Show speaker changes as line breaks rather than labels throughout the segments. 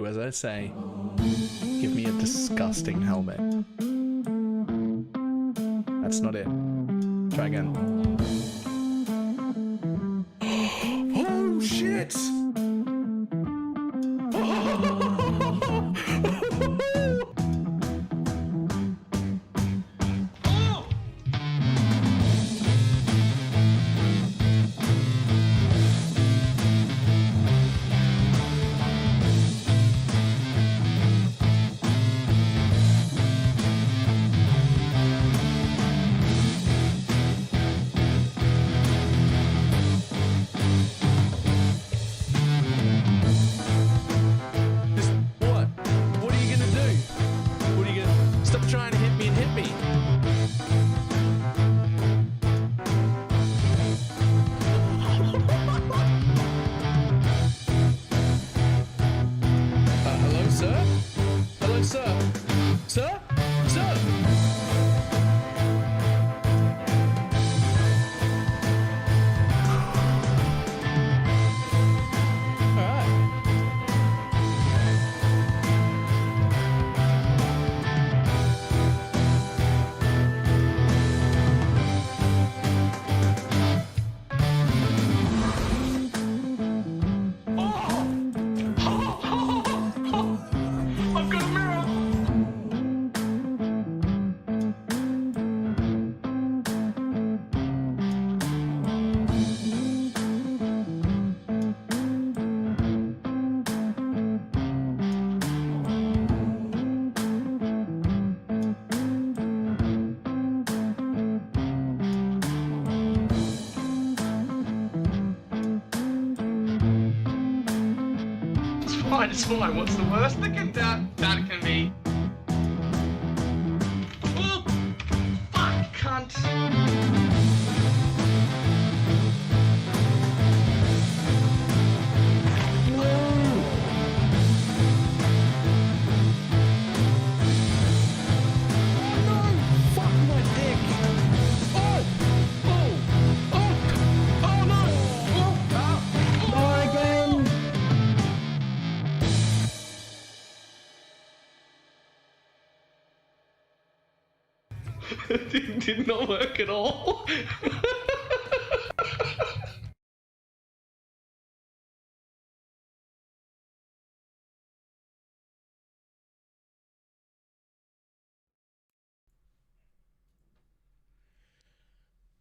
Do as I say. Give me a disgusting helmet. That's not it. Try again. Oh shit! Trying to hit me and hit me. Hello, sir? Hello, sir? Sir? Sir?
It's fine. What's the worst that can be? Oh, fuck, cunt. Did not work at all.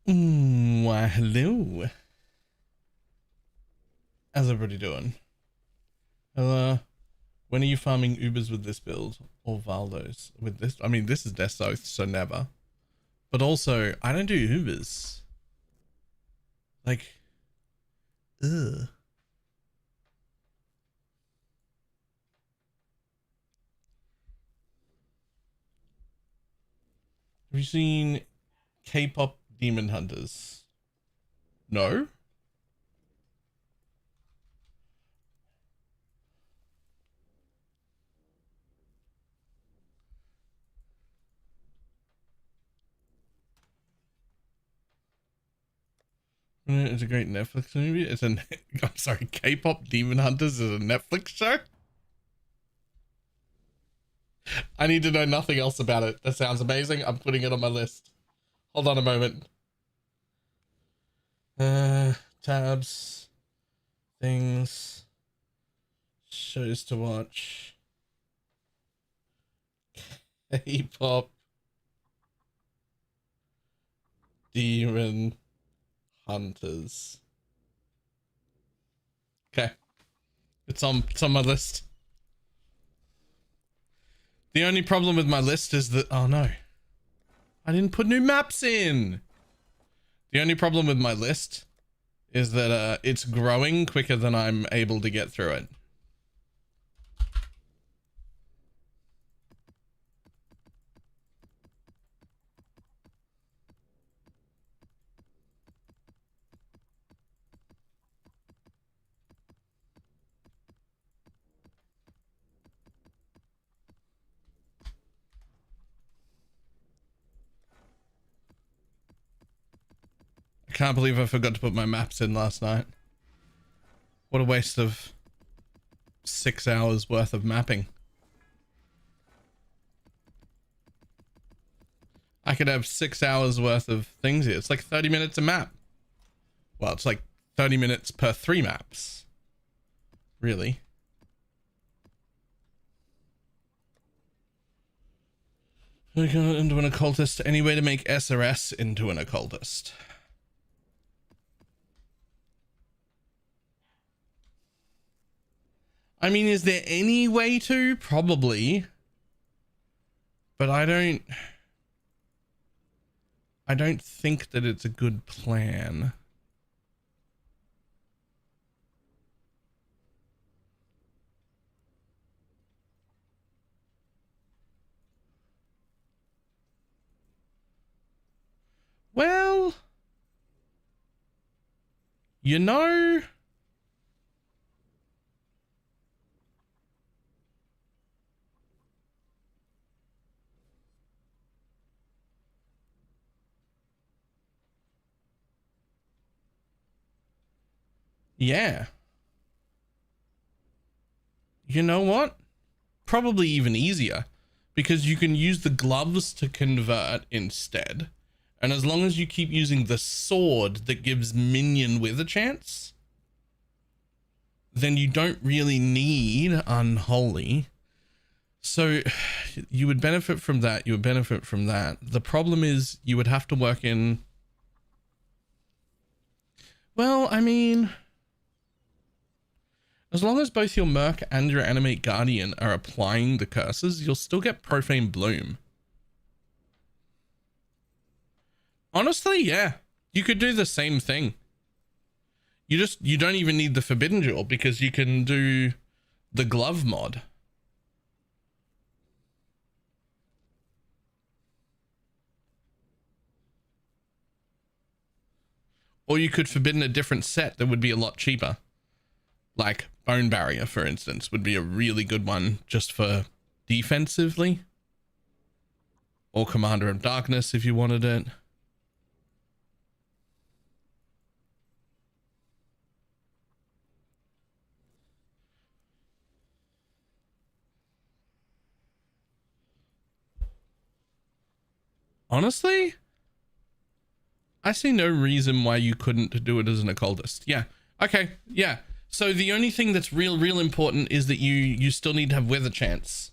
Why, hello. How's everybody doing? Hello. When are you farming Ubers with this build? Or Valdos with this? I mean, this is Death Oath, so never. But also, I don't do Ubers. Like, ugh. Have you seen K-pop Demon Hunters? No? It's a great Netflix movie. It's a, I'm sorry, K-pop Demon Hunters is a Netflix show? I need to know nothing else about it. That sounds amazing. I'm putting it on my list. Hold on a moment. Tabs. Things. Shows to watch. K-pop. Demon Hunters. Okay. It's on my list. The only problem with my list is that, oh no, I didn't put new maps in. The only problem with my list is that it's growing quicker than I'm able to get through it. I can't believe I forgot to put my maps in last night. What a waste of 6 hours worth of mapping. I could have 6 hours worth of things here. It's like 30 minutes a map. Well, it's like 30 minutes per 3 maps. Really. Make it into an occultist. Any way to make SRS into an occultist? I mean, is there any way to? Probably. But I don't think that it's a good plan. Well, you know, yeah. You know what? Probably even easier, because you can use the gloves to convert instead. And as long as you keep using the sword that gives minion with a chance, then you don't really need unholy. So you would benefit from that. You would benefit from that. The problem is you would have to work in. Well, I mean, as long as both your Merc and your Animate Guardian are applying the curses, you'll still get Profane Bloom. Honestly, yeah. You could do the same thing. You don't even need the Forbidden Jewel because you can do the glove mod. Or you could forbidden a different set that would be a lot cheaper. Like Bone Barrier, for instance, would be a really good one just for defensively. Or Commander of Darkness if you wanted it. Honestly, I see no reason why you couldn't do it as an occultist. Yeah. Okay. Yeah. So the only thing that's real important is that you still need to have Wither chance.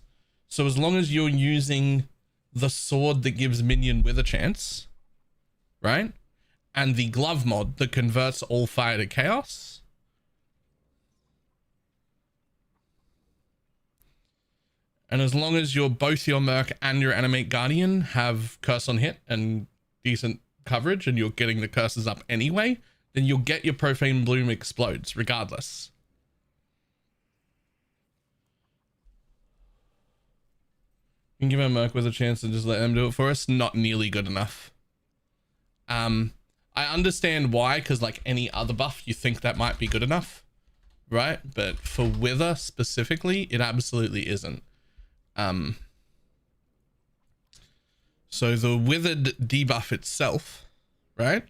So as long as you're using the sword that gives minion Wither chance, right? And the glove mod that converts all fire to chaos. And as long as both your Merc and your Animate Guardian have curse on hit and decent coverage and you're getting the curses up anyway, then you'll get your Profane Bloom explodes regardless. You can give our Merc with a chance and just let them do it for us. Not nearly good enough. I understand why, because like any other buff, you think that might be good enough, right? But for Wither specifically, it absolutely isn't. So the withered debuff itself, right,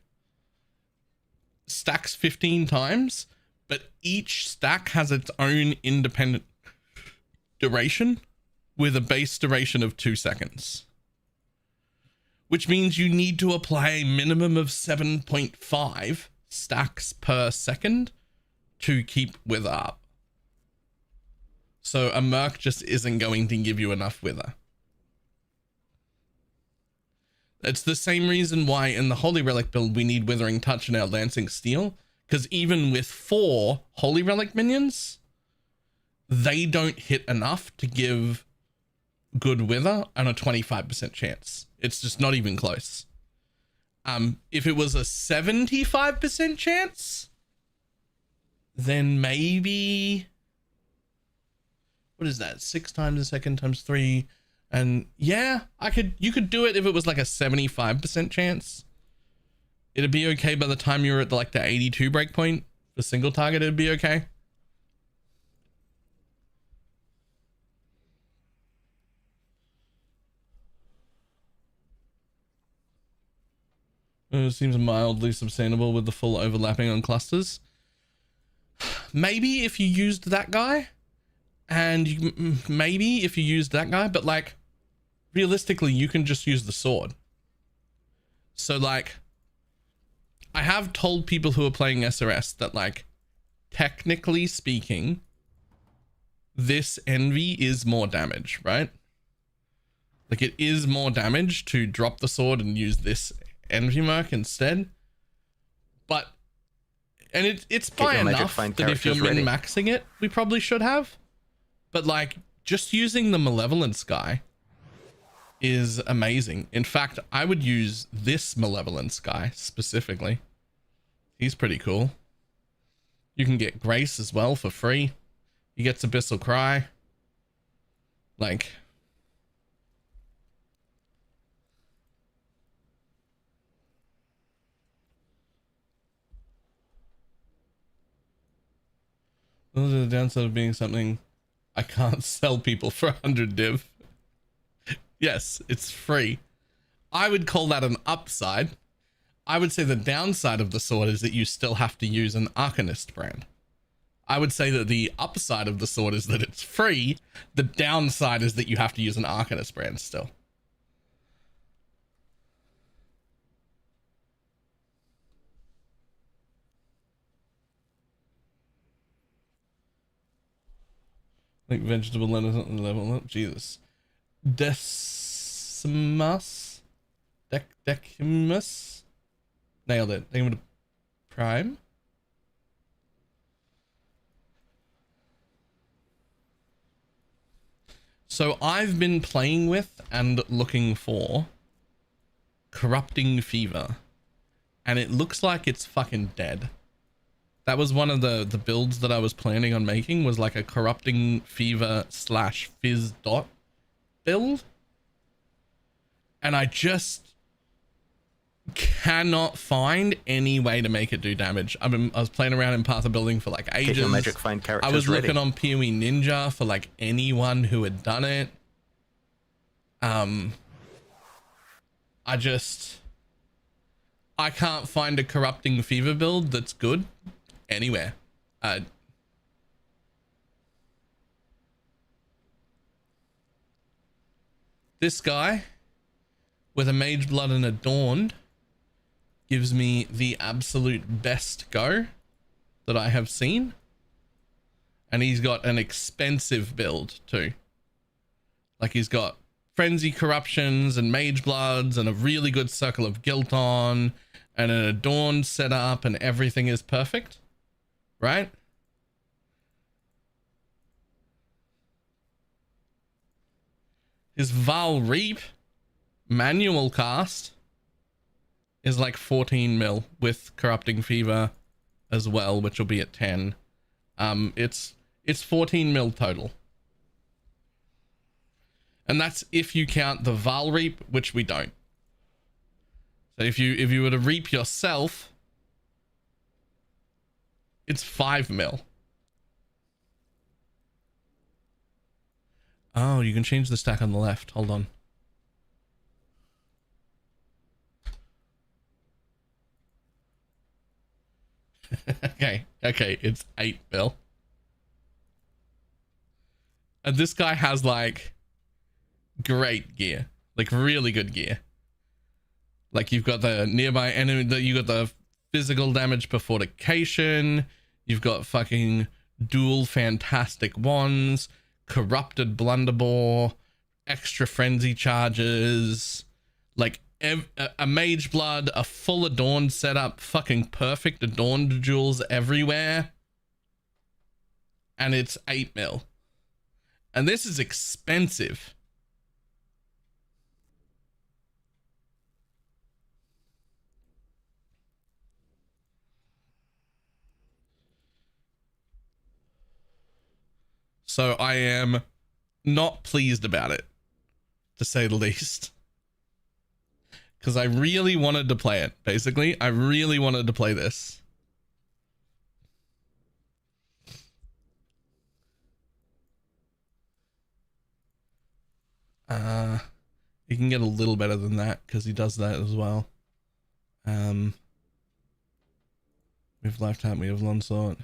stacks 15 times, but each stack has its own independent duration with a base duration of 2 seconds, which means you need to apply a minimum of 7.5 stacks per second to keep Wither up. So a Merc just isn't going to give you enough Wither. It's the same reason why in the Holy Relic build we need Withering Touch and our Lancing Steel, because even with 4 Holy Relic minions, they don't hit enough to give good Wither and a 25% chance. It's just not even close. If it was a 75% chance, then maybe... What is that? 6 times a second times 3. And yeah, you could do it if it was like a 75% chance. It'd be okay by the time you're at the 82 breakpoint. The single target, it'd be okay. It seems mildly sustainable with the full overlapping on clusters. Maybe if you used that guy And you, maybe if you use that guy, but like realistically, you can just use the sword. So like, I have told people who are playing SRS that like, technically speaking, this envy is more damage, right? Like it is more damage to drop the sword and use this envy mark instead. But, and it's by enough that if you're min-maxing it, we probably should have. But like, just using the Malevolence guy is amazing. In fact, I would use this Malevolence guy specifically. He's pretty cool. You can get Grace as well for free. He gets Abyssal Cry. Like, those are the downside of being something I can't sell people for 100 div. Yes, it's free. I would call that an upside. I would say the downside of the sword is that you still have to use an Arcanist brand. I would say that the upside of the sword is that it's free. The downside is that you have to use an Arcanist brand still. Like vegetable lettuce level up. Jesus. Decimus? Decimus? Nailed it. Name it Prime. So I've been playing with and looking for Corrupting Fever, and it looks like it's fucking dead. That was one of the builds that I was planning on making, was like a Corrupting Fever / Fizz dot build. And I just cannot find any way to make it do damage. I was playing around in Path of Building for like ages.
Your magic find characters
I was
ready.
looking on PoE Ninja for like anyone who had done it. I can't find a Corrupting Fever build that's good anywhere. This guy with a Mage Blood and Adorned gives me the absolute best go that I have seen. And he's got an expensive build too. Like he's got Frenzy Corruptions and Mage Bloods and a really good Circle of Guilt on and an Adorned setup, and everything is perfect, right? His Val Reap manual cast is like 14 mil with Corrupting Fever as well, which will be at 10. It's 14 mil total. And that's if you count the Val Reap, which we don't. So if you were to reap yourself, it's 5 mil. Oh, you can change the stack on the left. Hold on. Okay, it's 8 mil. And this guy has like great gear, like really good gear. Like you've got the nearby enemy, you got the physical damage per fortification, you've got fucking dual fantastic wands, corrupted blunderbore, extra frenzy charges, like a Mage Blood, a full Adorned setup, fucking perfect Adorned jewels everywhere. And it's 8 mil. And this is expensive. So I am not pleased about it, to say the least. Because I really wanted to play it, basically. I really wanted to play this. He can get a little better than that, because he does that as well. We have Lifetime, we have Longsword.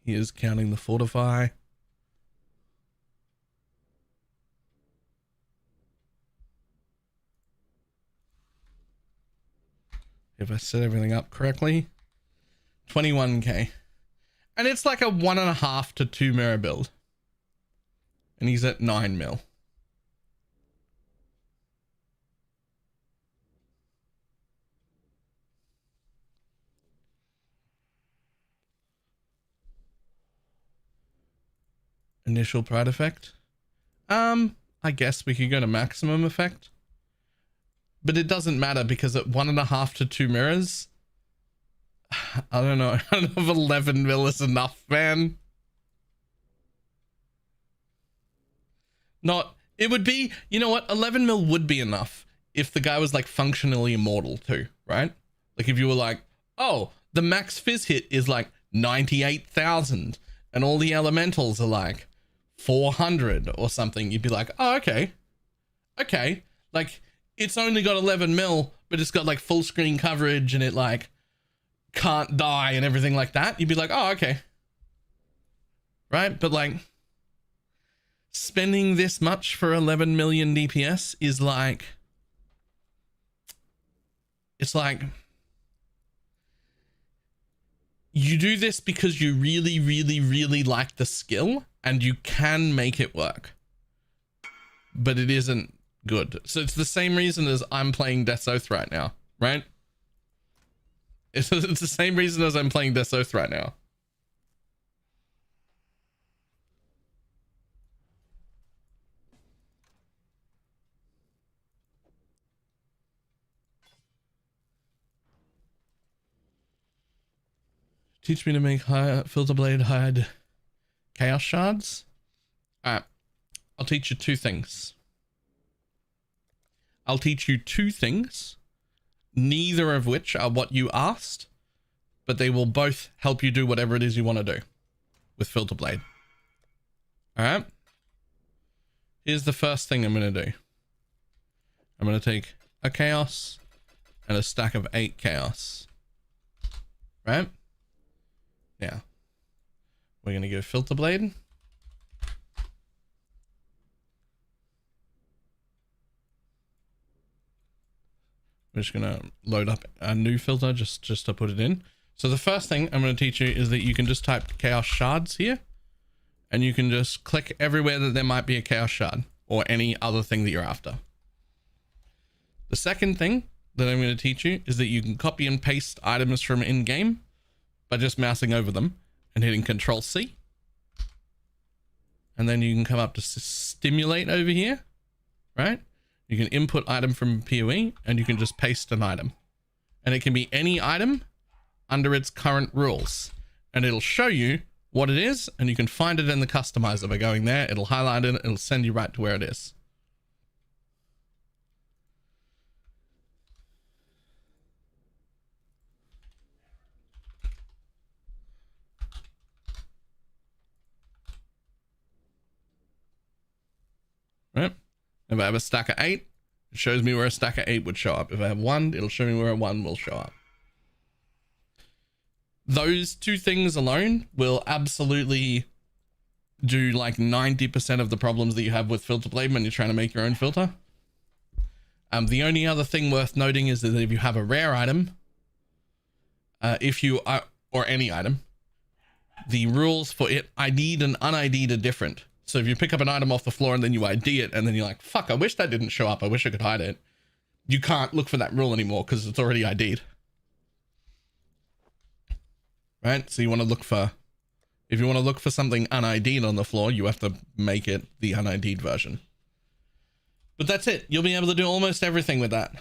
He is counting the fortify. If I set everything up correctly, 21k. And it's like a 1.5 to 2 mirror build. And he's at 9 mil. Initial pride effect. I guess we could go to maximum effect. But it doesn't matter because at 1.5 to 2 mirrors, I don't know. I don't know if 11 mil is enough, man. Not, it would be, you know what? 11 mil would be enough if the guy was like functionally immortal too, right? Like if you were like, oh, the max fizz hit is like 98,000 and all the elementals are like 400 or something. You'd be like, oh, okay. Okay. Like it's only got 11 mil, but it's got like full screen coverage and it like can't die and everything like that. You'd be like, oh, okay. Right? But like spending this much for 11 million DPS is like, it's like you do this because you really, really, really like the skill and you can make it work, but it isn't good. So it's the same reason as I'm playing Death's Oath right now, right? It's the same reason as I'm playing Death's Oath right now. Teach me to make filter blade hide chaos shards. Alright, I'll teach you two things. I'll teach you two things, neither of which are what you asked, but they will both help you do whatever it is you want to do with filter blade. Alright, here's the first thing I'm going to do. I'm going to take a chaos and a stack of 8 chaos. Right? Now, we're going to go filter blade. We're just going to load up a new filter just to put it in. So the first thing I'm going to teach you is that you can just type chaos shards here and you can just click everywhere that there might be a chaos shard or any other thing that you're after. The second thing that I'm going to teach you is that you can copy and paste items from in-game by just mousing over them and hitting Control C. And then you can come up to stimulate over here, right? You can input item from PoE and you can just paste an item. And it can be any item under its current rules. And it'll show you what it is and you can find it in the customizer by going there. It'll highlight it, it'll send you right to where it is. Right? If I have a stack of 8, it shows me where a stack of 8 would show up. If I have 1, it'll show me where a 1 will show up. Those two things alone will absolutely do like 90% of the problems that you have with filter blade when you're trying to make your own filter. The only other thing worth noting is that if you have a rare item, or any item, the rules for it ID'd and un-ID'd are different. So if you pick up an item off the floor and then you ID it and then you're like, fuck, I wish that didn't show up. I wish I could hide it. You can't look for that rule anymore because it's already ID'd. Right? So you want to look for, if you want to look for something un-ID'd on the floor, you have to make it the un-ID'd version. But that's it. You'll be able to do almost everything with that.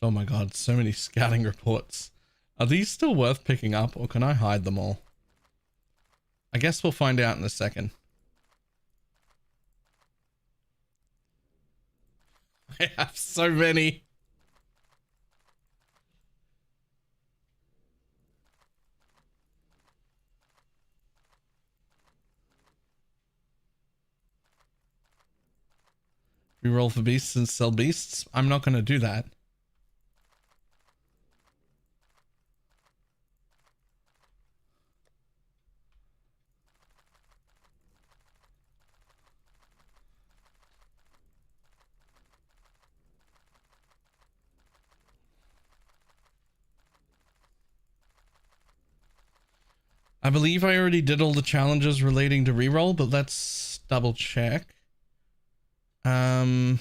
Oh my god, so many scouting reports. Are these still worth picking up or can I hide them all? I guess we'll find out in a second. I have so many. Reroll for beasts and sell beasts. I'm not going to do that. I believe I already did all the challenges relating to reroll, but let's double check. I'm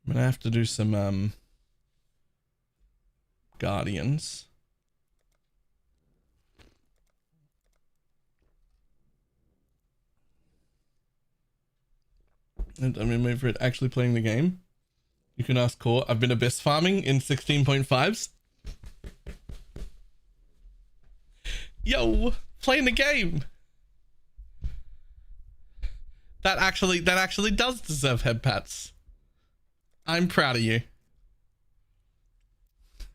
gonna have to do some guardians. And I mean, for it actually playing the game. You can ask Core. I've been abyss farming in 16.5s. Yo, playing the game. That actually does deserve head pats. I'm proud of you.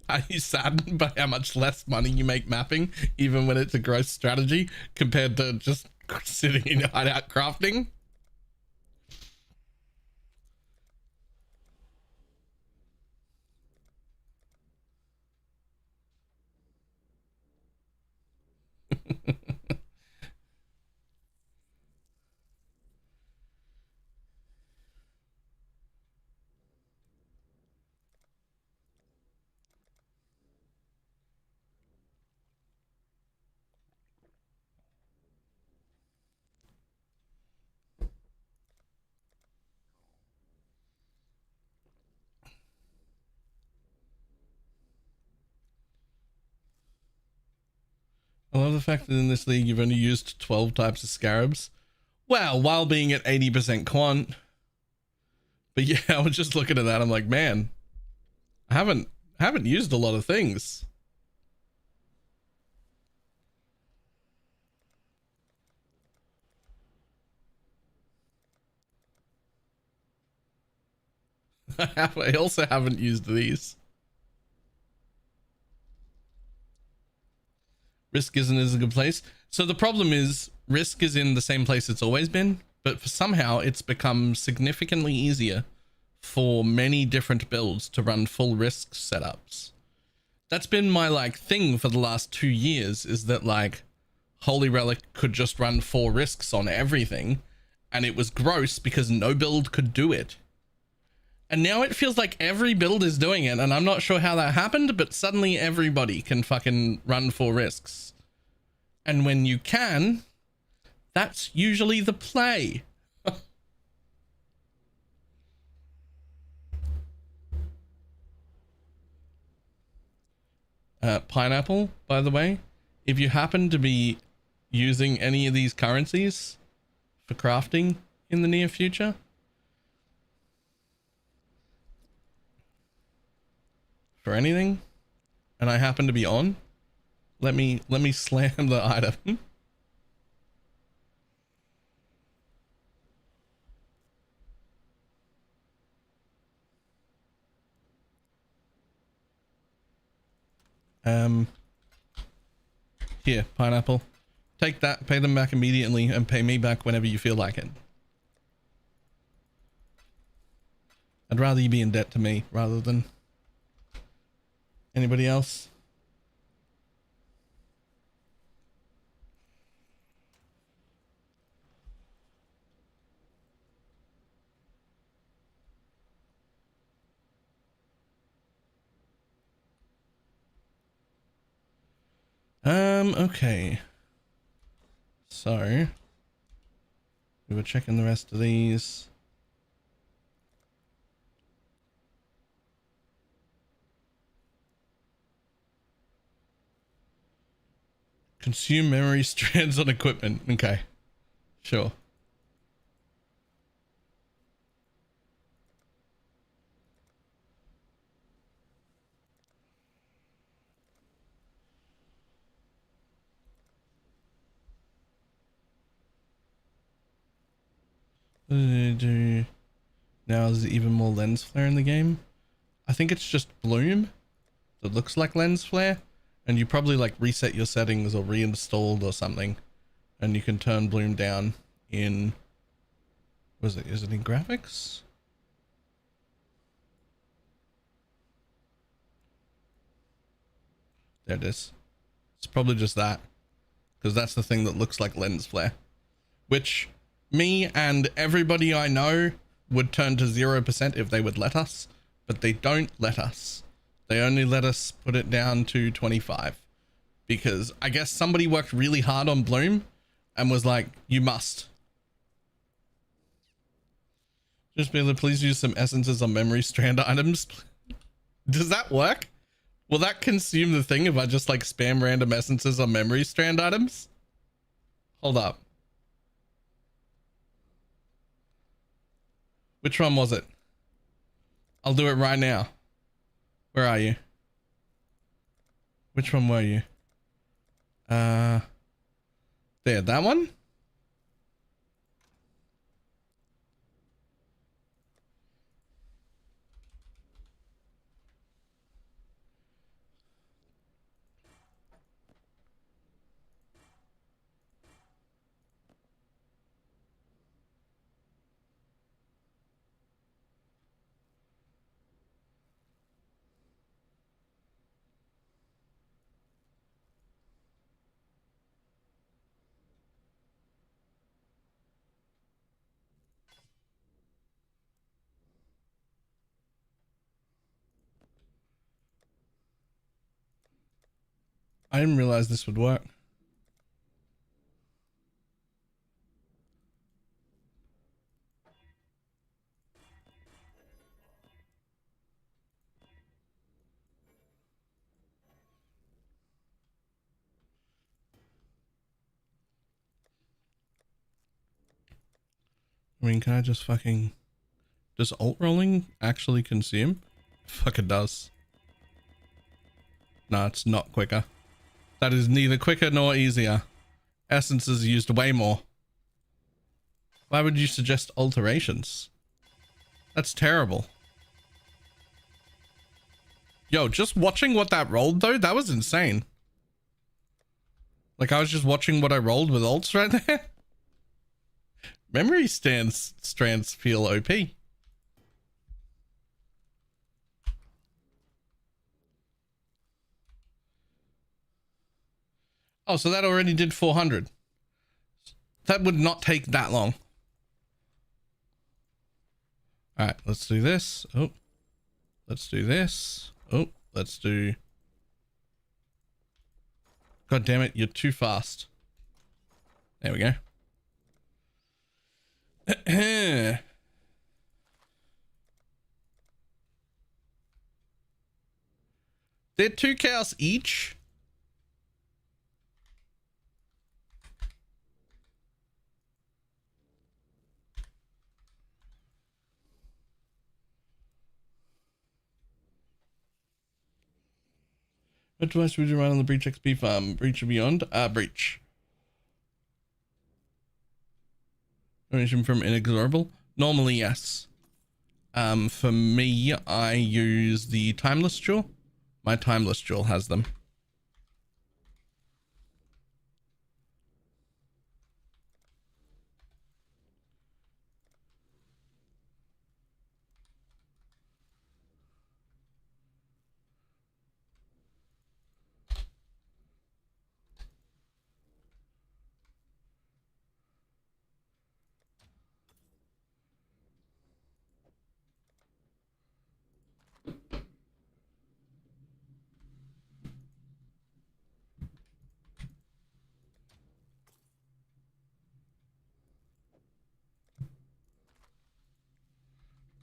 Are you saddened by how much less money you make mapping, even when it's a growth strategy, compared to just sitting in your hideout crafting? I love the fact that in this league you've only used 12 types of scarabs. Well, while being at 80% quant. But yeah, I was just looking at that. I'm like, man, I haven't used a lot of things. I also haven't used these. Risk isn't as a good place. So the problem is Risk is in the same place it's always been, but for somehow it's become significantly easier for many different builds to run full Risk setups. That's been my like thing for the last 2 years, is that like Holy Relic could just run 4 Risks on everything, and it was gross because no build could do it. And now it feels like every build is doing it, and I'm not sure how that happened, but suddenly everybody can fucking run 4 Risks. And when you can, that's usually the play. Pineapple, by the way, if you happen to be using any of these currencies for crafting in the near future, for anything, and I happen to be on, let me slam the item. Here, pineapple. Take that, pay them back immediately, and pay me back whenever you feel like it. I'd rather you be in debt to me rather than anybody else. Okay. So we were checking the rest of these. Consume memory strands on equipment. Okay. Sure. What did I do? Now there's even more lens flare in the game. I think it's just bloom that looks like lens flare, and you probably like reset your settings or reinstalled or something, and you can turn bloom down in, is it in graphics? There it is. It's probably just that, because that's the thing that looks like lens flare, which me and everybody I know would turn to 0% if they would let us, but they don't let us. They only let us put it down to 25 because I guess somebody worked really hard on bloom and was like, you must. Just be able to please use some essences on memory strand items. Does that work? Will that consume the thing if I just like spam random essences on memory strand items? Hold up. Which one was it? I'll do it right now. Where are you? Which one were you? There, that one? I didn't realize this would work. I mean, can I just fucking... Does alt rolling actually consume? Fuck, it does. No, it's not quicker. That is neither quicker nor easier. Essences are used way more. Why would you suggest alterations? That's terrible. Yo, just watching what that rolled though, that was insane. Like I was just watching what I rolled with alts right there. Memory strands feel OP. Oh, so that already did 400. That would not take that long. All right, let's do this. Oh, let's do this. Oh, let's do... God damn it, you're too fast. There we go. They're 2 chaos each. What device would you run on the Breach XP farm? Breach or Beyond? Breach. Donation from Inexorable? Normally, yes. For me, I use the Timeless Jewel. My Timeless Jewel has them.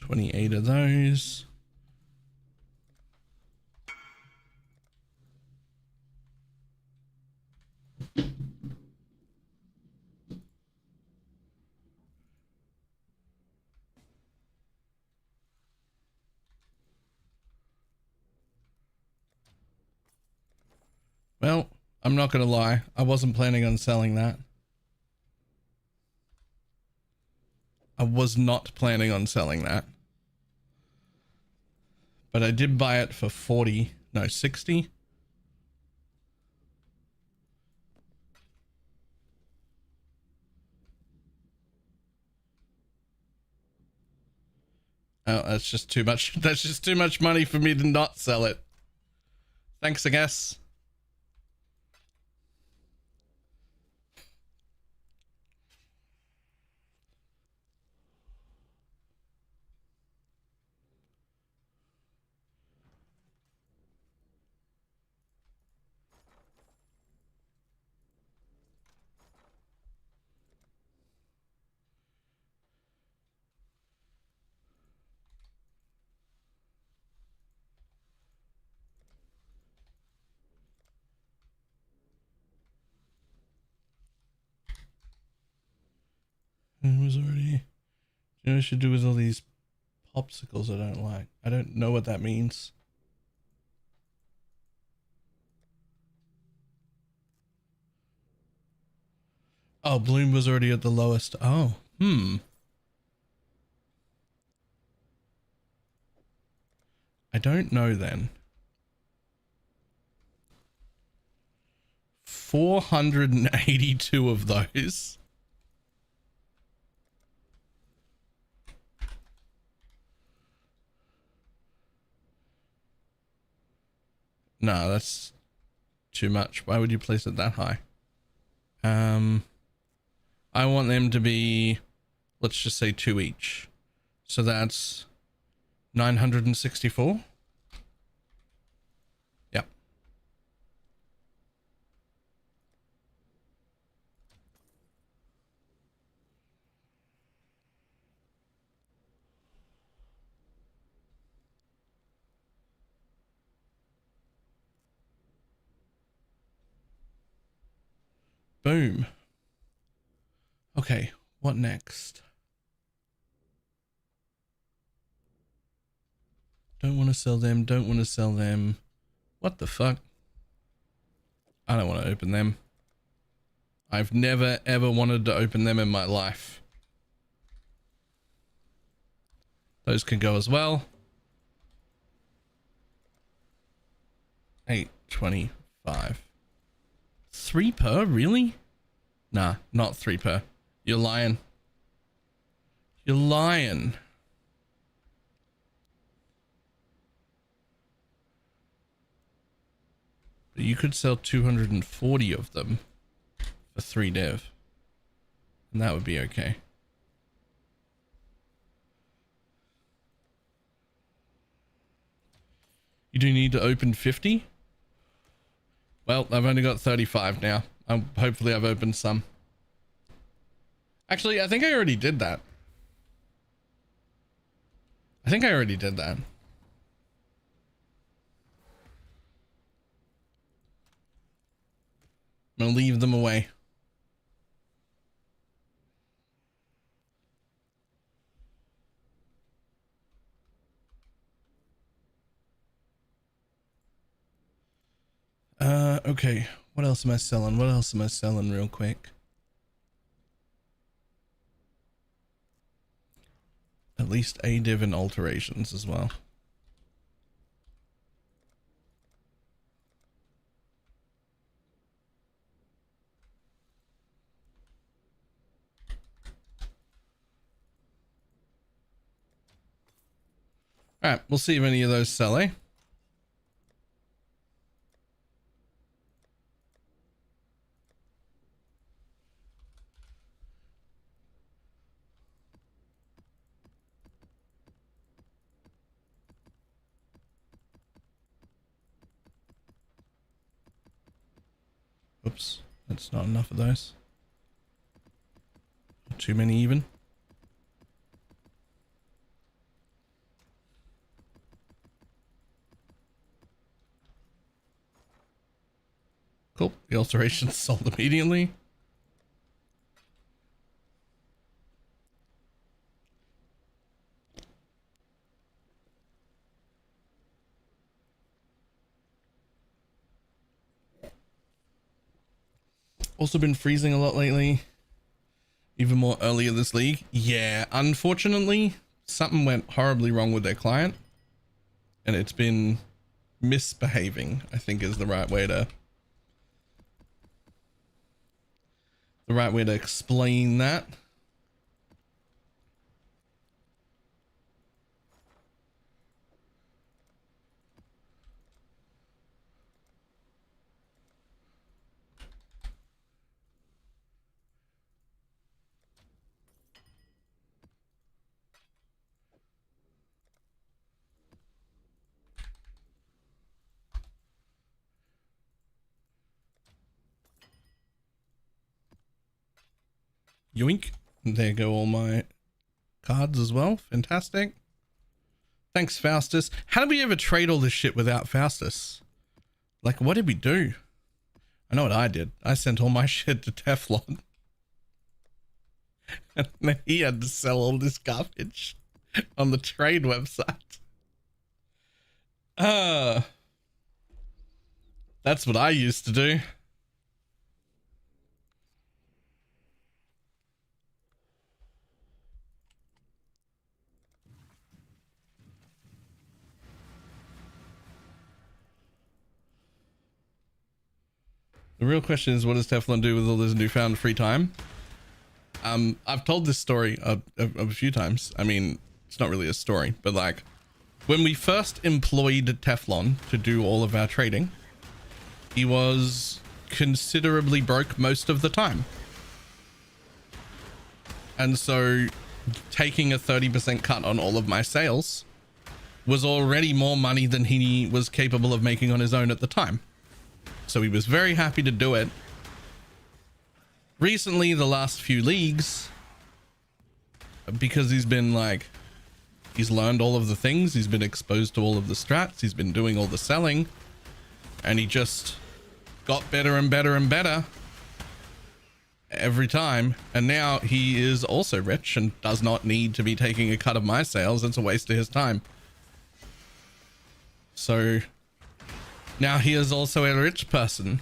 $28 of those. Well, I'm not gonna lie, I wasn't planning on selling that. I was not planning on selling that. But I did buy it for 60. Oh, that's just too much. That's just too much money for me to not sell it. Thanks, I guess. It was already. You know what I should do with all these popsicles I don't like? I don't know what that means. Oh, Bloom was already at the lowest. Oh, I don't know then. 482 of those. No, that's too much. Why would you place it that high? I want them to be, let's just say 2 each. So that's 964. Yep. Boom. Okay, what next? Don't want to sell them, don't want to sell them. What the fuck? I don't want to open them. I've never ever wanted to open them in my life. Those can go as well. 825. 3 per, really? Nah, not 3 per. You're lying. You're lying. But you could sell 240 of them for 3 div. And that would be okay. You do need to open 50? Well, I've only got 35 now. Hopefully I've opened some. Actually, I think I already did that. I'm gonna leave them away. Okay. What else am I selling? What else am I selling real quick? At least a div and alterations as well. All right, we'll see if any of those sell, eh? Oops, that's not enough of those. Too many even. Cool, the alterations sold immediately. Also been freezing a lot lately. Even more earlier this league. Yeah, unfortunately, something went horribly wrong with their client. And it's been misbehaving, I think is the right way to explain that. Yoink. There go all my cards as well. Fantastic. Thanks, Faustus. How did we ever trade all this shit without Faustus? Like, what did we do? I know what I did. I sent all my shit to Teflon. And then he had to sell all this garbage on the trade website. That's what I used to do. The real question is, what does Teflon do with all this newfound free time? I've told this story a few times. I mean, it's not really a story, but like when we first employed Teflon to do all of our trading, he was considerably broke most of the time. And so taking a 30% cut on all of my sales was already more money than he was capable of making on his own at the time. So he was very happy to do it. Recently, the last few leagues, because he's been like, he's learned all of the things, he's been exposed to all of the strats, he's been doing all the selling, and he just got better and better and better every time. And now he is also rich and does not need to be taking a cut of my sales. It's a waste of his time. So now he is also a rich person.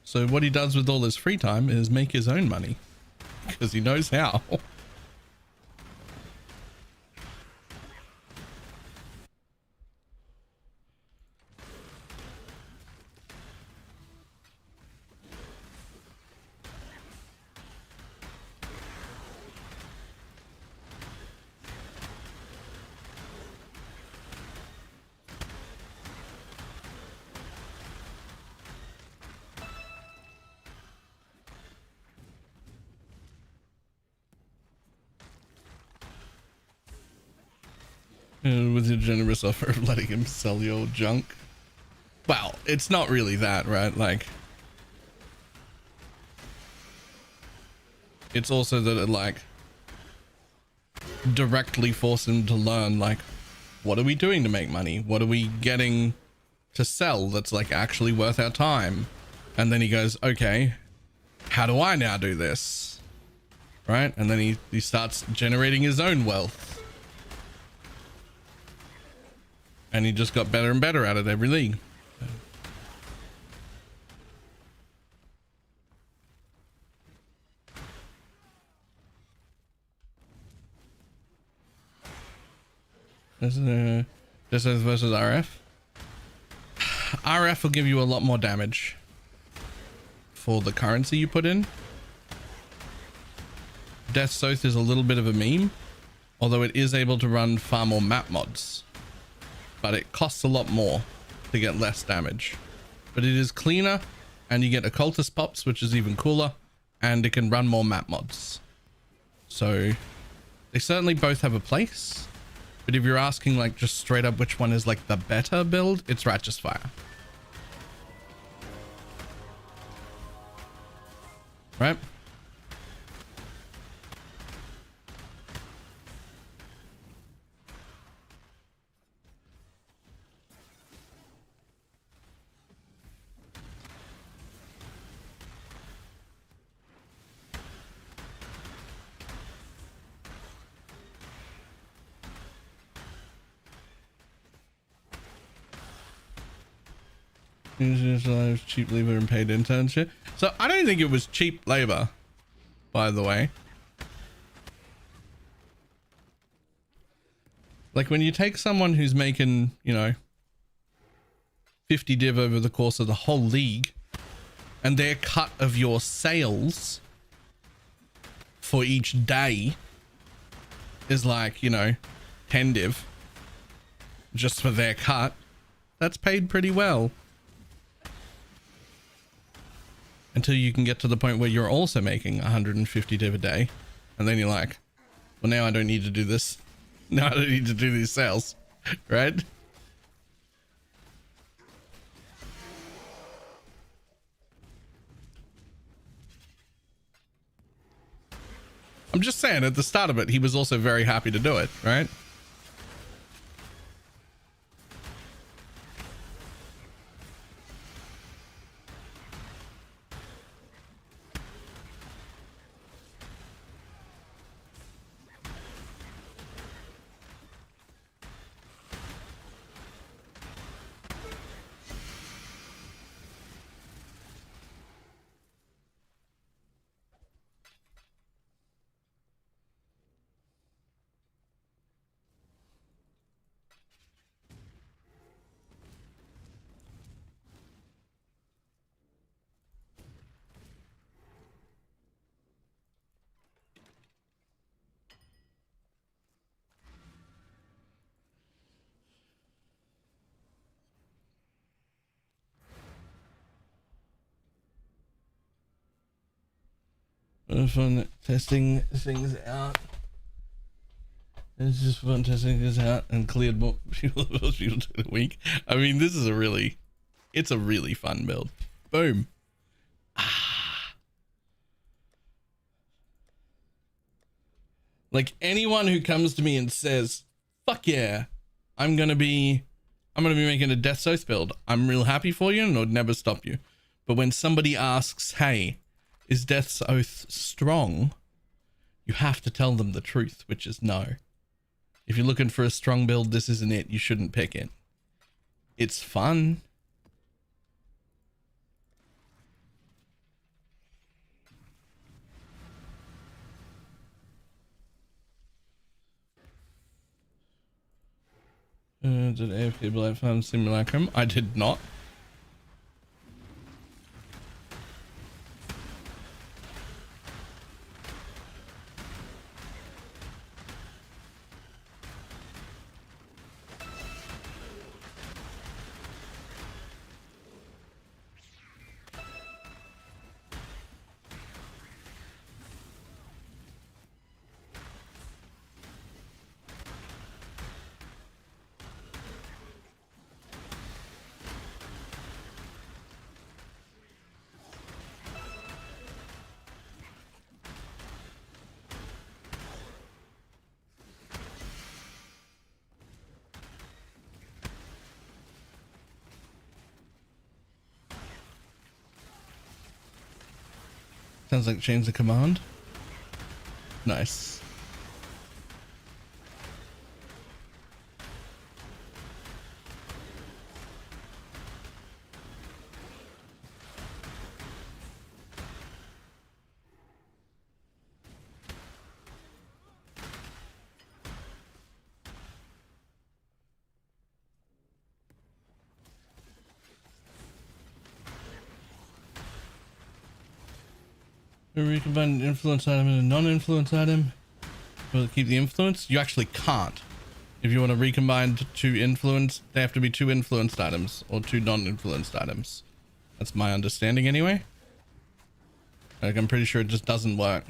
So what he does with all his free time is make his own money, because he knows how. With your generous offer of letting him sell your junk. Well, it's not really that, right? Like, it's also that it like directly forced him to learn, like, what are we doing to make money? What are we getting to sell that's like actually worth our time? And then he goes, okay, how do I now do this? Right? And then he starts generating his own wealth. And he just got better and better at it every league. This is versus RF. RF will give you a lot more damage for the currency you put in. Death Soth is a little bit of a meme, although it is able to run far more map mods. But it costs a lot more to get less damage. But it is cleaner, and you get occultist pops, which is even cooler, and it can run more map mods. So they certainly both have a place. But if you're asking like just straight up which one is like the better build, it's Righteous Fire. Right? Cheap labor and paid internship. So I don't think it was cheap labor, by the way. Like when you take someone who's making, you know, 50 div over the course of the whole league, and their cut of your sales for each day is like, you know, 10 div just for their cut, that's paid pretty well. Until you can get to the point where you're also making 150 div a day, and then you're like, well, now I don't need to do this. Now I don't need to do these sales, right? I'm just saying, at the start of it, he was also very happy to do it, right? Fun testing things out. It's just fun testing this out and cleared more people in a week. I mean, this is it's a really fun build. Boom. Like anyone who comes to me and says, fuck yeah, I'm gonna be making a Death Oath build, I'm real happy for you and I'd never stop you. But when somebody asks, hey, is Death's Oath strong? You have to tell them the truth, which is no. If you're looking for a strong build, this isn't it. You shouldn't pick it. It's fun. Did AFK Blight Farm Simulacrum? I did not. Sounds like change the command. Nice. Recombine an influence item and a non-influence item. Will it keep the influence? You actually can't. If you want to recombine two influence, they have to be two influenced items or two non-influenced items. That's my understanding anyway. Like, I'm pretty sure it just doesn't work.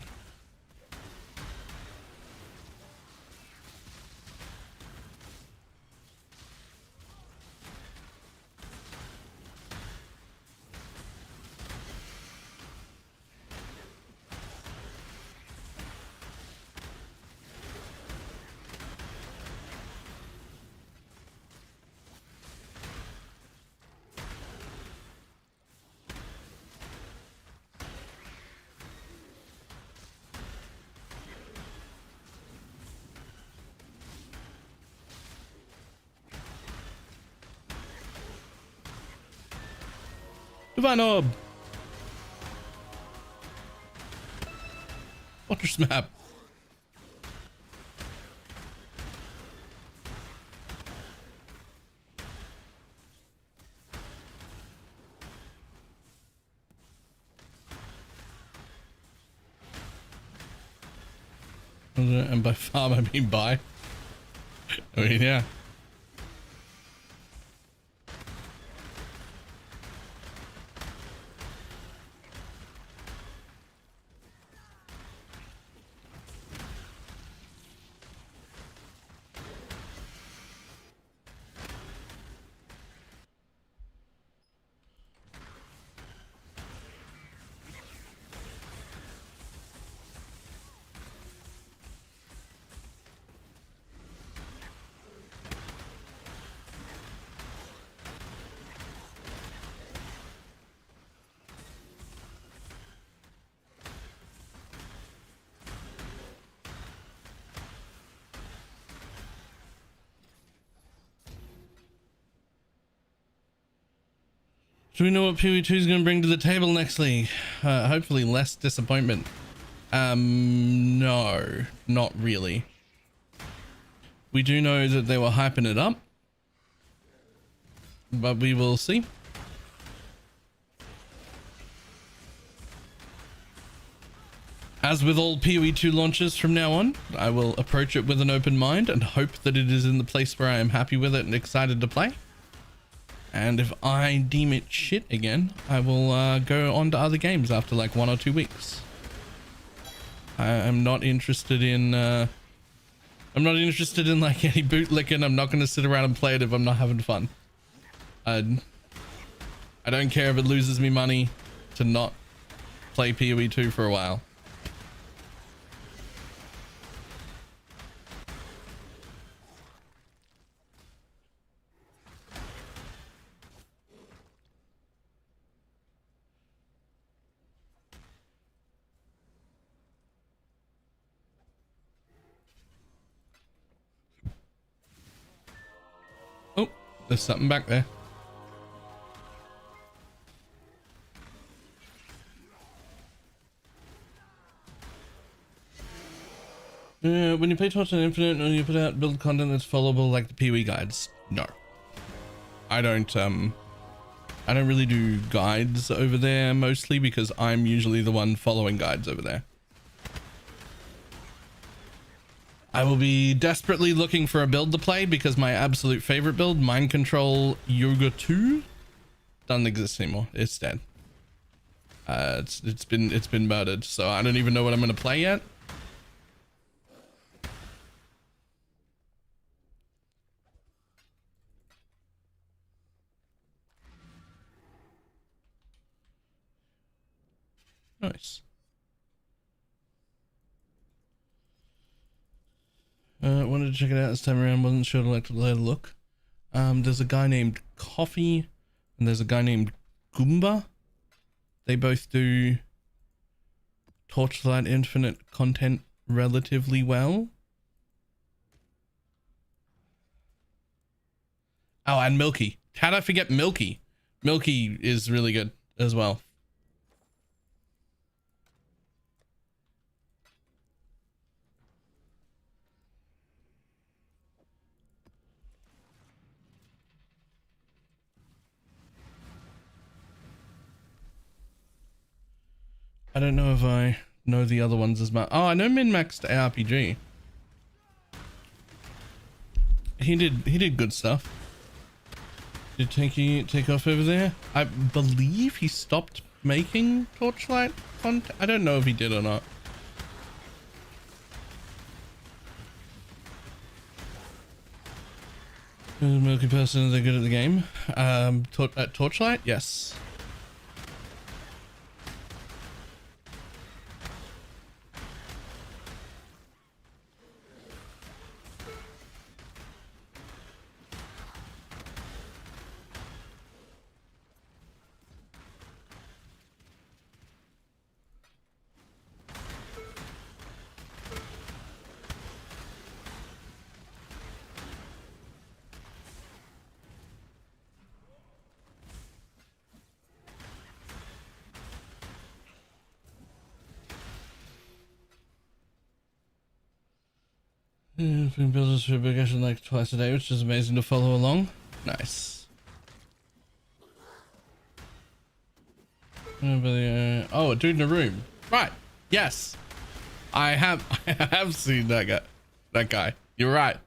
Divine Orb. Fortress map. And by farm I mean buy. I mean, yeah. Do we know what PoE2 is going to bring to the table next league? Hopefully less disappointment. No, not really. We do know that they were hyping it up, but we will see. As with all PoE2 launches from now on, I will approach it with an open mind and hope that it is in the place where I am happy with it and excited to play. And if I deem it shit again, I will go on to other games after like 1 or 2 weeks. I am not interested in like any bootlicking. I'm not going to sit around and play it if I'm not having fun. I don't care if it loses me money to not play PoE 2 for a while. Oh, there's something back there. When you play Torch and Infinite, when you put out build content that's followable like the PoE guides, no. I don't really do guides over there, mostly because I'm usually the one following guides over there. I will be desperately looking for a build to play because my absolute favorite build, Mind Control Yoga 2, doesn't exist anymore. It's dead. It's been murdered, so I don't even know what I'm gonna play yet. Nice. Wanted to check it out this time around. Wasn't sure to like to let a look. There's a guy named Coffee and there's a guy named Goomba. They both do Torchlight Infinite content relatively well. Oh, and Milky. How'd I forget Milky? Milky is really good as well. I don't know if I know the other ones as much. Oh, I know Min-Maxed ARPG. He did good stuff. Did take off over there? I believe he stopped making Torchlight content. I don't know if he did or not. Milky person, they're good at the game. At Torchlight, yes. Been builders for vacation like twice a day, which is amazing to follow along. Nice. Oh, a dude in a room. Right. Yes. I have seen that guy. That guy. You're right.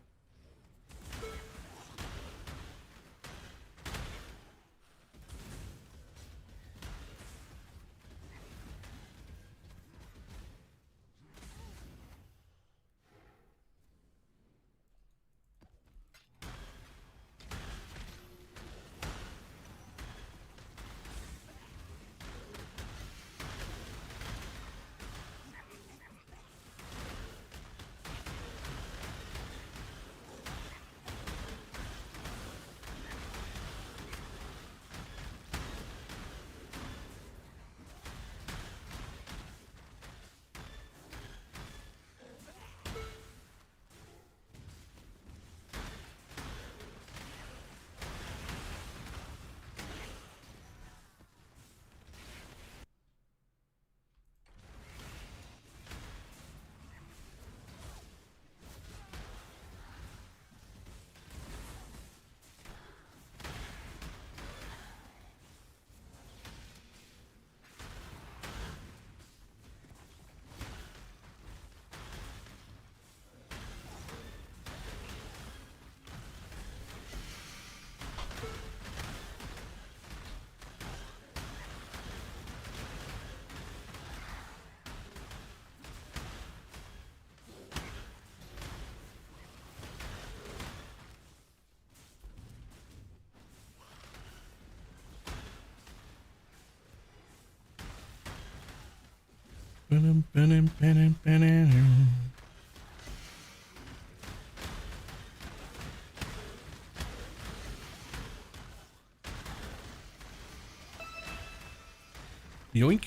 Yoink.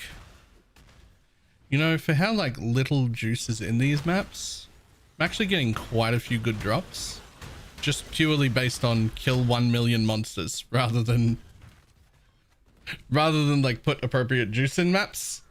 You know, for how like little juice is in these maps, I'm actually getting quite a few good drops. Just purely based on kill 1 million monsters rather than like put appropriate juice in maps.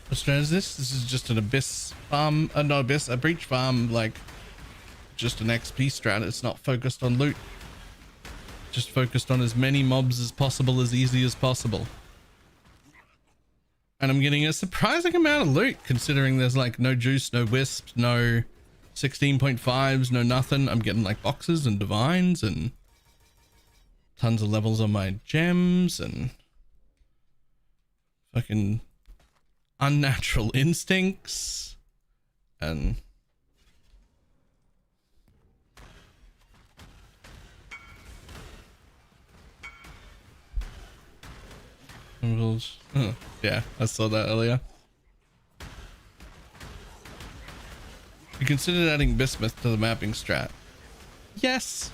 What strat is this? This is just an abyss farm, not abyss, a breach farm, like just an XP strat. It's not focused on loot. Just focused on as many mobs as possible, as easy as possible. And I'm getting a surprising amount of loot considering there's like no juice, no wisp, no 16.5s, no nothing. I'm getting like boxes and divines and tons of levels on my gems and fucking unnatural instincts and oh, yeah, I saw that earlier. You considered adding bismuth to the mapping strat? Yes,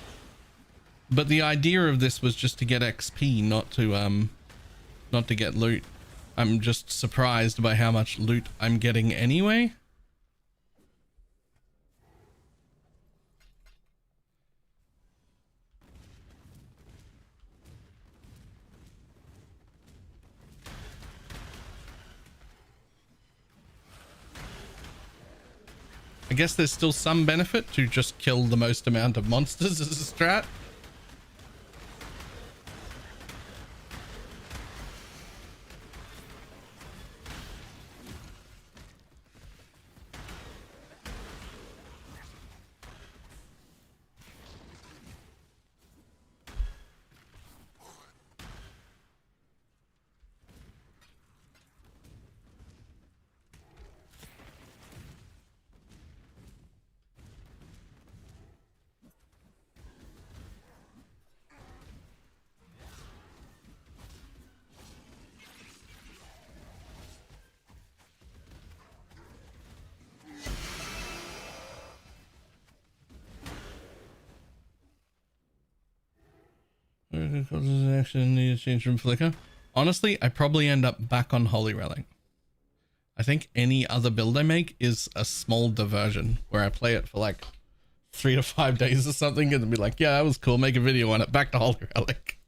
but the idea of this was just to get XP, not to get loot. I'm just surprised by how much loot I'm getting anyway. I guess there's still some benefit to just kill the most amount of monsters as a strat. Action need to change from Flicker. Honestly, I probably end up back on Holy Relic. I think any other build I make is a small diversion where I play it for like 3 to 5 days or something and then be like, yeah, that was cool, make a video on it, back to Holy Relic.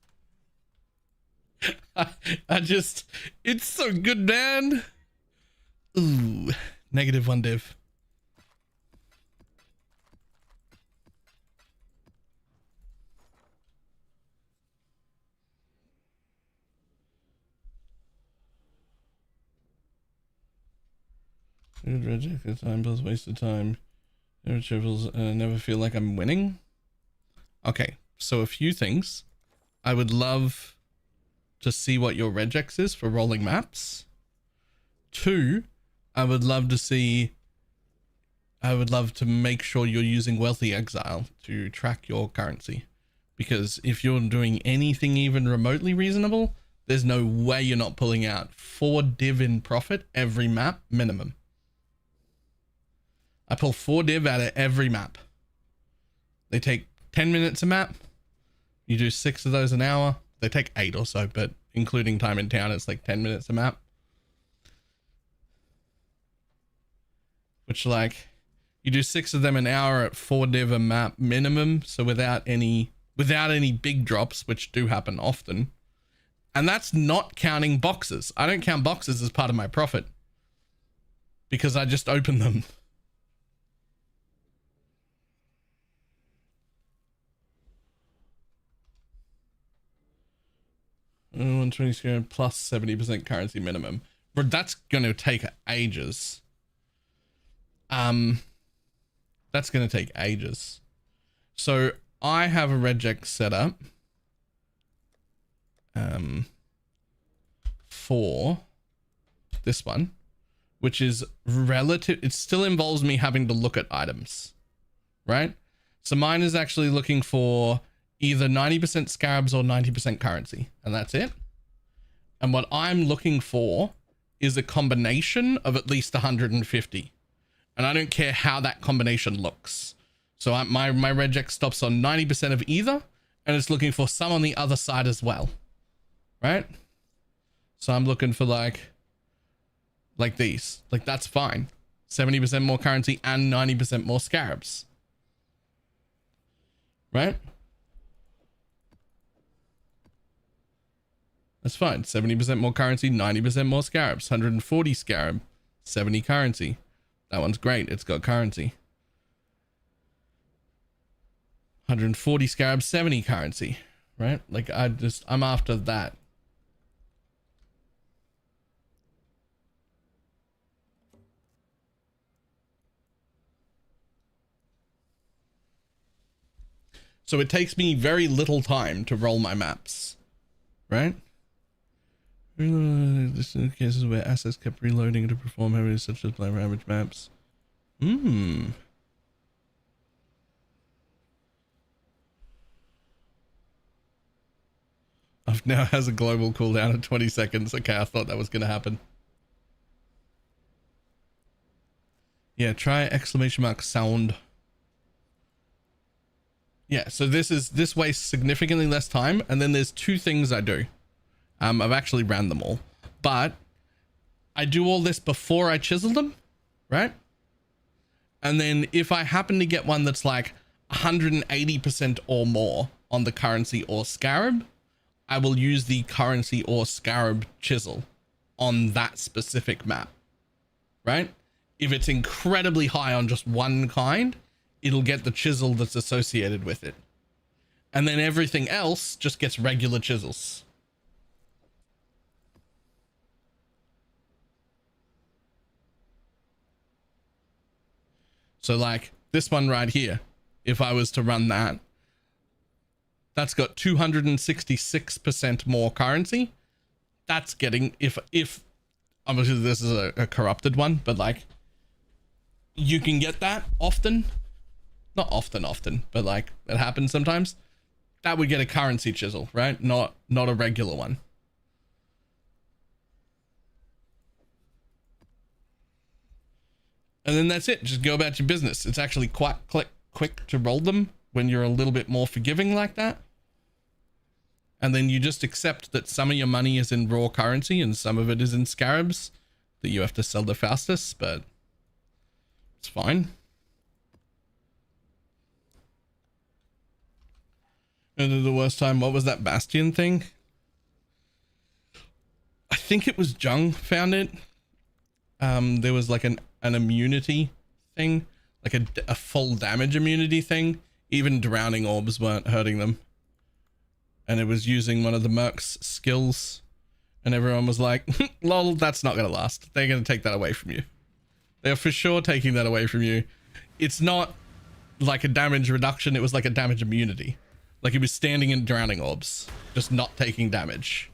I just, it's so good, man. Ooh, -1 div. Reject the time, plus wasted time. Never triples, never feel like I'm winning. Okay, so a few things. I would love to see what your regex is for rolling maps. 2, I would love to make sure you're using Wealthy Exile to track your currency. Because if you're doing anything even remotely reasonable, there's no way you're not pulling out 4 div in profit every map minimum. I pull 4 div out of every map. They take 10 minutes a map. You do 6 of those an hour. They take 8 or so, but including time in town, it's like 10 minutes a map. Which, like, you do 6 of them an hour at 4 div a map minimum. So without any big drops, which do happen often. And that's not counting boxes. I don't count boxes as part of my profit because I just open them. 120 square plus 70% currency minimum, but that's going to take ages. That's going to take ages. So I have a regex set up for this one, which is relative. It still involves me having to look at items, right? So mine is actually looking for either 90% scarabs or 90% currency, and that's it. And what I'm looking for is a combination of at least 150. And I don't care how that combination looks. So my regex stops on 90% of either, and it's looking for some on the other side as well, right? So I'm looking for like these, like that's fine. 70% more currency and 90% more scarabs, right? That's fine. 70% more currency, 90% more scarabs, 140 scarab, 70 currency. That one's great. It's got currency. 140 scarab, 70 currency, right? Like I'm after that. So it takes me very little time to roll my maps, right? This is cases where assets kept reloading to perform areas such as player average maps. I've now has a global cooldown of 20 seconds. Okay, I thought that was going to happen. Yeah, try exclamation mark sound. Yeah, so this wastes significantly less time, and then there's 2 things I do. I've actually ran them all, but I do all this before I chisel them, right? And then if I happen to get one that's like 180% or more on the currency or scarab, I will use the currency or scarab chisel on that specific map, right? If it's incredibly high on just one kind, it'll get the chisel that's associated with it. And then everything else just gets regular chisels. So like this one right here, if I was to run that, that's got 266% more currency. That's getting, if obviously this is a corrupted one, but like you can get that often, not often, but like it happens sometimes. That would get a currency chisel, right? Not a regular one. And then that's it. Just go about your business. It's actually quite quick to roll them when you're a little bit more forgiving like that. And then you just accept that some of your money is in raw currency and some of it is in scarabs that you have to sell the fastest, but it's fine. And then the worst time, what was that Bastion thing? I think it was Jung found it. There was like an immunity thing, like a full damage immunity thing. Even drowning orbs weren't hurting them. And it was using one of the merc's skills. And everyone was like, lol, that's not going to last. They're going to take that away from you. They're for sure taking that away from you. It's not like a damage reduction. It was like a damage immunity. Like it was standing in drowning orbs, just not taking damage.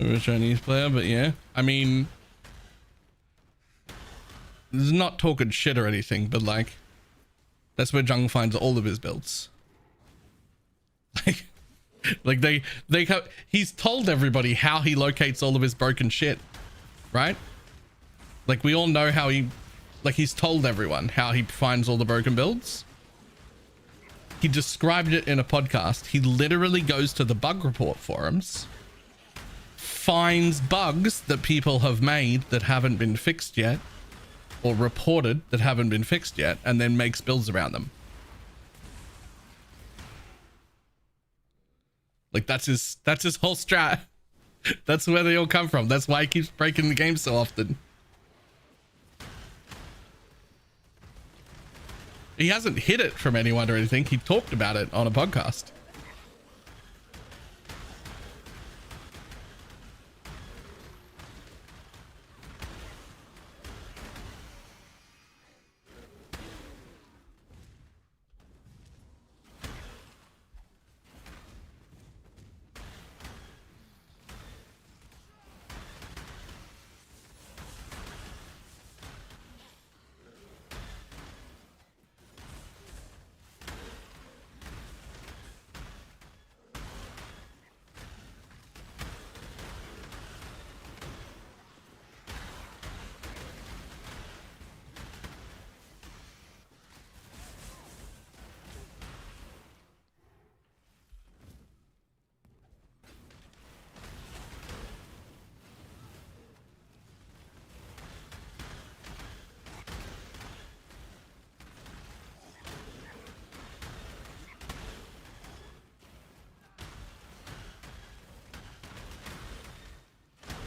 A Chinese player, but yeah, I mean, this is not talking shit or anything, but like, that's where Jung finds all of his builds. Like he's told everybody how he locates all of his broken shit, right? Like we all know how he's told everyone how he finds all the broken builds. He described it in a podcast. He literally goes to the bug report forums, finds bugs that people have made that haven't been fixed yet, or reported that haven't been fixed yet, and then makes builds around them. Like that's his whole strat. That's where they all come from. That's why he keeps breaking the game so often. He hasn't hid it from anyone or anything. He talked about it on a podcast.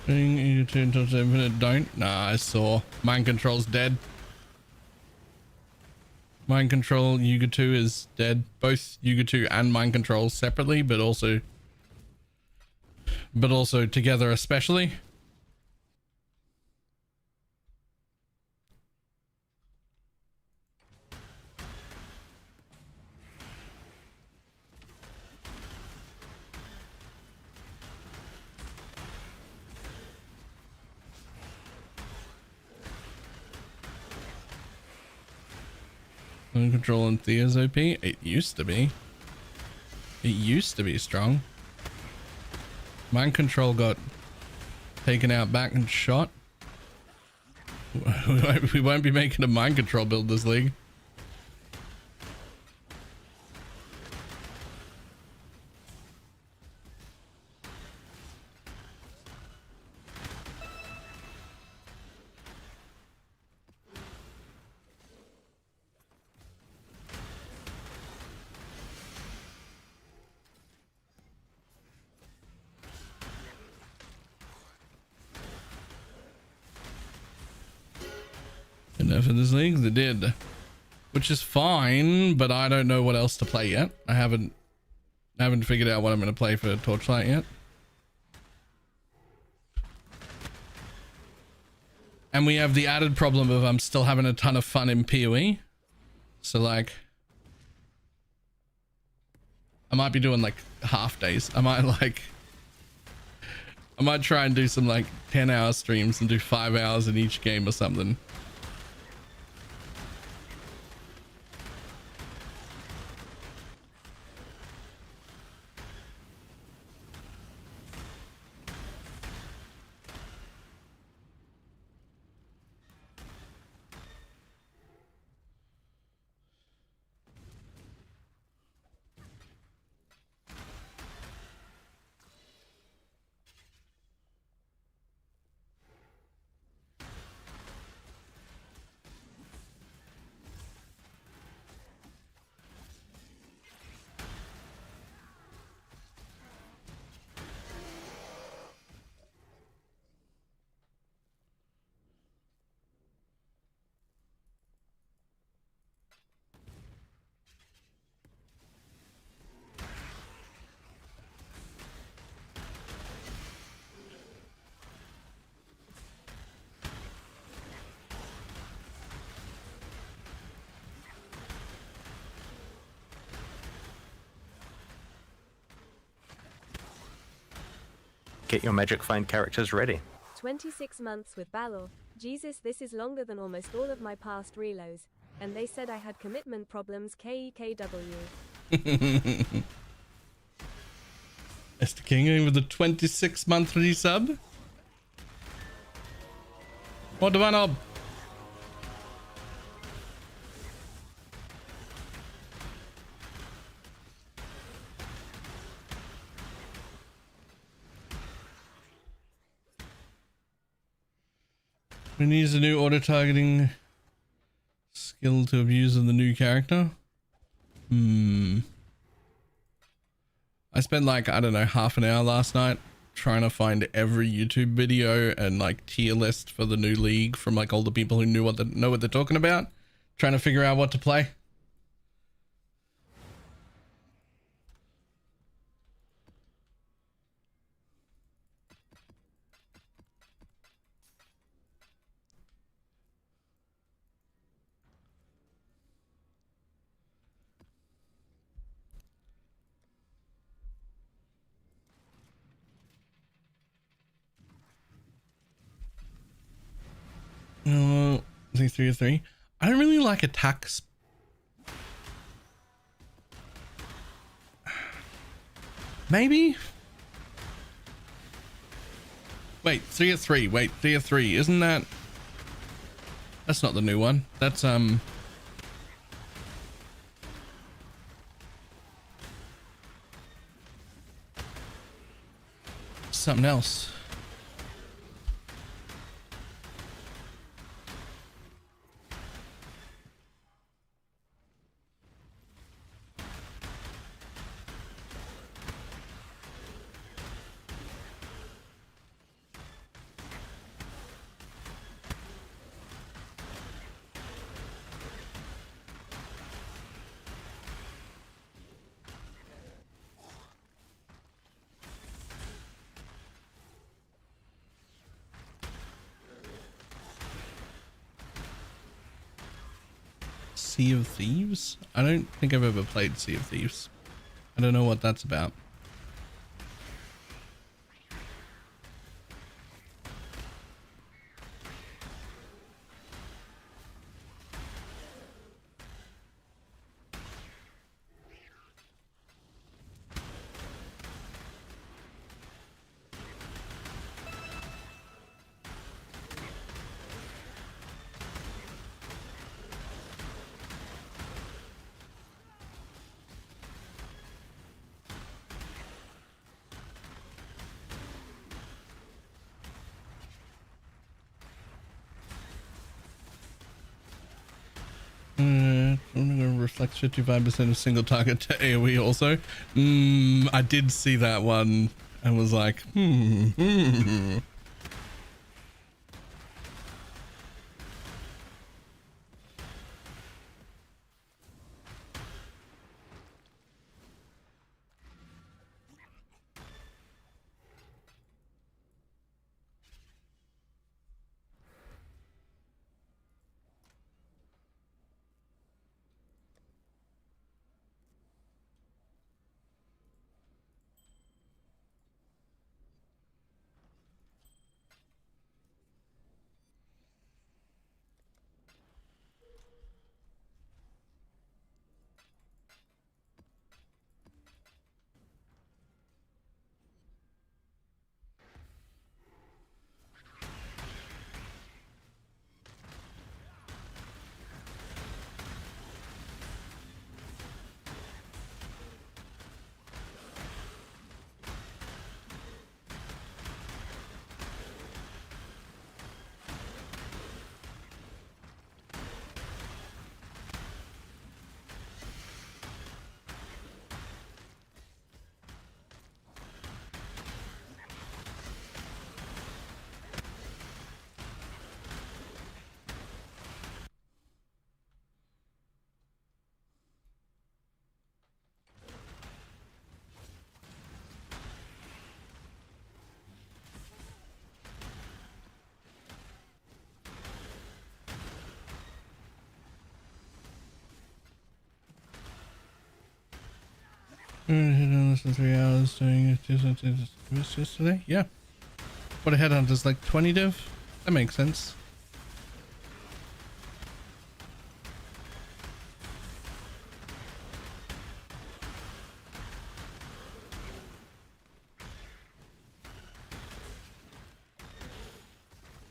You turn towards infinite, don't? Nah, I saw. Mind control's dead. Mind control Yuga 2 is dead. Both Yuga 2 and mind control separately, but also together especially. Mind control and Thea's OP? It used to be. It used to be strong. Mind control got taken out back and shot. We won't be making a mind control build this league. Enough of this league, they did, which is fine, but I don't know what else to play yet. I haven't figured out what I'm going to play for Torchlight yet. And we have the added problem of I'm still having a ton of fun in PoE. So like, I might be doing like half days. I might try and do some like 10-hour streams and do 5 hours in each game or something.
get your Magic Find characters ready.
26 months with Balor. Jesus, this is longer than almost all of my past relos. And they said I had commitment problems, KEKW.
Mr. King with the 26 monthly resub. What do I know? We need a new auto targeting skill to abuse of the new character. I spent like, I don't know, half an hour last night trying to find every YouTube video and like tier list for the new league from like all the people who know what they're talking about, trying to figure out what to play. I think 3 or 3. I don't really like attacks. Maybe. Wait, 3 or 3. Wait, 3 or 3. Isn't that? That's not the new one. That's something else. Sea of Thieves? I don't think I've ever played Sea of Thieves. I don't know what that's about. Reflects 55% of single target to AoE also. I did see that one and was like, less than 3 hours doing it yesterday. Yeah. What a headhunter's like 20 div? That makes sense.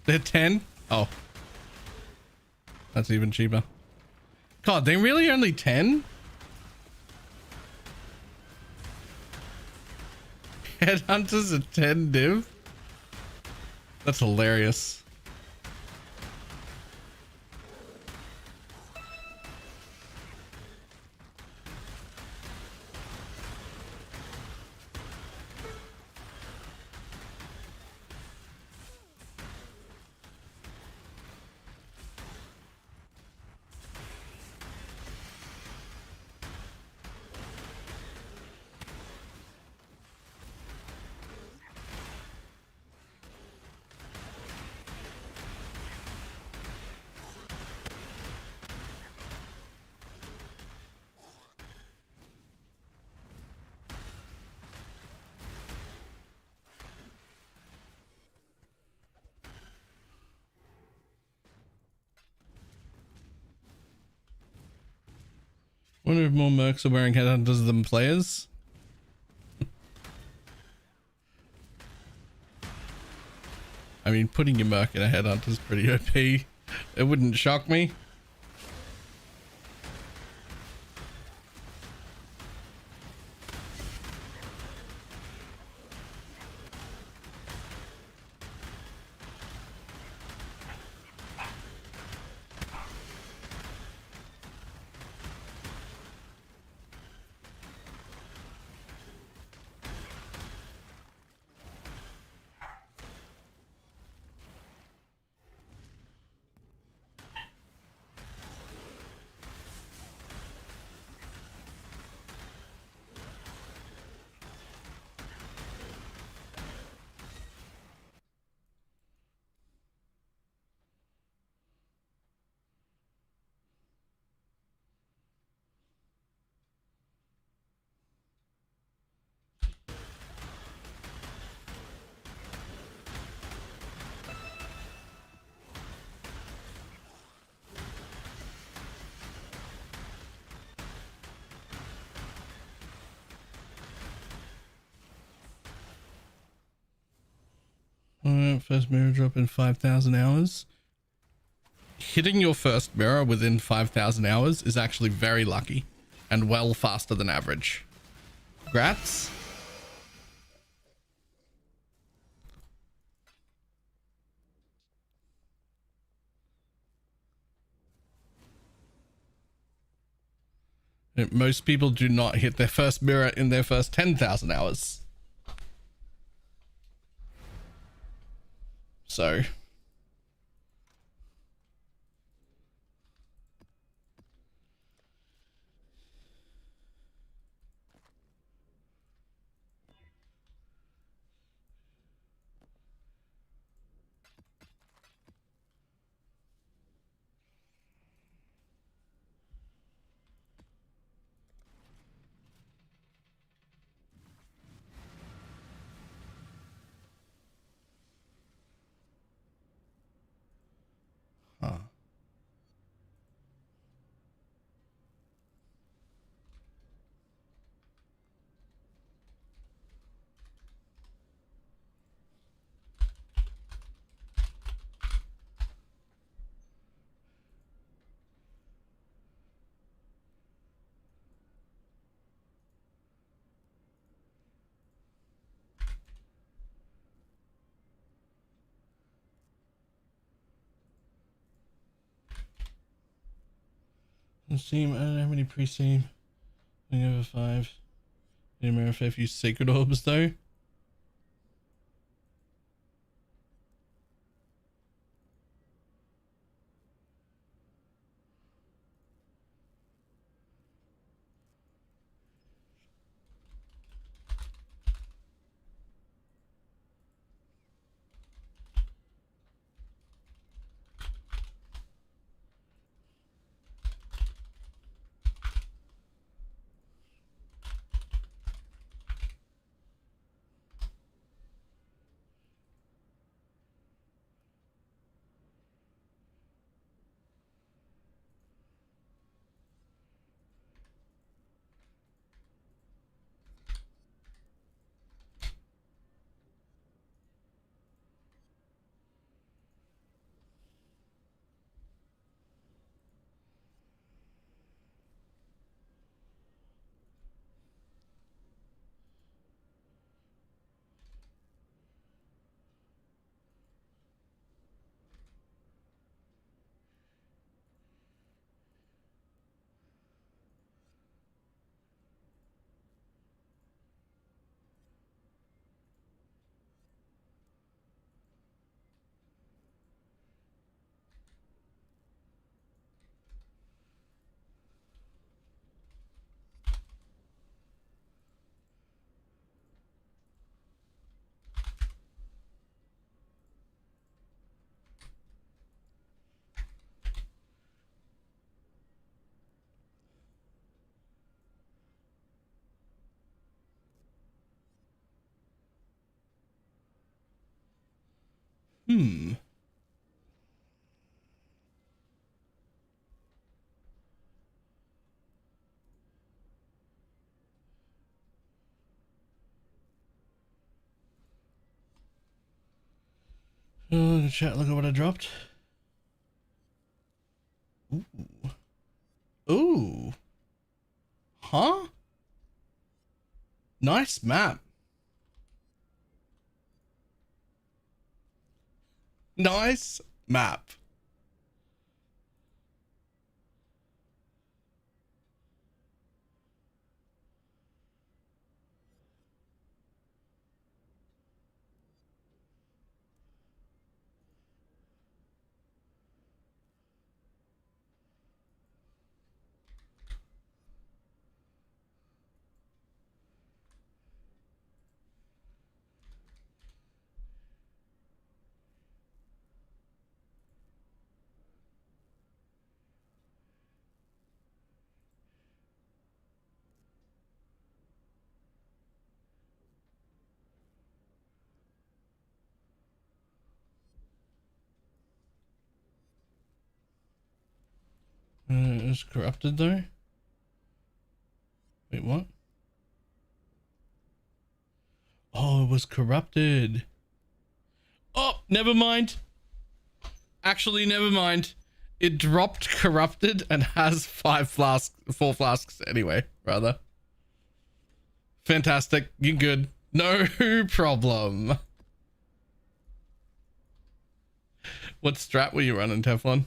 They're 10? Oh. That's even cheaper. God, they really only 10? Headhunters at 10 div? That's hilarious. Wonder if more mercs are wearing headhunters than players. I mean, putting your merc in a headhunter is pretty OP. It wouldn't shock me. First mirror drop in 5,000 hours. Hitting your first mirror within 5,000 hours is actually very lucky and well faster than average. Congrats. Most people do not hit their first mirror in their first 10,000 hours. So Steam, I don't know how many pre-steam. Over 5. Didn't remember if I've used sacred orbs though. Hmm. Oh, chat, look at what I dropped. Ooh. Ooh. Huh? Nice map. Nice map. It's corrupted though. Wait, what? Oh, it was corrupted. Oh, never mind. Actually, never mind. It dropped corrupted and has 4 flasks anyway, rather. Fantastic. You're good. No problem. What strat were you running, Teflon?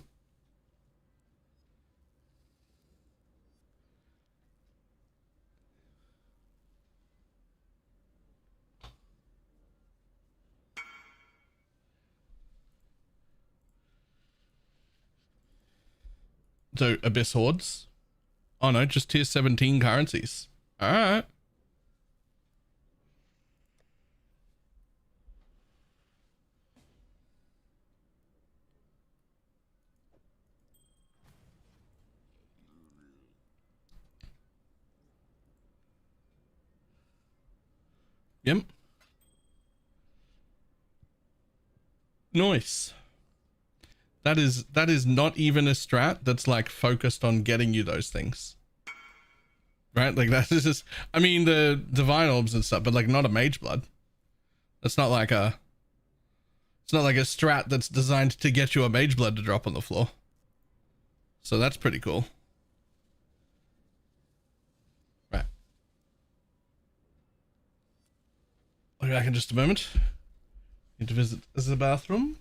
So, Abyss Hordes? Oh no, just tier 17 currencies. Alright. Yep. Nice. That is not even a strat that's like focused on getting you those things. Right? Like that is just, I mean the divine orbs and stuff, but like not a mage blood. It's not like a strat that's designed to get you a mage blood to drop on the floor. So that's pretty cool. Right. I'll be back in just a moment. Need to visit the bathroom.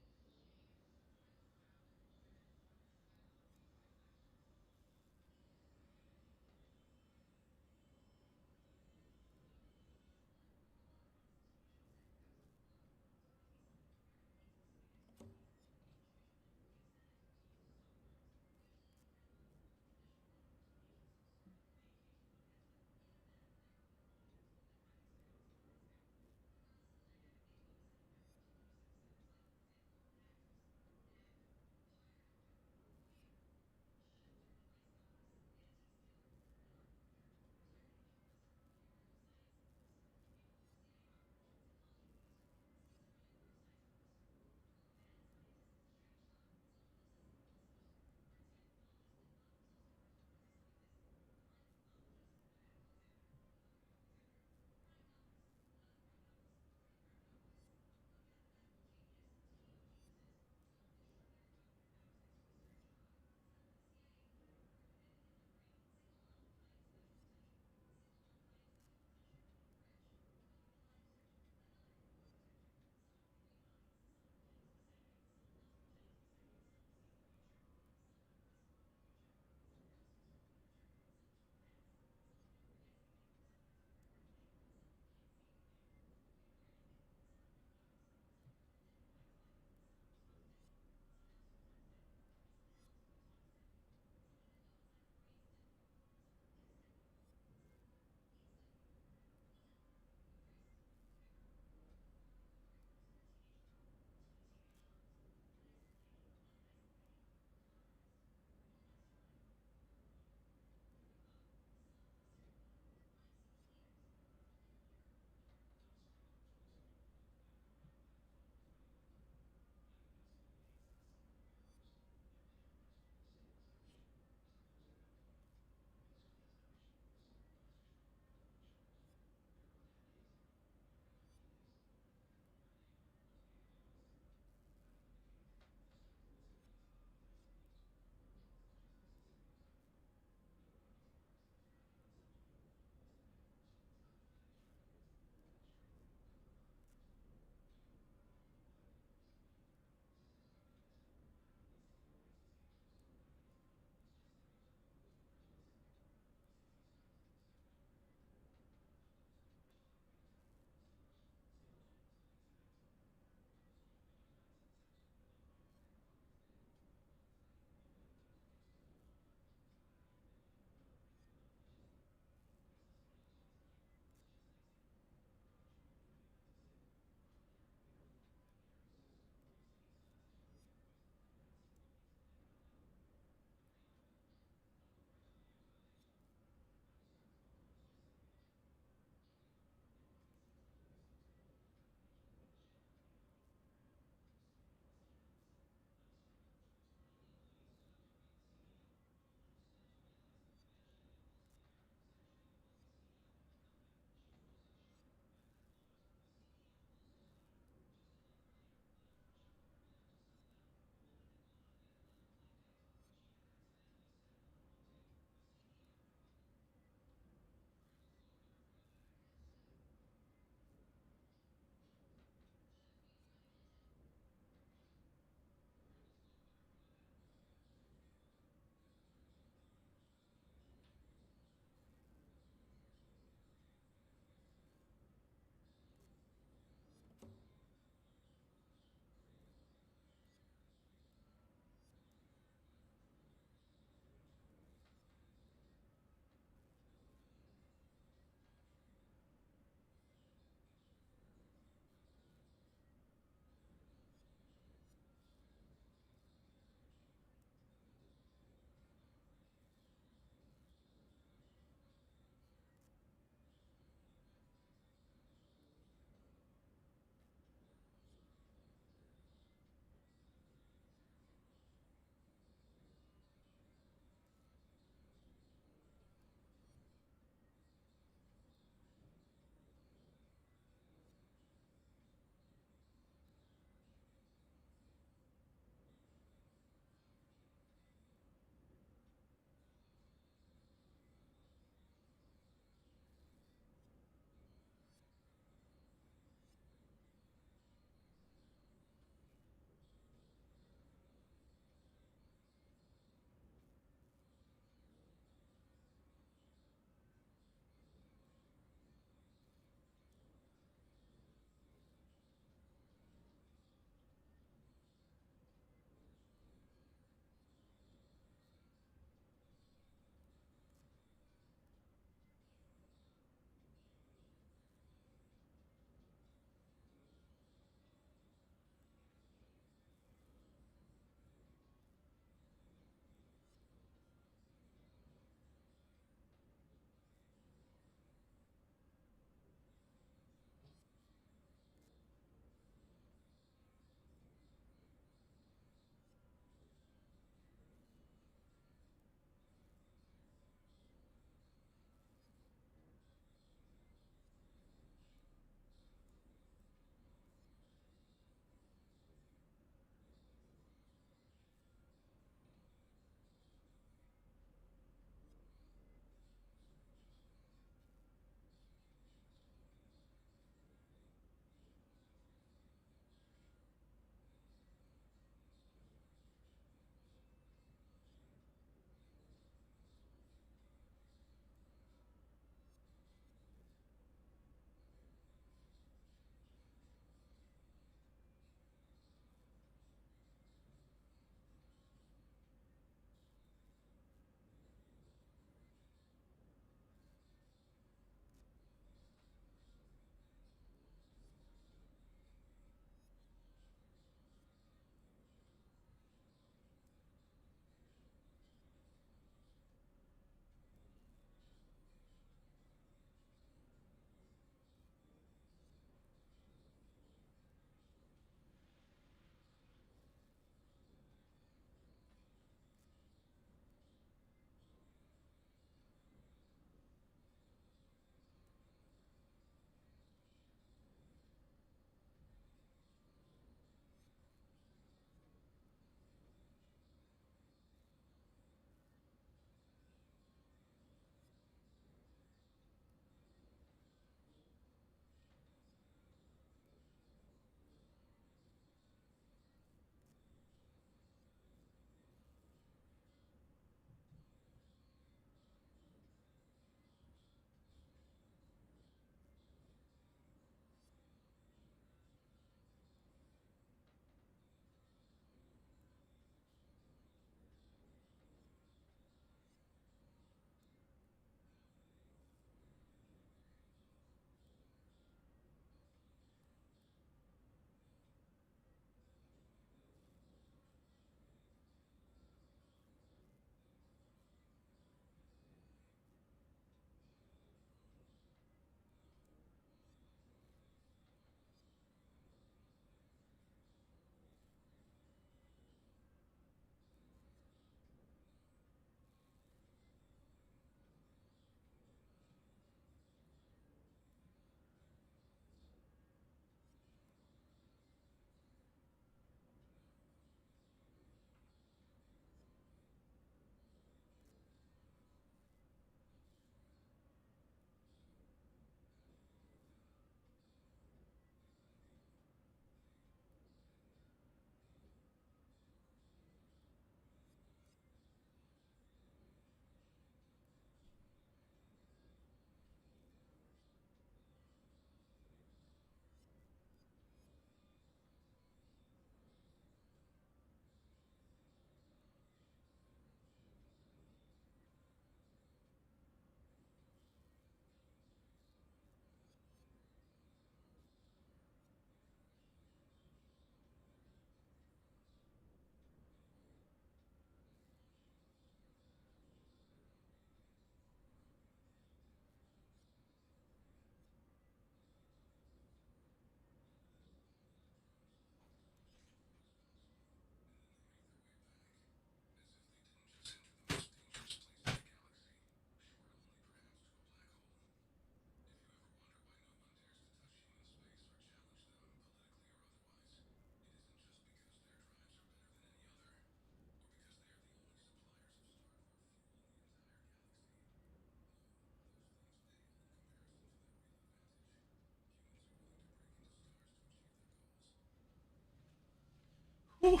Whew.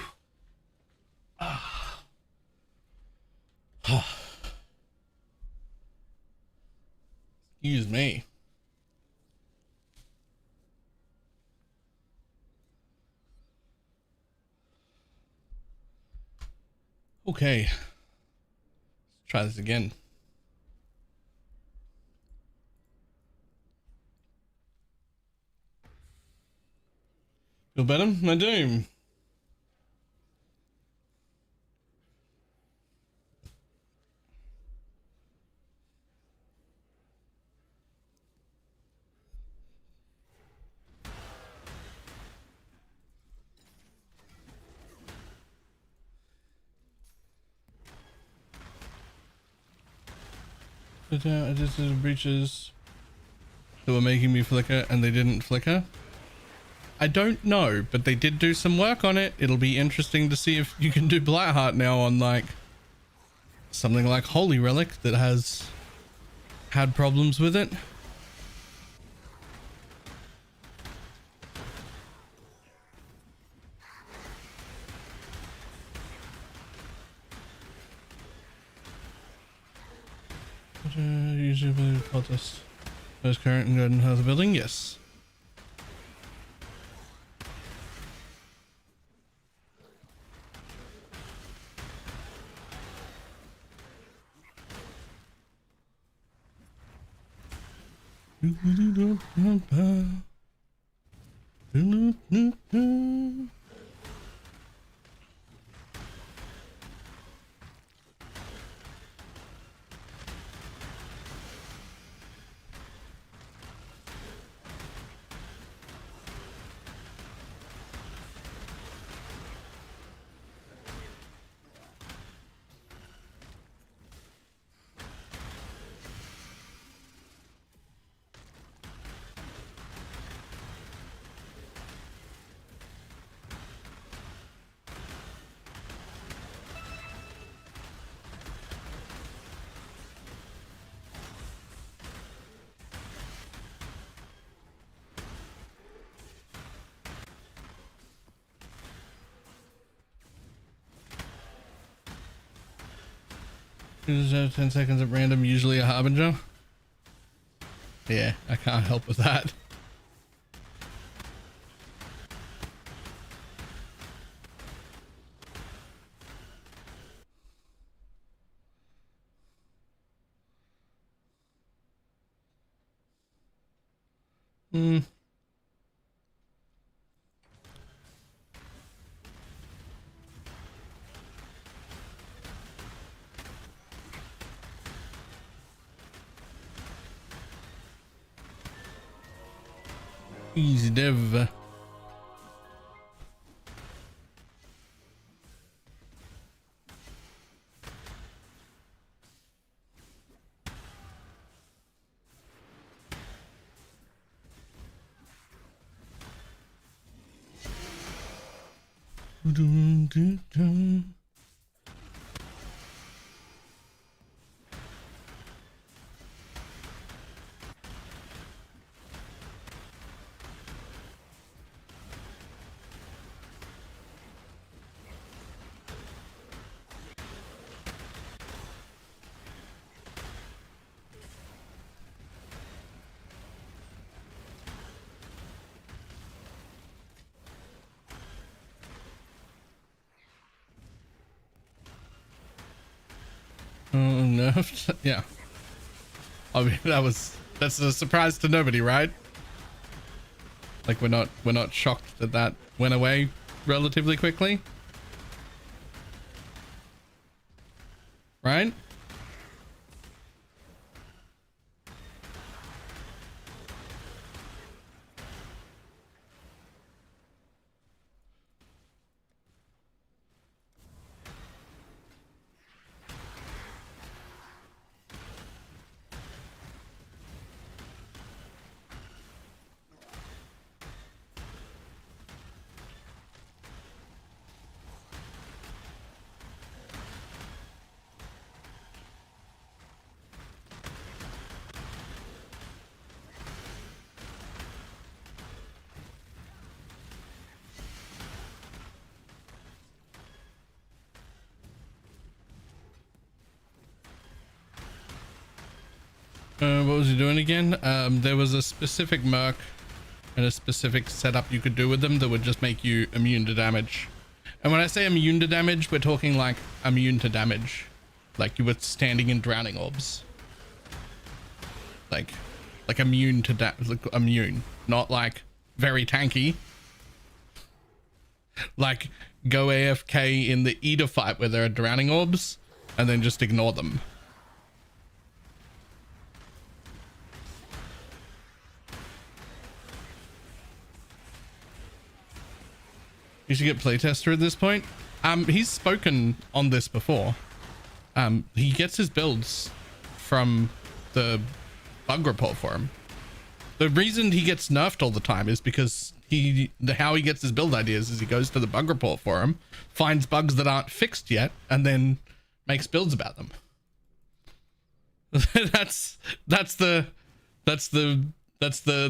Excuse me. Okay. Let's try this again. Feel better? I do. But I just did breaches that were making me flicker and they didn't flicker. I don't know, but they did do some work on it. It'll be interesting to see if you can do Blightheart now on like something like Holy Relic that has had problems with it. Usually protest. Those current and good in the building, yes. Choose 10 seconds at random, usually a harbinger. Yeah, I can't help with that. Easy dev. Nerfed. Yeah. I mean, that's a surprise to nobody, right? Like we're not shocked that that went away relatively quickly, right? What was he doing again? There was a specific merc and a specific setup you could do with them that would just make you immune to damage. And when I say immune to damage, we're talking like immune to damage. Like you were standing in drowning orbs. Like immune to like immune, not like very tanky. Like go AFK in the Eater fight where there are drowning orbs and then just ignore them. You should get playtester at this point. He's spoken on this before. He gets his builds from the bug report forum. The reason he gets nerfed all the time is because how he gets his build ideas is he goes to the bug report forum, finds bugs that aren't fixed yet, and then makes builds about them. that's the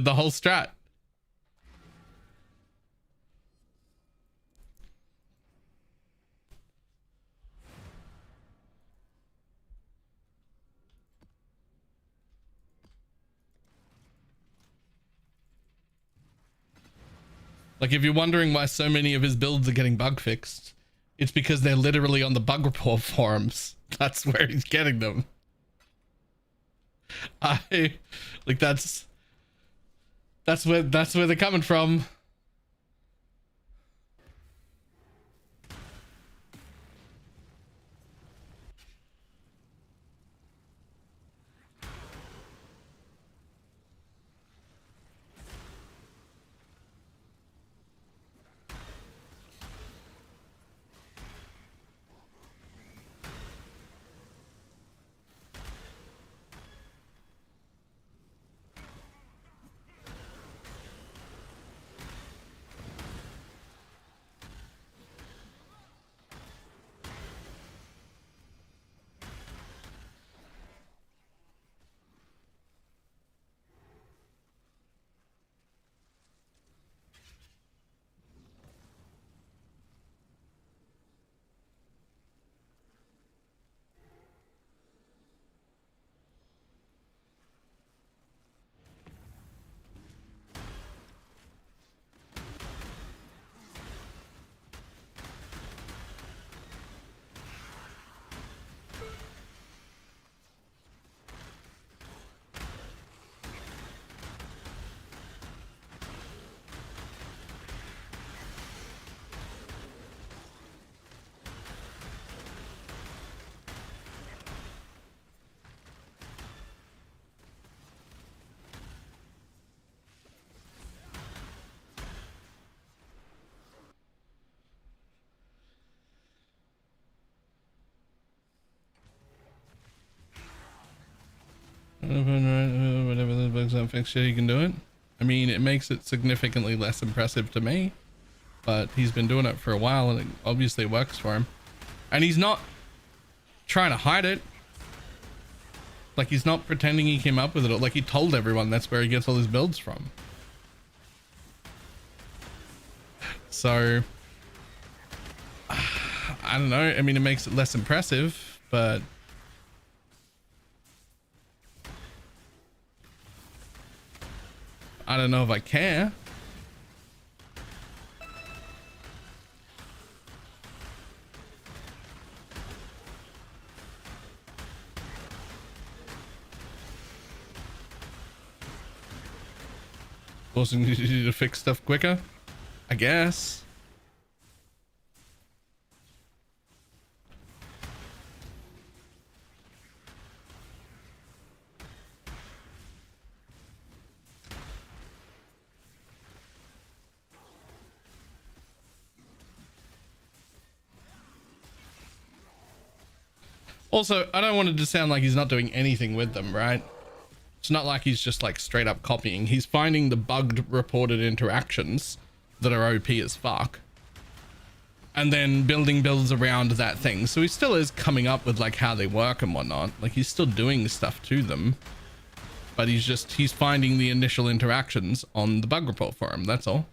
whole strat. Like, if you're wondering why so many of his builds are getting bug fixed, it's because they're literally on the bug report forums. That's where he's getting them. That's where they're coming from. Whatever the bugs aren't fixed yet, he can do it. I mean, it makes it significantly less impressive to me, but he's been doing it for a while and it obviously works for him. And he's not trying to hide it. Like, he's not pretending he came up with it. Like, he told everyone that's where he gets all his builds from. So, I don't know. I mean, it makes it less impressive, but I don't know if I care. Also need to fix stuff quicker, I guess. Also, I don't want it to sound like he's not doing anything with them, right? It's not like he's just like straight up copying. He's finding the bugged reported interactions that are OP as fuck and then building builds around that thing. So he still is coming up with like how they work and whatnot. Like, he's still doing stuff to them, but he's finding the initial interactions on the bug report forum. That's all.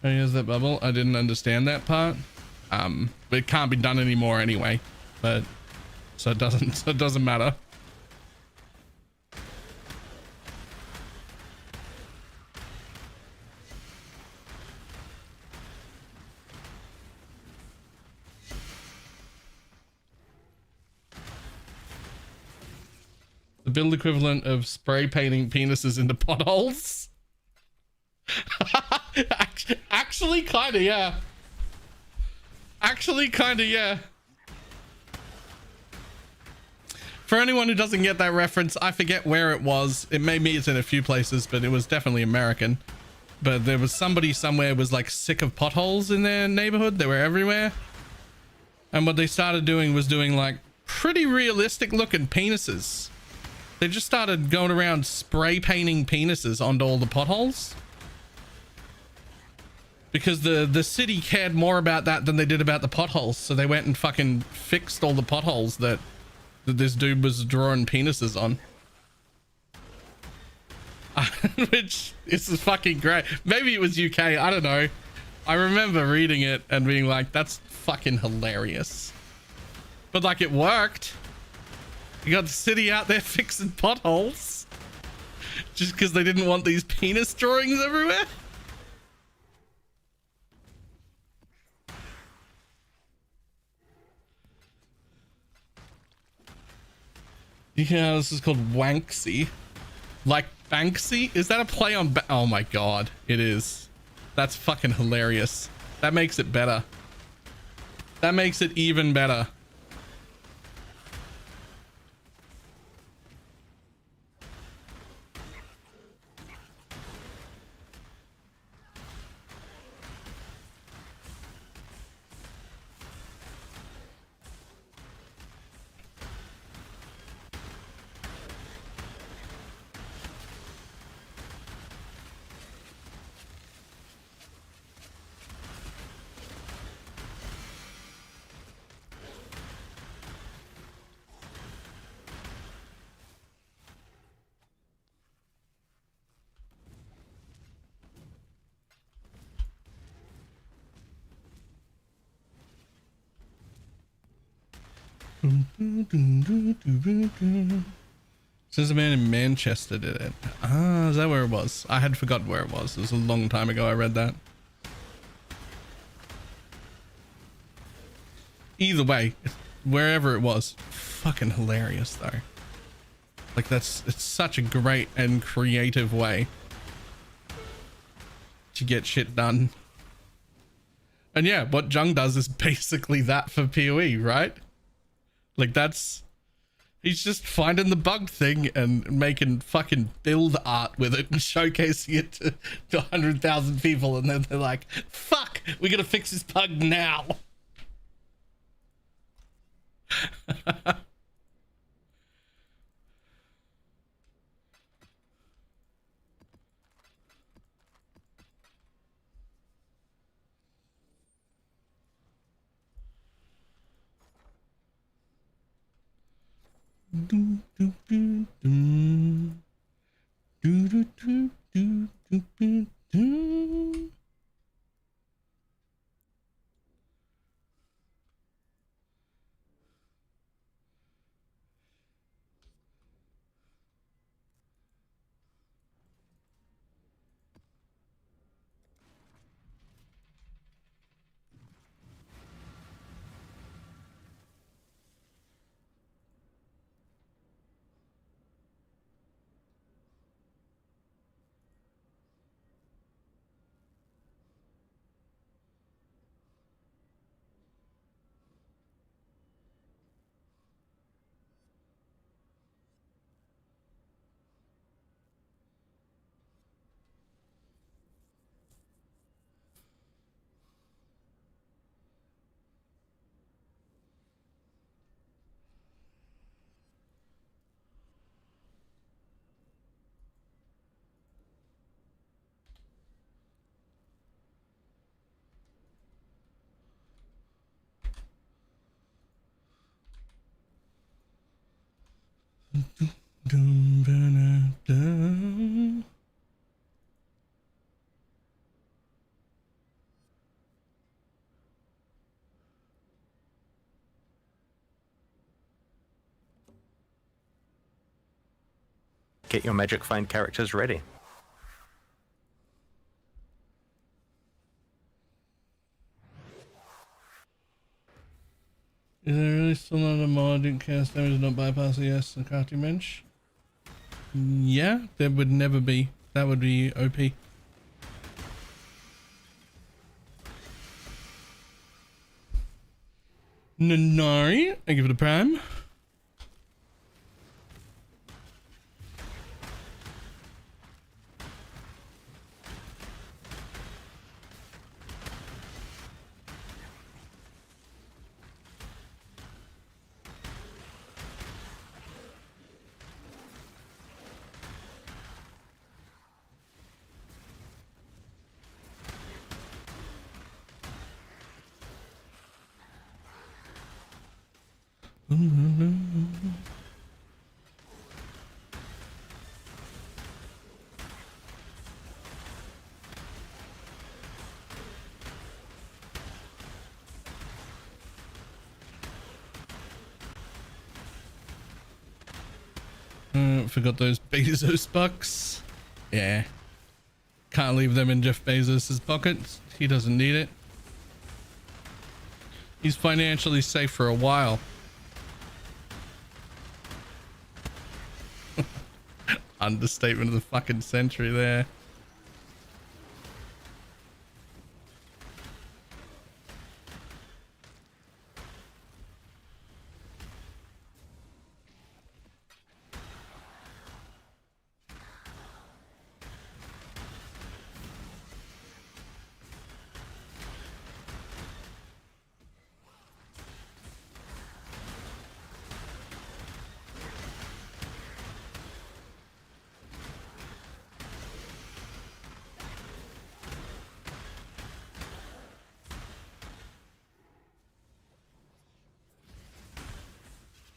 Oh, here's that bubble. I didn't understand that part. But it can't be done anymore anyway. But so it doesn't matter. The build equivalent of spray painting penises into potholes. Actually, kind of, yeah. Actually, kind of, yeah. For anyone who doesn't get that reference, I forget where it was. It may meet in a few places, but it was definitely American. But there was somebody somewhere was like sick of potholes in their neighborhood. They were everywhere. And what they started doing was doing like pretty realistic looking penises. They just started going around spray painting penises onto all the potholes. Because the city cared more about that than they did about the potholes. So they went and fucking fixed all the potholes that this dude was drawing penises on. Which is fucking great. Maybe it was UK, I don't know. I remember reading it and being like, that's fucking hilarious. But like, it worked. You got the city out there fixing potholes. Just because they didn't want these penis drawings everywhere. Yeah, this is called Wanksy. Like Banksy? Is that a play on oh my god, it is. That's fucking hilarious. That makes it better. That makes it even better. Says a man in Manchester did it. Ah, is that where it was? I had forgotten where it was. It was a long time ago I read that. Either way, wherever it was, fucking hilarious though. Like it's such a great and creative way to get shit done. And yeah, what Jung does is basically that for PoE, right? Like he's just finding the bug thing and making fucking build art with it and showcasing it to 100,000 people, and then they're like, fuck, we gotta fix this bug now.
Get your Magic Find characters ready.
Is there really still not a mod in cast damage not bypass the S and crafting bench? Yeah, there would never be. That would be OP. Nanari, I give it a prime. Forgot those Bezos bucks. Yeah. Can't leave them in Jeff Bezos's pockets. He doesn't need it. He's financially safe for a while. Understatement of the fucking century there.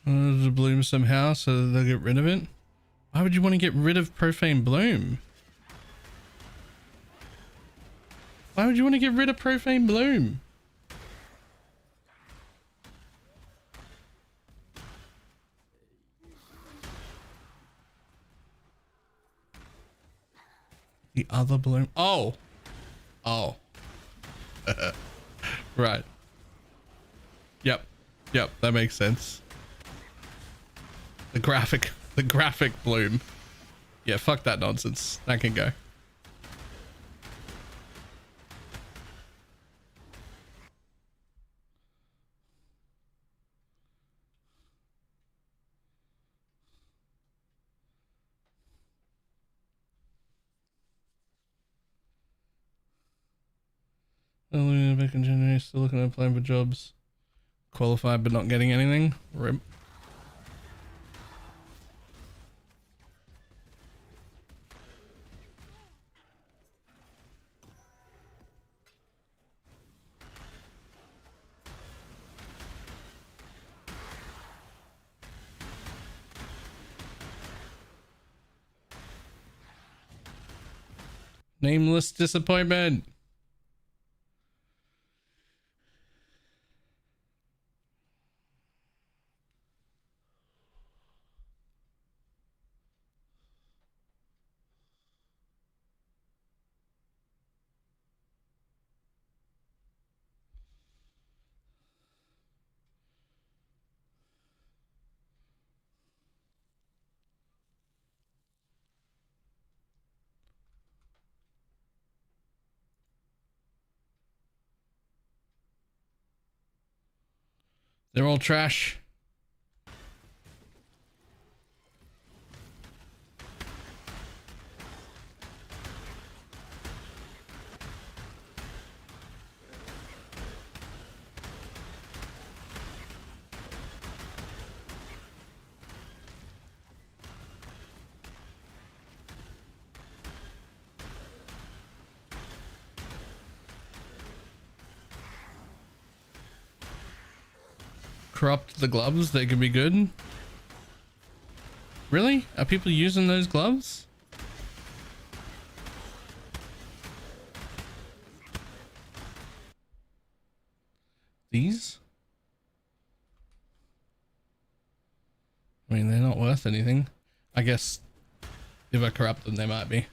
To bloom somehow so that they'll get rid of it. Why would you want to get rid of Profane Bloom? Why would you want to get rid of Profane Bloom? The other bloom. Oh. Oh. Right. Yep. Yep, that makes sense. The graphic bloom. Yeah, fuck that nonsense. That can go. Back in January, still looking at applying for jobs. Qualified but not getting anything. RIP. Nameless disappointment. They're all trash. Corrupt the gloves, they could be good. Really? Are people using those gloves? These? I mean, they're not worth anything. I guess If I corrupt them, they might be.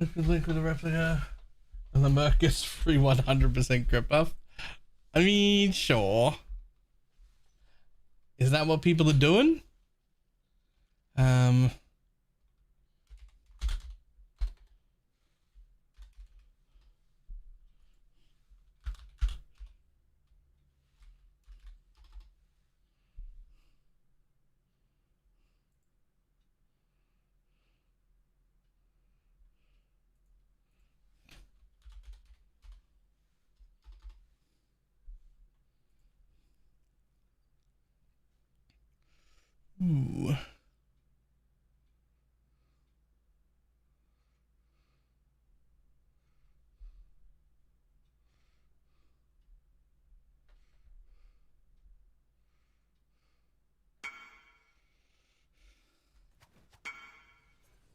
If you link with a replica and the Merc gets free 100% grip buff. I mean, sure. Is that what people are doing? Ooh.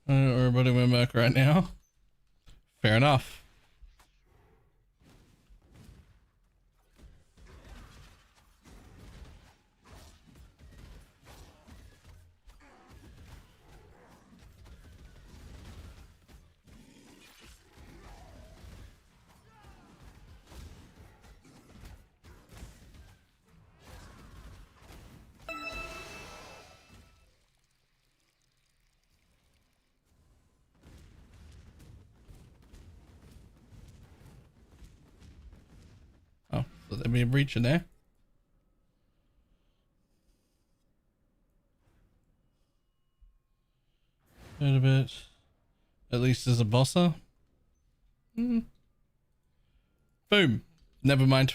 Everybody went back right now. Fair enough. Oh, so there'd be a breach in there. A little bit. At least there's a bosser. Boom. Never mind.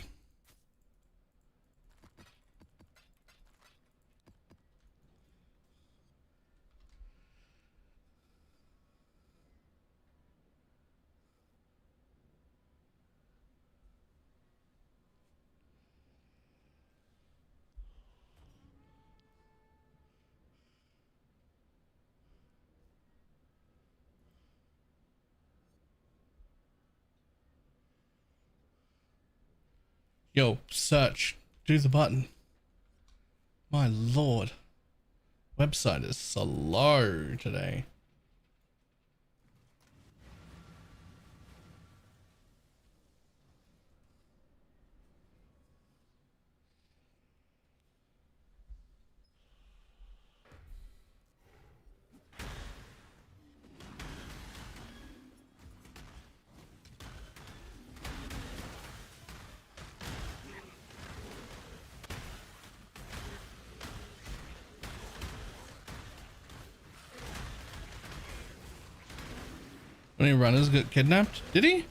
Yo, search. Do the button. My lord. Website is slow today. How many runners got kidnapped? Did he?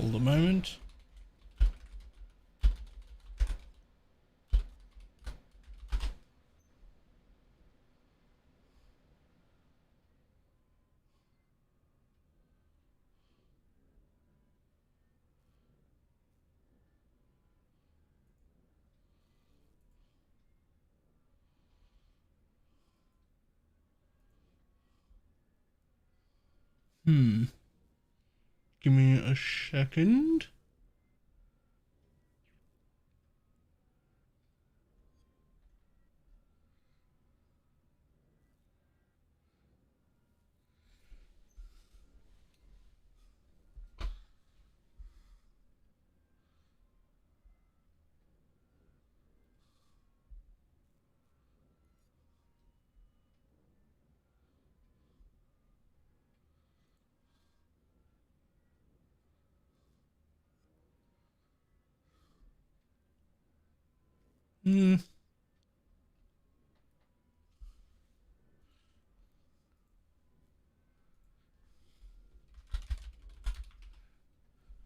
Hold a moment. Give me a second.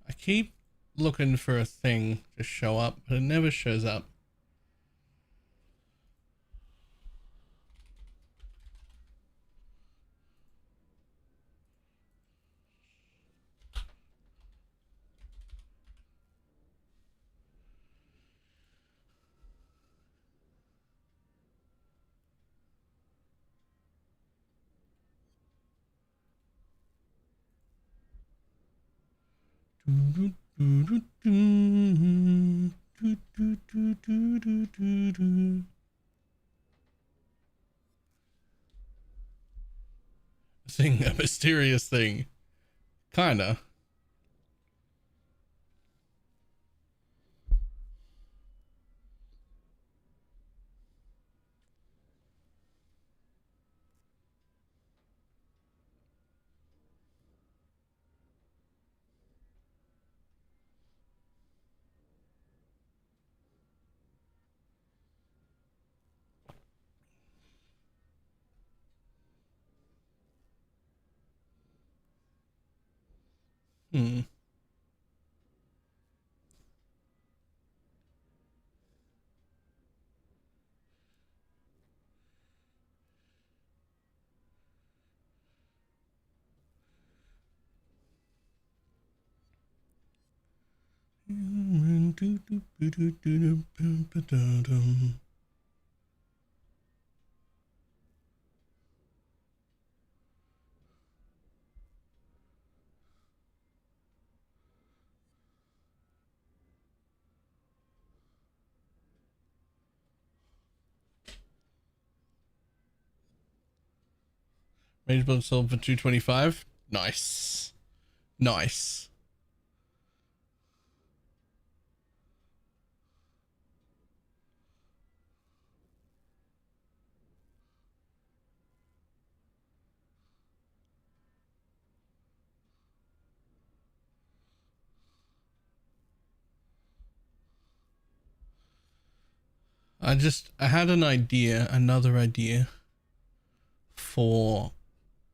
I keep looking for a thing to show up, but it never shows up. Thing, a mysterious thing. Kinda. Hmm. Mage build sold for 225. Nice. Nice. I had an idea, another idea for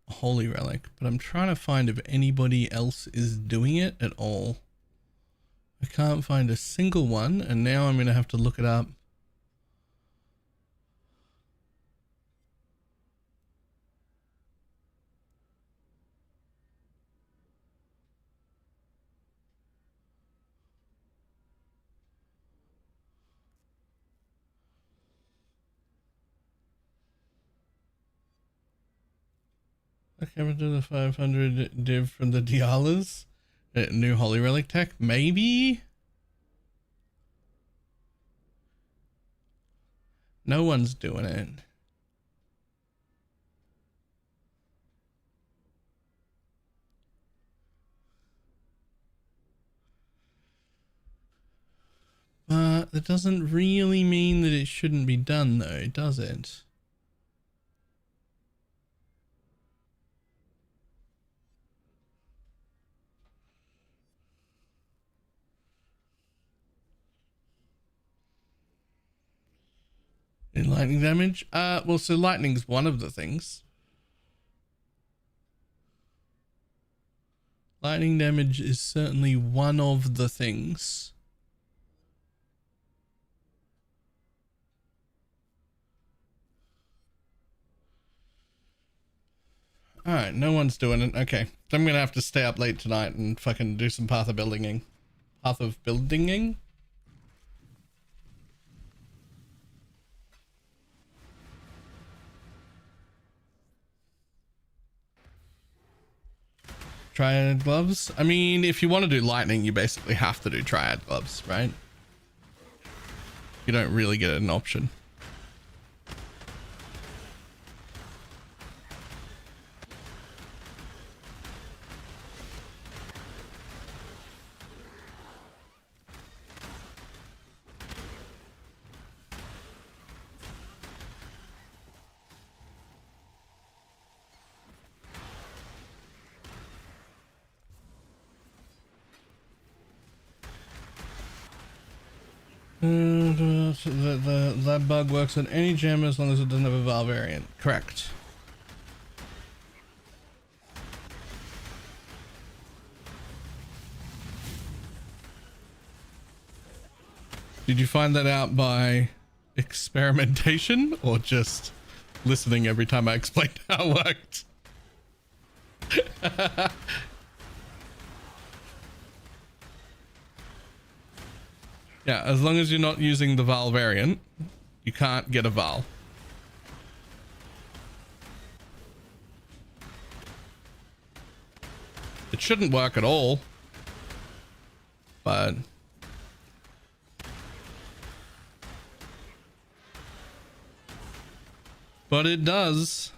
a holy relic, but I'm trying to find if anybody else is doing it at all. I can't find a single one, and now I'm going to have to look it up. Okay, we'll do the 500 div from the Dialas. New holy relic tech, maybe? No one's doing it. But that doesn't really mean that it shouldn't be done though, does it? In lightning damage? Well, so lightning's one of the things. Lightning damage is certainly one of the things. Alright, no one's doing it. Okay. I'm gonna have to stay up late tonight and fucking do some path of buildinging. Path of buildinging? Triad gloves? I mean, if you want to do lightning, you basically have to do triad gloves, right? You don't really get an option. That bug works on any gem as long as it doesn't have a Val variant. Correct. Did you find that out by experimentation or just listening every time I explained how it worked? Yeah, as long as you're not using the Val variant, you can't get a Val. It shouldn't work at all, but it does.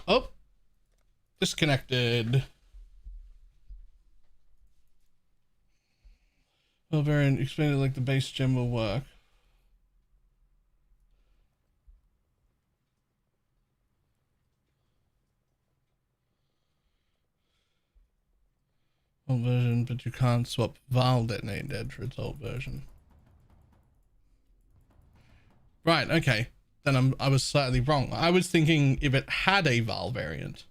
Oh, disconnected. Well, variant explain it like the base gem will work. Old version, but you can't swap Val detonate dead for its old version. Right, okay. Then I was slightly wrong. I was thinking if it had a Val variant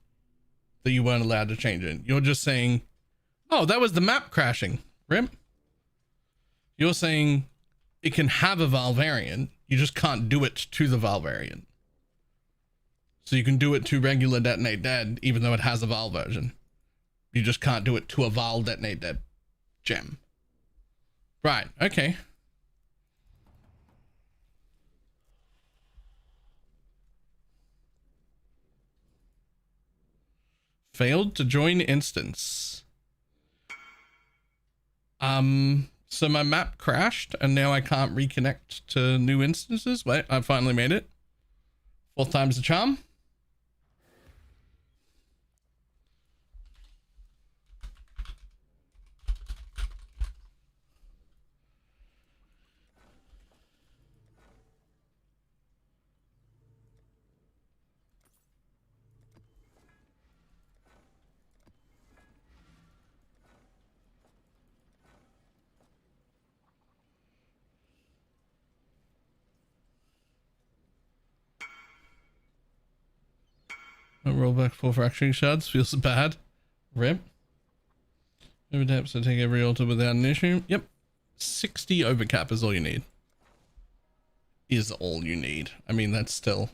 that you weren't allowed to change it. You're just saying, oh, that was the map crashing. Rip. You're saying it can have a Val variant, you just can't do it to the Val variant. So you can do it to regular detonate dead even though it has a Val version. You just can't do it to a Val detonate dead gem. Right, okay. Failed to join instance. So my map crashed and now I can't reconnect to new instances. Wait, I finally made it. Fourth time's the charm. Roll back 4 fracturing shards feels bad. Rip. Over taps to take every altar without an issue. Yep. 60 overcap is all you need. is all you need. I mean, that's still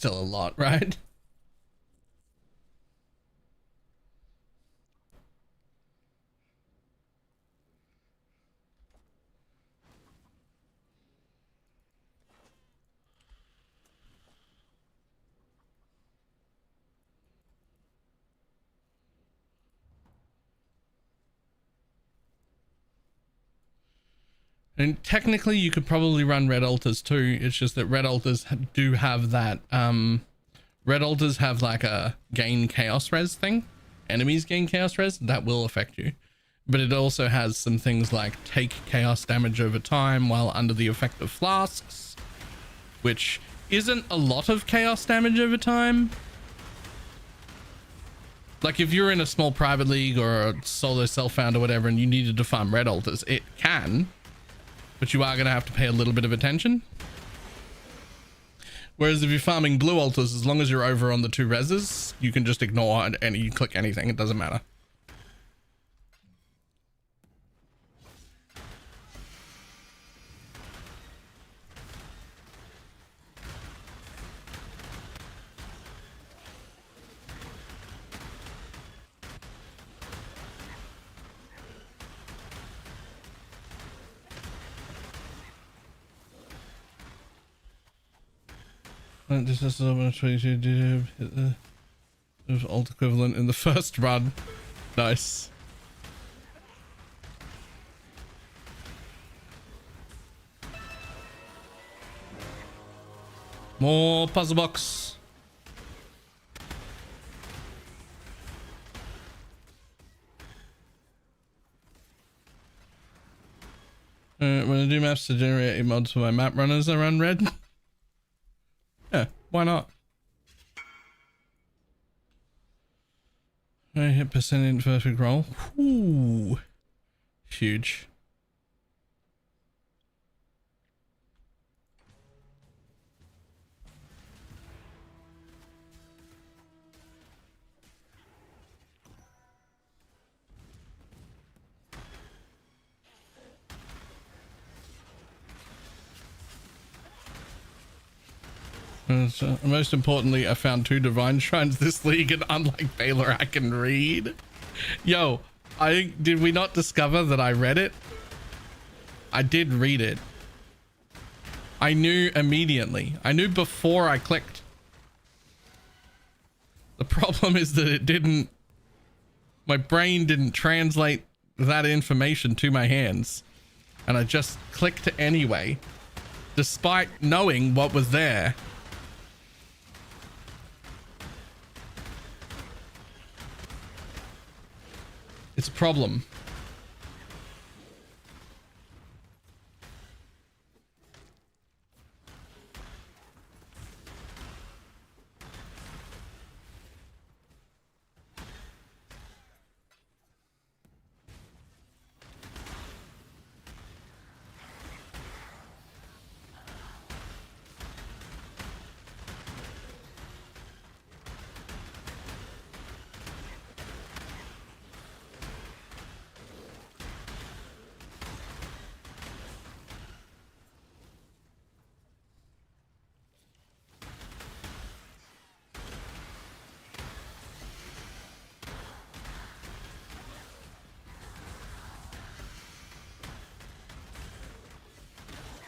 a lot, right? And technically you could probably run red altars too. It's just that red altars do have that, red altars have like a gain chaos res thing. Enemies gain chaos res, that will affect you. But it also has some things like take chaos damage over time while under the effect of flasks, which isn't a lot of chaos damage over time. Like if you're in a small private league or a solo self-found or whatever and you needed to farm red altars, it can. But you are going to have to pay a little bit of attention. Whereas if you're farming blue altars, as long as you're over on the 2 reses, you can just ignore and you click anything. It doesn't matter. This is so much hit the alt equivalent in the first run. Nice. More puzzle box. When I do maps to generate a mod for my map runners, I run red. Yeah, why not? I hit percent perfect roll. Ooh, huge. Most importantly, I found 2 divine shrines this league, and unlike Balor, I can read. Yo, did we not discover that I read it? I did read it. I knew immediately. I knew before I clicked. The problem is that it didn't, my brain didn't translate that information to my hands, and I just clicked anyway, despite knowing what was there. It's a problem.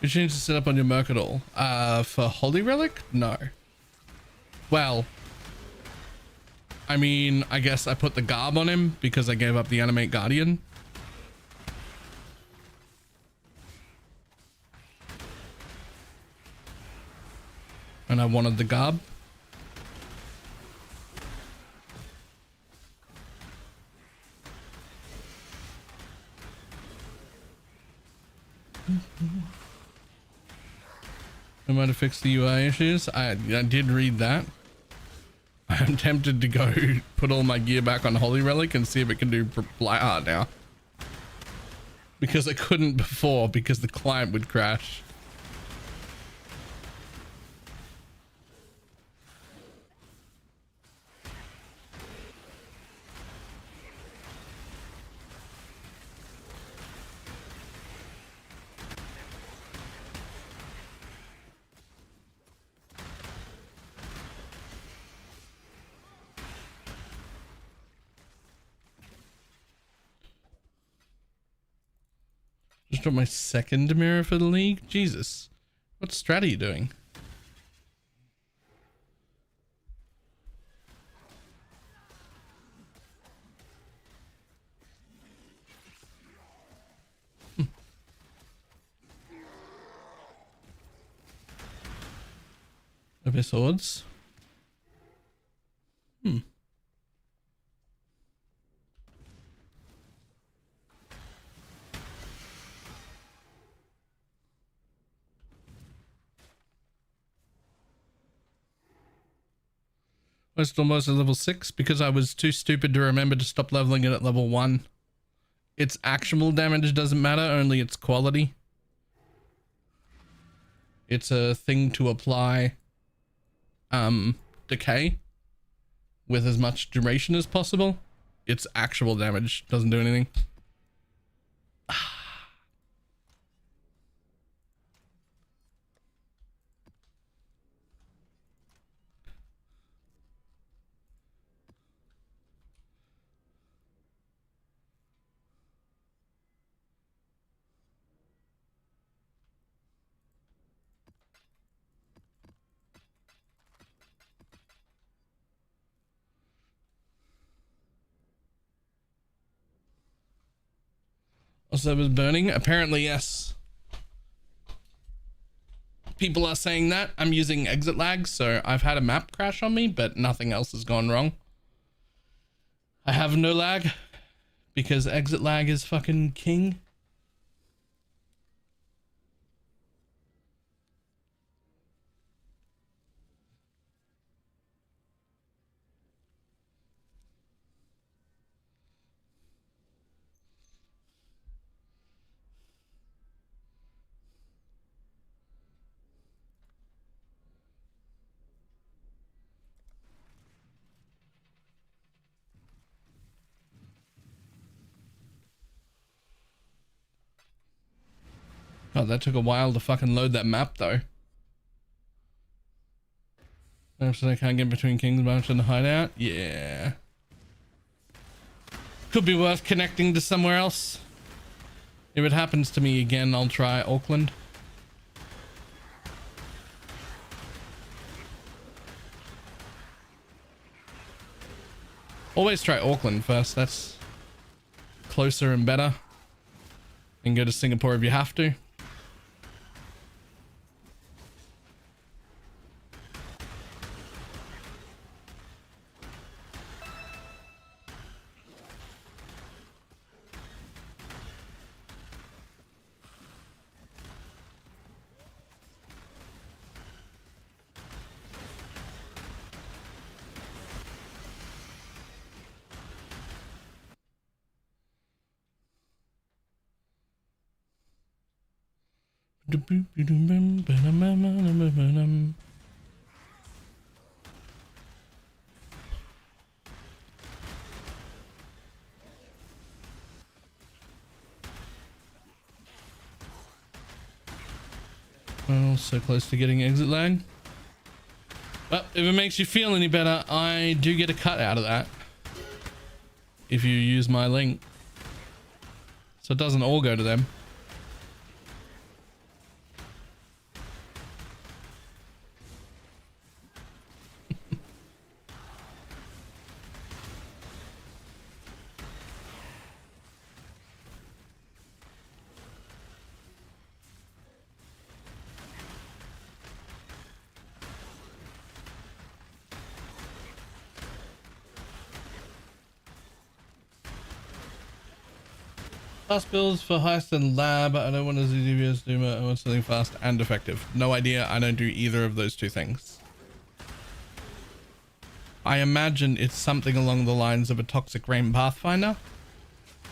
You change to set up on your Merc at all? For Holy Relic? No. Well, I mean, I guess I put the garb on him because I gave up the Animate Guardian. And I wanted the garb. I might have fixed the UI issues. I did read that. I'm tempted to go put all my gear back on Holy Relic and see if it can do Blight Heart now. Because I couldn't before because the client would crash. dropped my second mirror for the league. Jesus. What strat are you doing? Abyss Hordes. I was almost at level 6 because I was too stupid to remember to stop leveling it at level 1. Its actual damage doesn't matter, only its quality. It's a thing to apply decay with as much duration as possible. Its actual damage doesn't do anything. Also, it was burning? Apparently, yes. People are saying that. I'm using exit lag, so I've had a map crash on me, but nothing else has gone wrong. I have no lag because exit lag is fucking king. God, that took a while to fucking load that map, though. So I can't get between King's Bunch and the hideout? Yeah. Could be worth connecting to somewhere else. If it happens to me again, I'll try Auckland. Always try Auckland first. That's closer and better. And go to Singapore if you have to. Well, so close to getting exit lag. Well, if it makes you feel any better, I do get a cut out of that if you use my link. So it doesn't all go to them. Fast builds for heist and lab. I don't want to do DBS Duma. I want something fast and effective. No idea. I don't do either of those two things. I imagine it's something along the lines of a Toxic Rain Pathfinder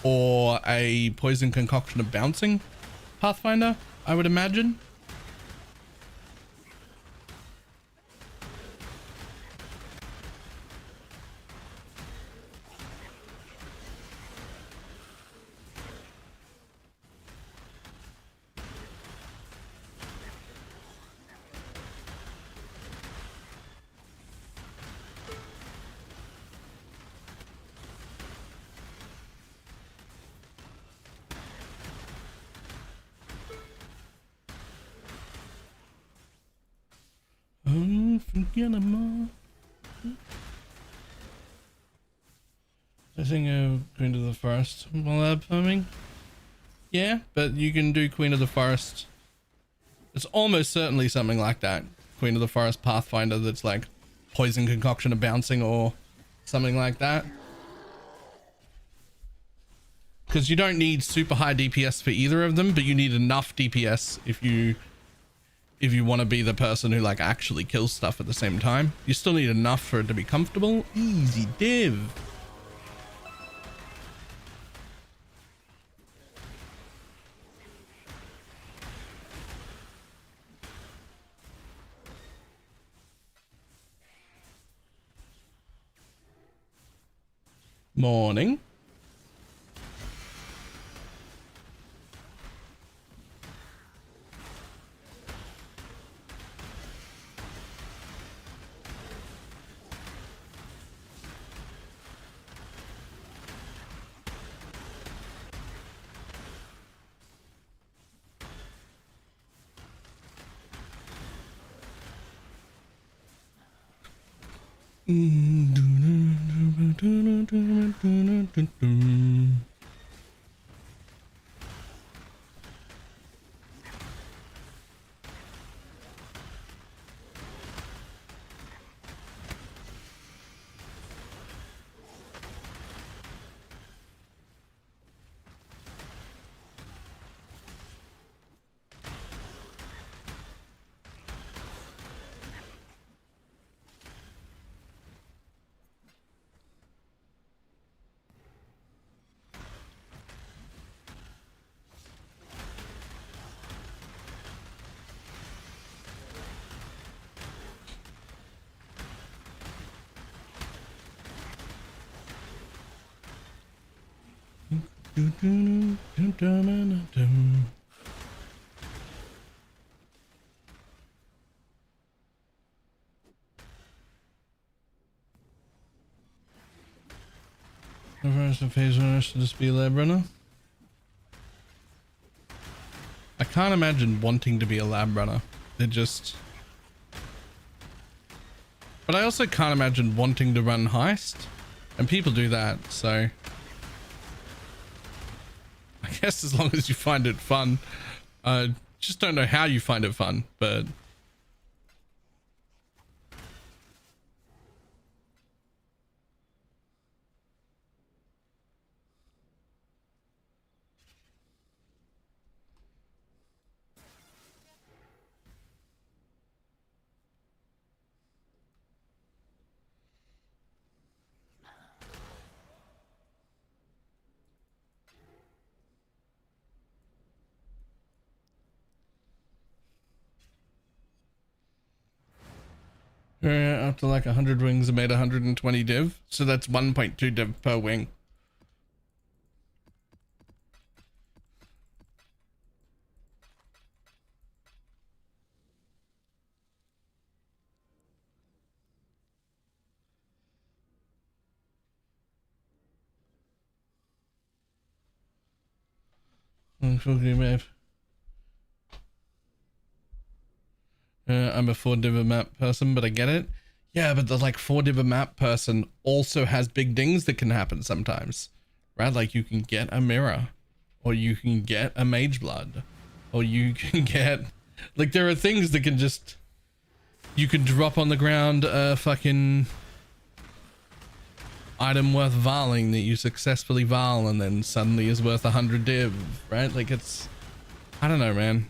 or a Poison Concoction of Bouncing Pathfinder, I would imagine. get them all. I think Queen of the Forest while lab farming. Yeah, but you can do Queen of the Forest. It's almost certainly something like that. Queen of the Forest Pathfinder that's like poison concoction of bouncing or something like that. Because you don't need super high DPS for either of them, but you need enough DPS if you want to be the person who like actually kills stuff at the same time. You still need enough for it to be comfortable. Easy div. Morning. Reverse the phase runners to just be a lab runner. I can't imagine wanting to be a lab runner. They're just... But I also can't imagine wanting to run heist. And people do that, so... I guess as long as you find it fun. Just don't know how you find it fun, but... After like 100 wings, I made 120 div. So that's 1.2 div per wing. I'm a 4 div a map person, but I get it. Yeah, but the like 4 div a map person also has big things that can happen sometimes, right? Like you can get a mirror, or you can get a mage blood, or you can get like there are things that can just you can drop on the ground a fucking item worth valing that you successfully val and then suddenly is worth 100 div, right? Like it's I don't know, man.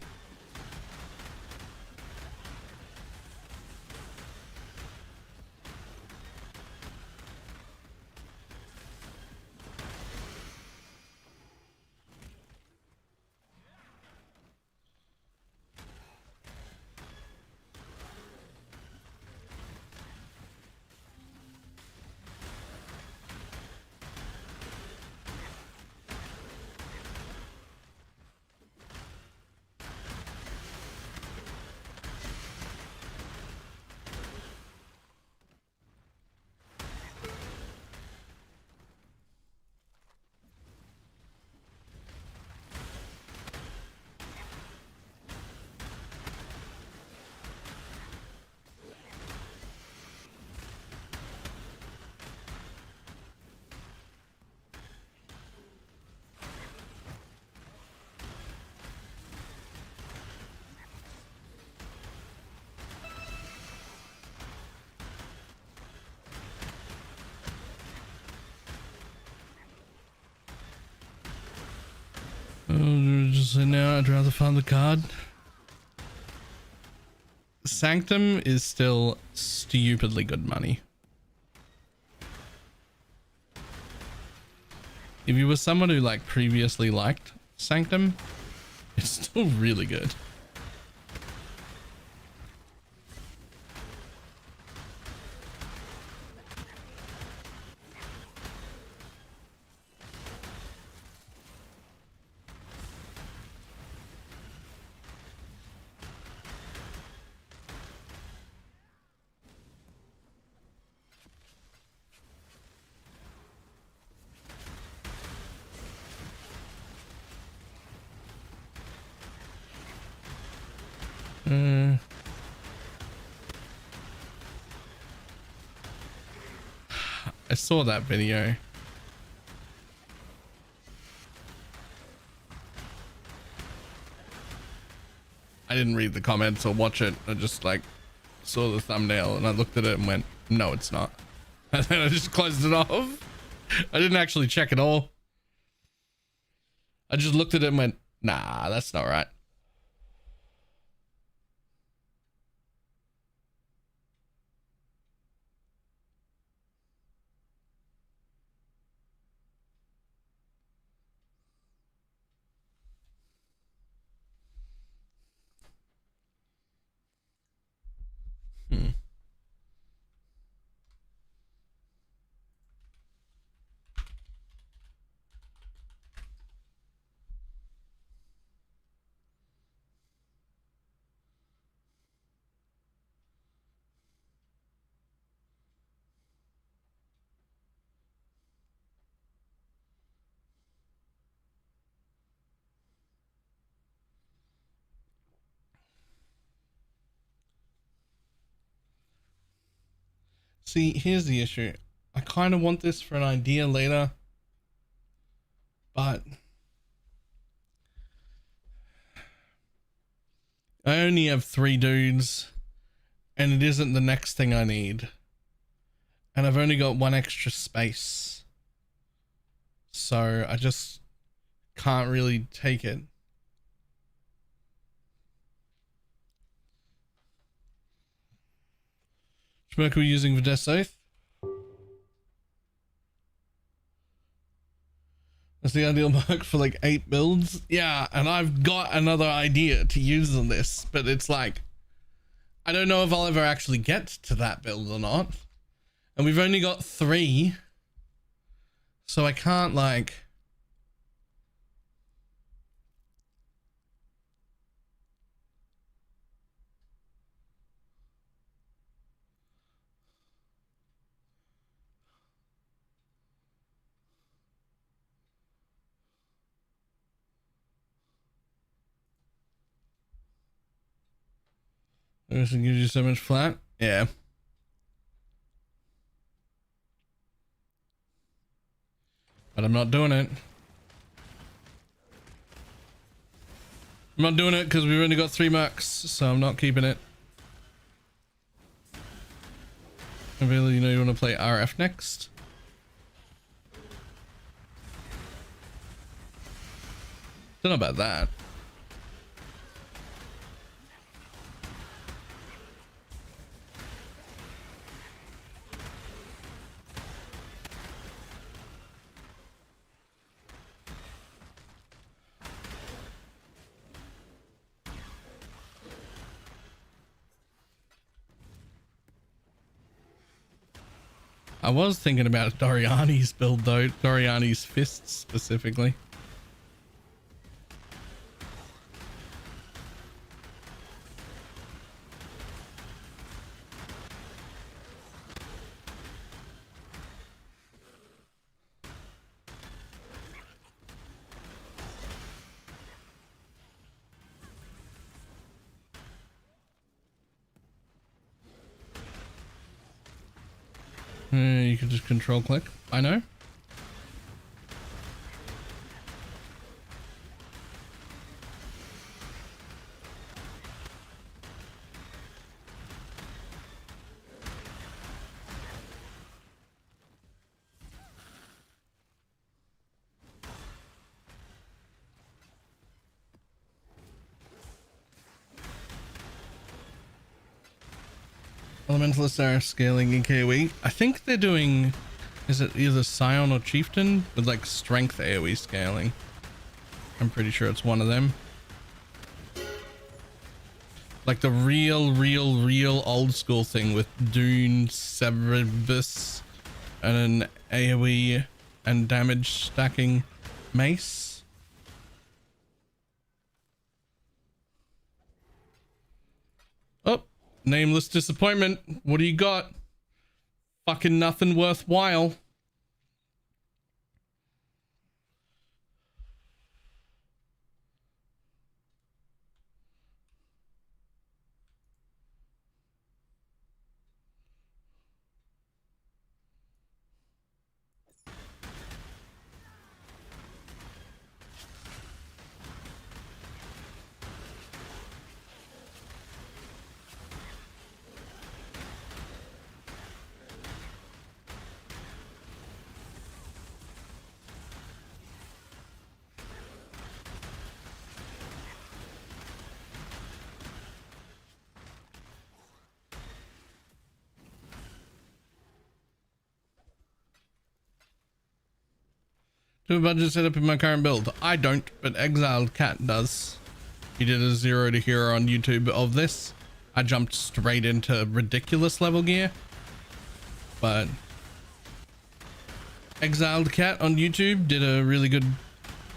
So now I'd rather farm the card. Sanctum is still stupidly good money. If you were someone who like previously liked Sanctum, it's still really good. I saw that video. I didn't read the comments or watch it. I just like saw the thumbnail and I looked at it and went, no, it's not. And then I just closed it off. I didn't actually check it all. I just looked at it and went, nah, that's not right. See, here's the issue. I kind of want this for an idea later, but I only have 3 dudes and it isn't the next thing I need. And I've only got 1 extra space. So I just can't really take it. Which mark are we using for Death Oath? That's the ideal mark for like 8 builds. Yeah, and I've got another idea to use on this, but it's like, I don't know if I'll ever actually get to that build or not. And we've only got 3. So I can't like... This gives you so much flat. Yeah. But I'm not doing it. I'm not doing it because we've only got 3 mercs, so I'm not keeping it. Really, you know, you want to play RF next? Don't know about that. I was thinking about Doriani's build though, Doriani's fists specifically. You can just control click. I know. Elementalists are scaling in KoE. I think they're doing, is it either Scion or Chieftain with like strength AoE scaling? I'm pretty sure it's one of them. Like the real old school thing with Dune, Cerberus, and an AoE and damage stacking mace. Oh, nameless disappointment. What do you got? Fucking nothing worthwhile. Do a budget setup in my current build. I don't, but Exiled Cat does. He did a 0 to hero on YouTube of this. I jumped straight into ridiculous level gear. But Exiled Cat on YouTube did a really good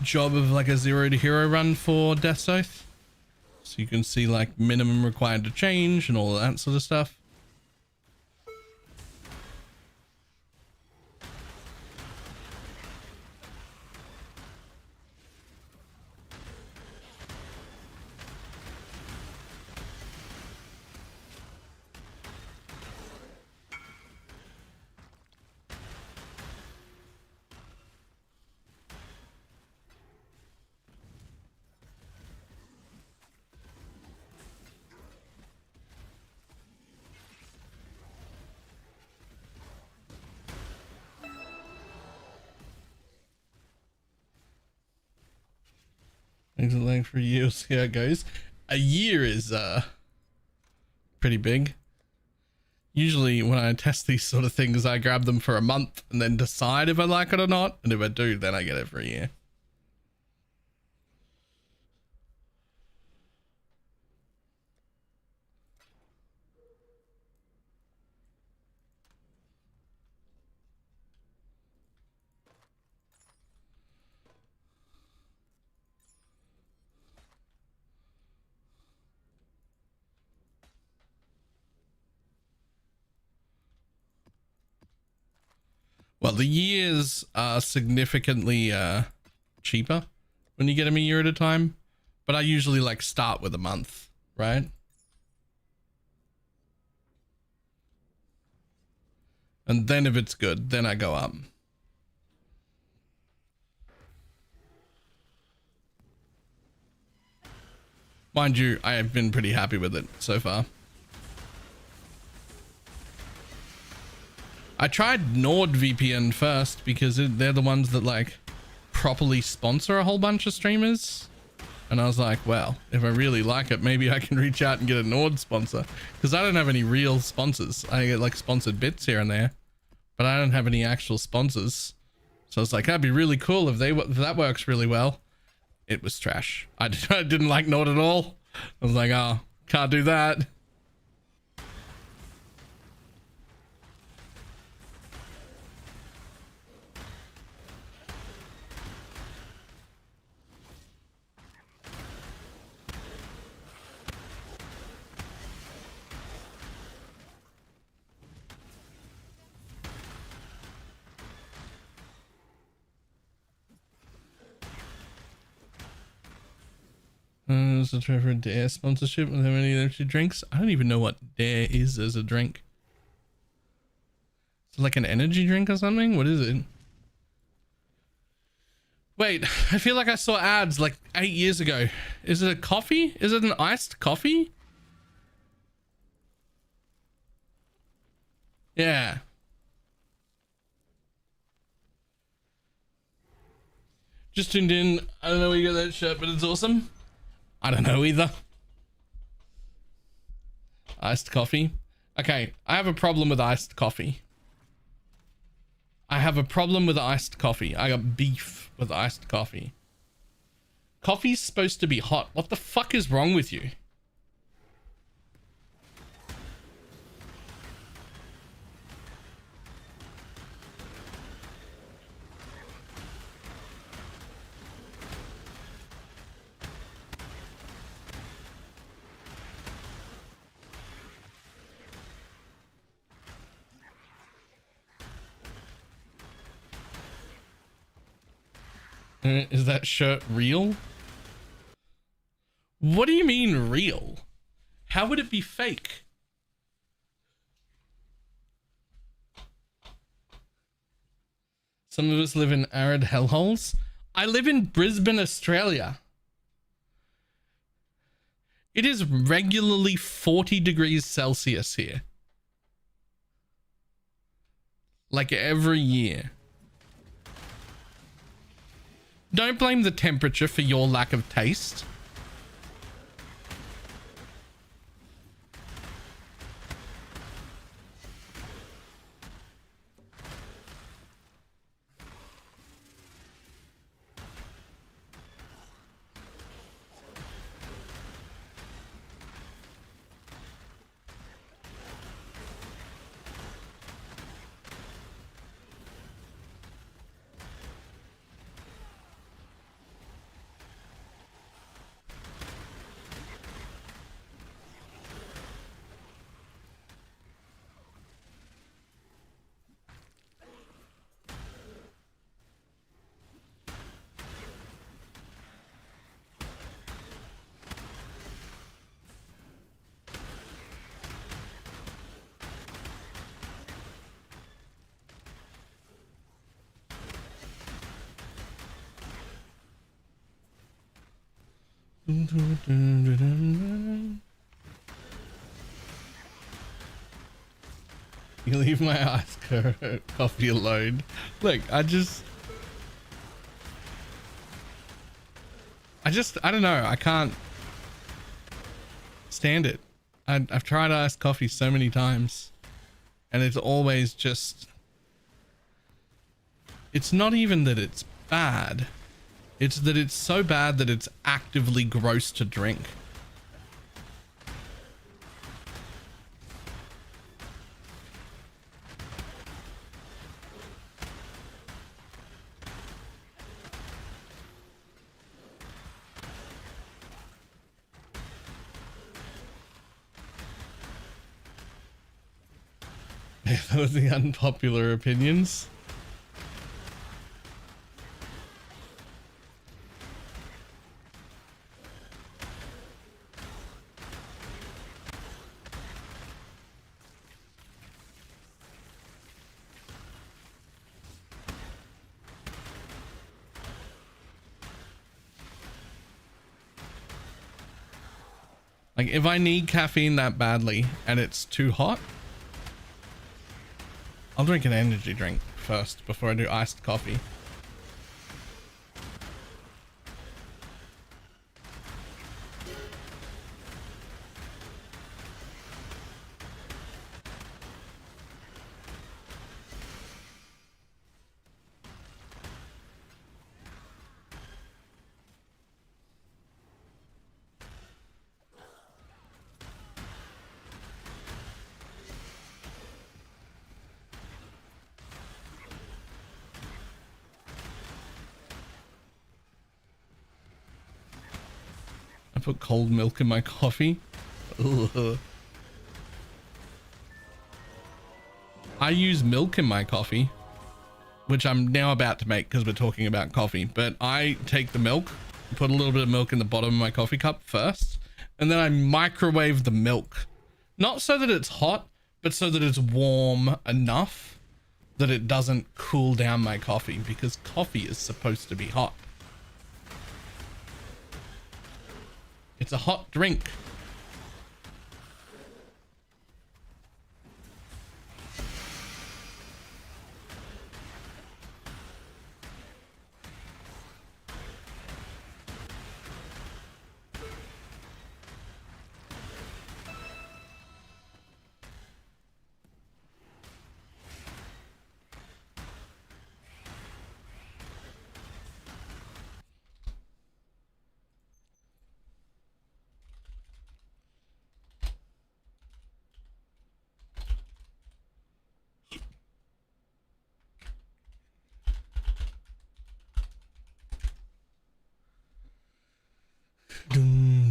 job of like a 0 to hero run for Death's Oath. So you can see like minimum required to change and all of that sort of stuff. Thanks a lot for years. See how it goes. A year is pretty big. Usually when I test these sort of things, I grab them for a month and then decide if I like it or not. And if I do, then I get it for a year. Well, the years are significantly cheaper when you get them a year at a time, but I usually like start with a month, right? And then if it's good, then I go up. Mind you, I have been pretty happy with it so far. I tried NordVPN first because they're the ones that like properly sponsor a whole bunch of streamers. And I was like, well, if I really like it, maybe I can reach out and get a Nord sponsor, because I don't have any real sponsors. I get like sponsored bits here and there, but I don't have any actual sponsors. So it's like, that'd be really cool if that works really well. It was trash. I didn't like Nord at all. I was like, oh, can't do that. There's a try for a Dare sponsorship with how many energy drinks. I don't even know what Dare is as a drink. Is it like an energy drink or something? What is it? Wait, I feel like I saw ads like 8 years ago. Is it a coffee? Is it an iced coffee? Yeah. Just tuned in. I don't know where you got that shirt, but it's awesome. I don't know either. Iced coffee. Okay, I have a problem with iced coffee. I have a problem with iced coffee. I got beef with iced coffee. Coffee's supposed to be hot. What the fuck is wrong with you? Is that shirt real? What do you mean real? How would it be fake? Some of us live in arid hellholes. I live in Brisbane, Australia. It is regularly 40 degrees Celsius here. Like every year. Don't blame the temperature for your lack of taste. You leave my iced coffee alone. Look, I don't know. I can't stand it. I've tried iced coffee so many times and it's always just, it's not even that it's bad. It's that it's so bad that it's actively gross to drink. Those are the unpopular opinions. Like, if I need caffeine that badly and it's too hot, I'll drink an energy drink first before I do iced coffee. Put cold milk in my coffee. Ugh. I use milk in my coffee, which I'm now about to make because we're talking about coffee, but I take the milk, put a little bit of milk in the bottom of my coffee cup first, and then I microwave the milk. Not so that it's hot, but so that it's warm enough that it doesn't cool down my coffee, because coffee is supposed to be hot. It's a hot drink.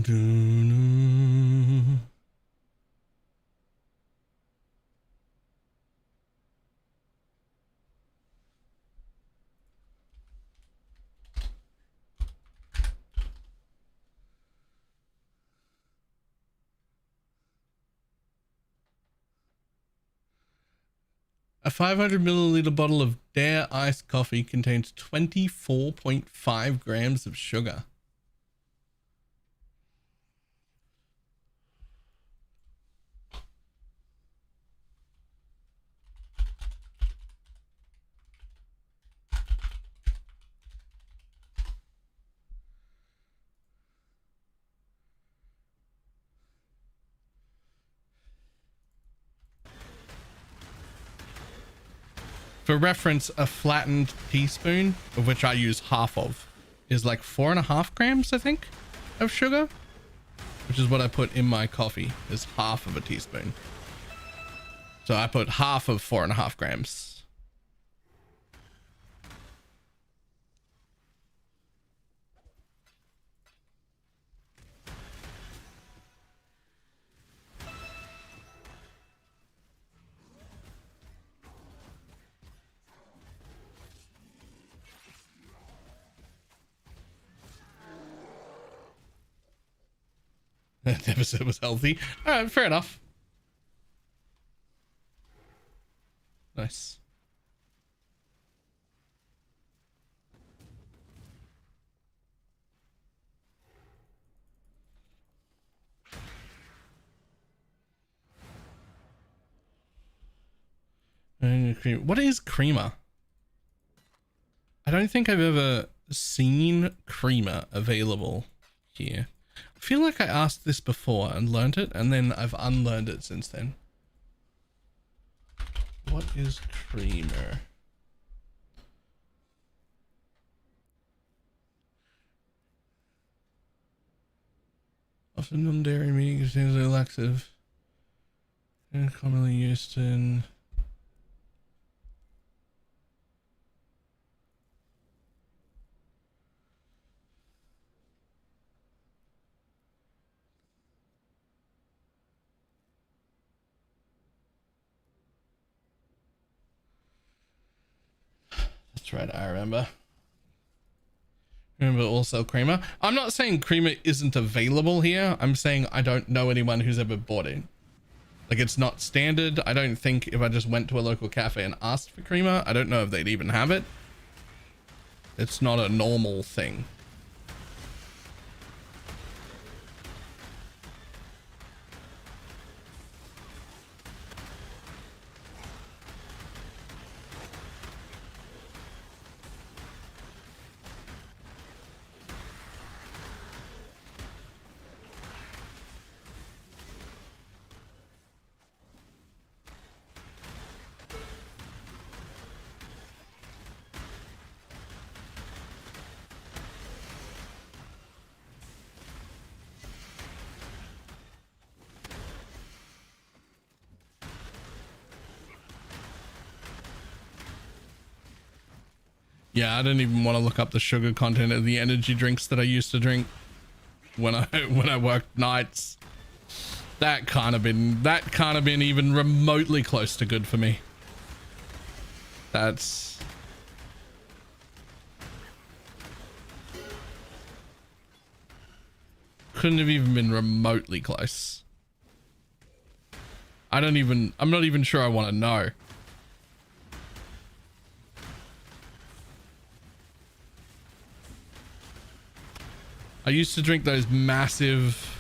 A 500 milliliter bottle of Dare iced coffee contains 24.5 grams of sugar. For reference, a flattened teaspoon, of which I use half of, is like 4.5 grams, I think, of sugar, which is what I put in my coffee, is half of a teaspoon. So I put half of 4.5 grams. Never said it was healthy. All right, fair enough. Nice. What is creamer? I don't think I've ever seen creamer available here. I feel like I asked this before and learned it, and then I've unlearned it since then. What is creamer? Often non-dairy meat contains a laxative and commonly used in That's right, I remember. Remember also creamer. I'm not saying creamer isn't available here. I'm saying I don't know anyone who's ever bought it. Like, it's not standard. I don't think if I just went to a local cafe and asked for creamer, I don't know if they'd even have it. It's not a normal thing. Yeah, I don't even want to look up the sugar content of the energy drinks that I used to drink when I worked nights. That can't have been even remotely close to good for me. That's couldn't have even been remotely close. I'm not even sure I want to know. I used to drink those massive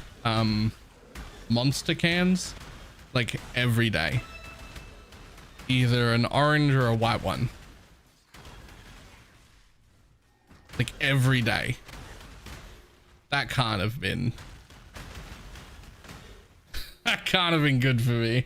monster cans like every day. Either an orange or a white one. Like every day. That can't have been that can't have been good for me.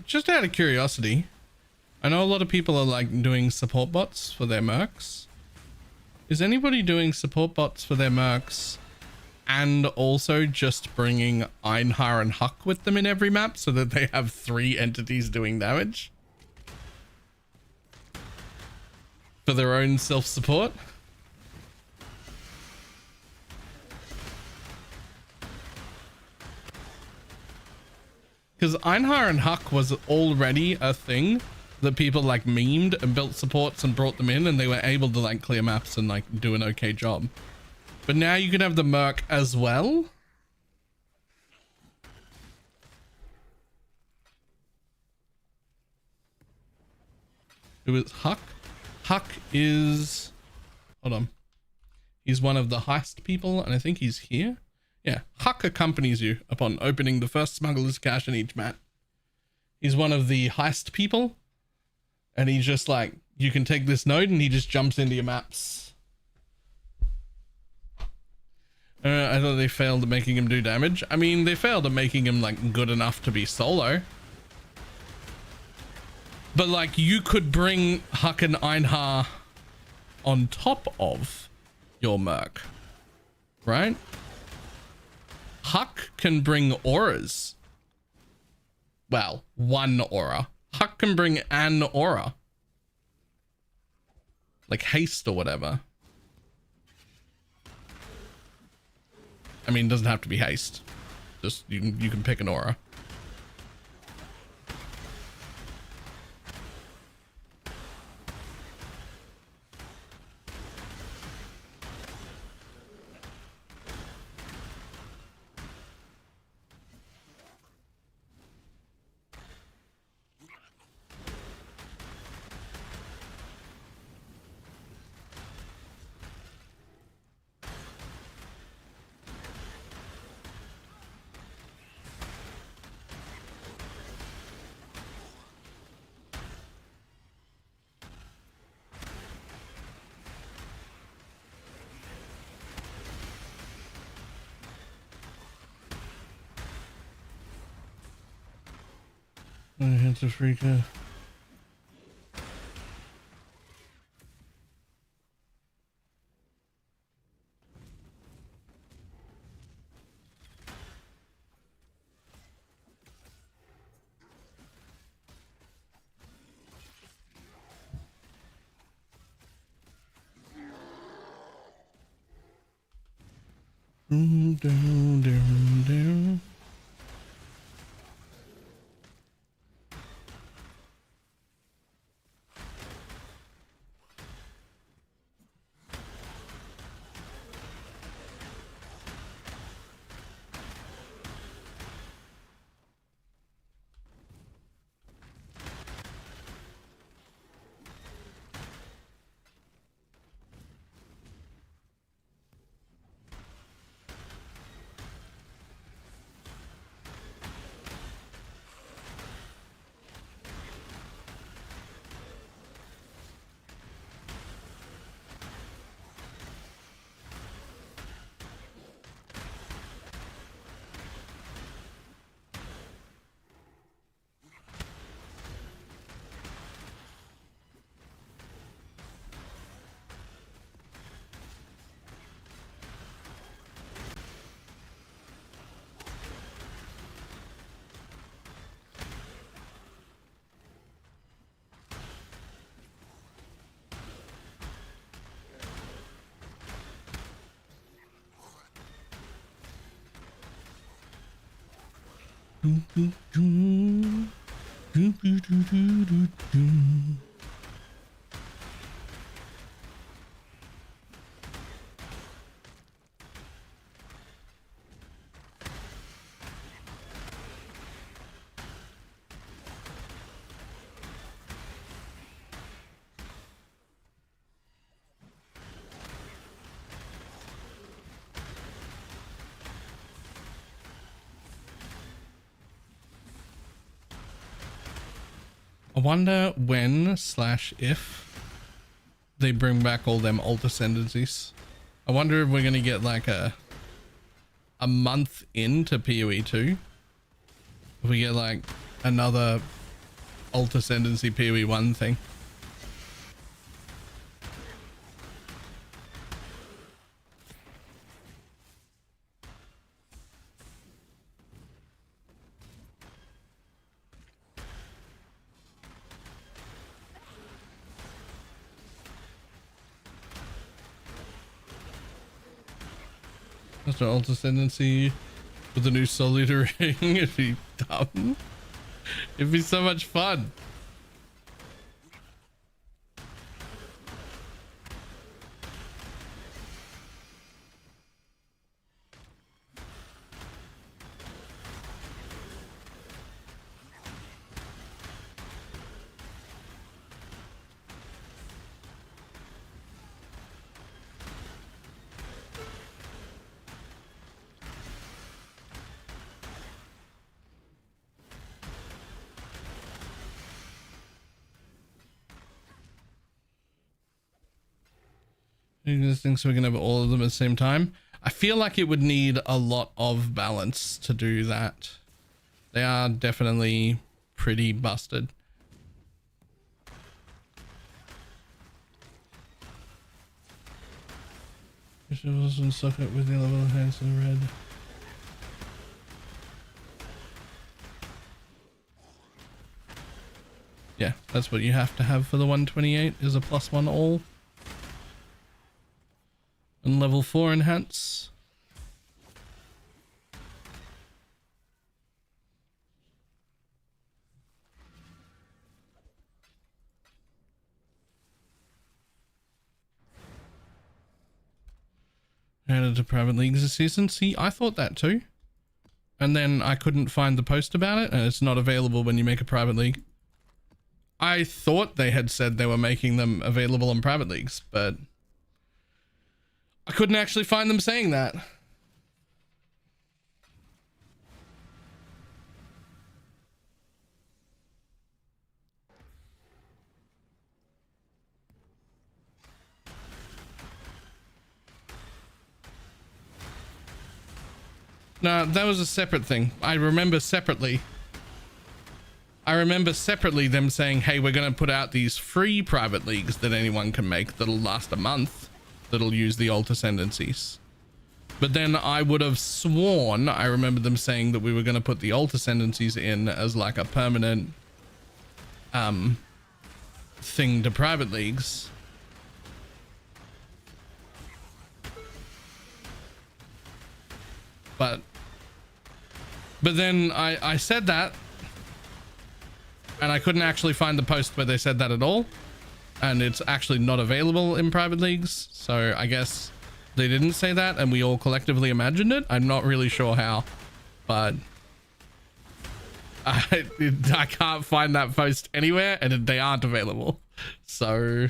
Just out of curiosity, I know a lot of people are like doing support bots for their mercs. Is anybody doing support bots for their mercs and also just bringing Einhar and Huck with them in every map so that they have 3 entities doing damage for their own self-support? Because Einhar and Huck was already a thing that people like memed and built supports and brought them in, and they were able to like clear maps and like do an okay job. But now you can have the merc as well. Who is Huck? Huck is, hold on. He's one of the heist people, and I think he's here. Yeah, Huck accompanies you upon opening the first smuggler's cache in each map. He's one of the heist people, and he's just like, you can take this node and he just jumps into your maps. I thought they failed at making him do damage. I mean, they failed at making him like good enough to be solo. But like, you could bring Huck and Einhar on top of your merc, right? Huck can bring auras. Well, one aura. Huck can bring an aura. Like haste or whatever. I mean, it doesn't have to be haste. Just, you can pick an aura. It's a freaker. Down. I wonder when / if they bring back all them alt ascendancies. I wonder if we're gonna get like a month into PoE 2. If we get like another Alt Ascendancy PoE1 thing. That's an Alt Ascendancy with the new Solid ring. It'd be dumb. It'd be so much fun. This thing so we can have all of them at the same time. I feel like it would need a lot of balance to do that. They are definitely pretty busted. Visuals and socket with the level of hands in red. Yeah, that's what you have to have for the 128 is a +1 all. And level 4 enhance. Added to private leagues this season. See, I thought that too. And then I couldn't find the post about it, and it's not available when you make a private league. I thought they had said they were making them available in private leagues, but I couldn't actually find them saying that. No, that was a separate thing. I remember separately them saying, hey, we're going to put out these free private leagues that anyone can make that'll last a month. That'll use the Alt Ascendancies. But then I would have sworn I remember them saying that we were going to put the Alt Ascendancies in as like a permanent thing to private leagues. But then I said that, and I couldn't actually find the post where they said that at all. And it's actually not available in private leagues. So I guess they didn't say that and we all collectively imagined it. I'm not really sure how, but I can't find that post anywhere and they aren't available. So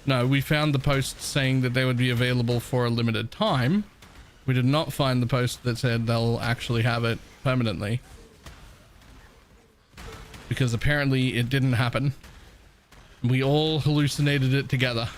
no, we found the post saying that they would be available for a limited time. We did not find the post that said they'll actually have it permanently. Because apparently it didn't happen. We all hallucinated it together.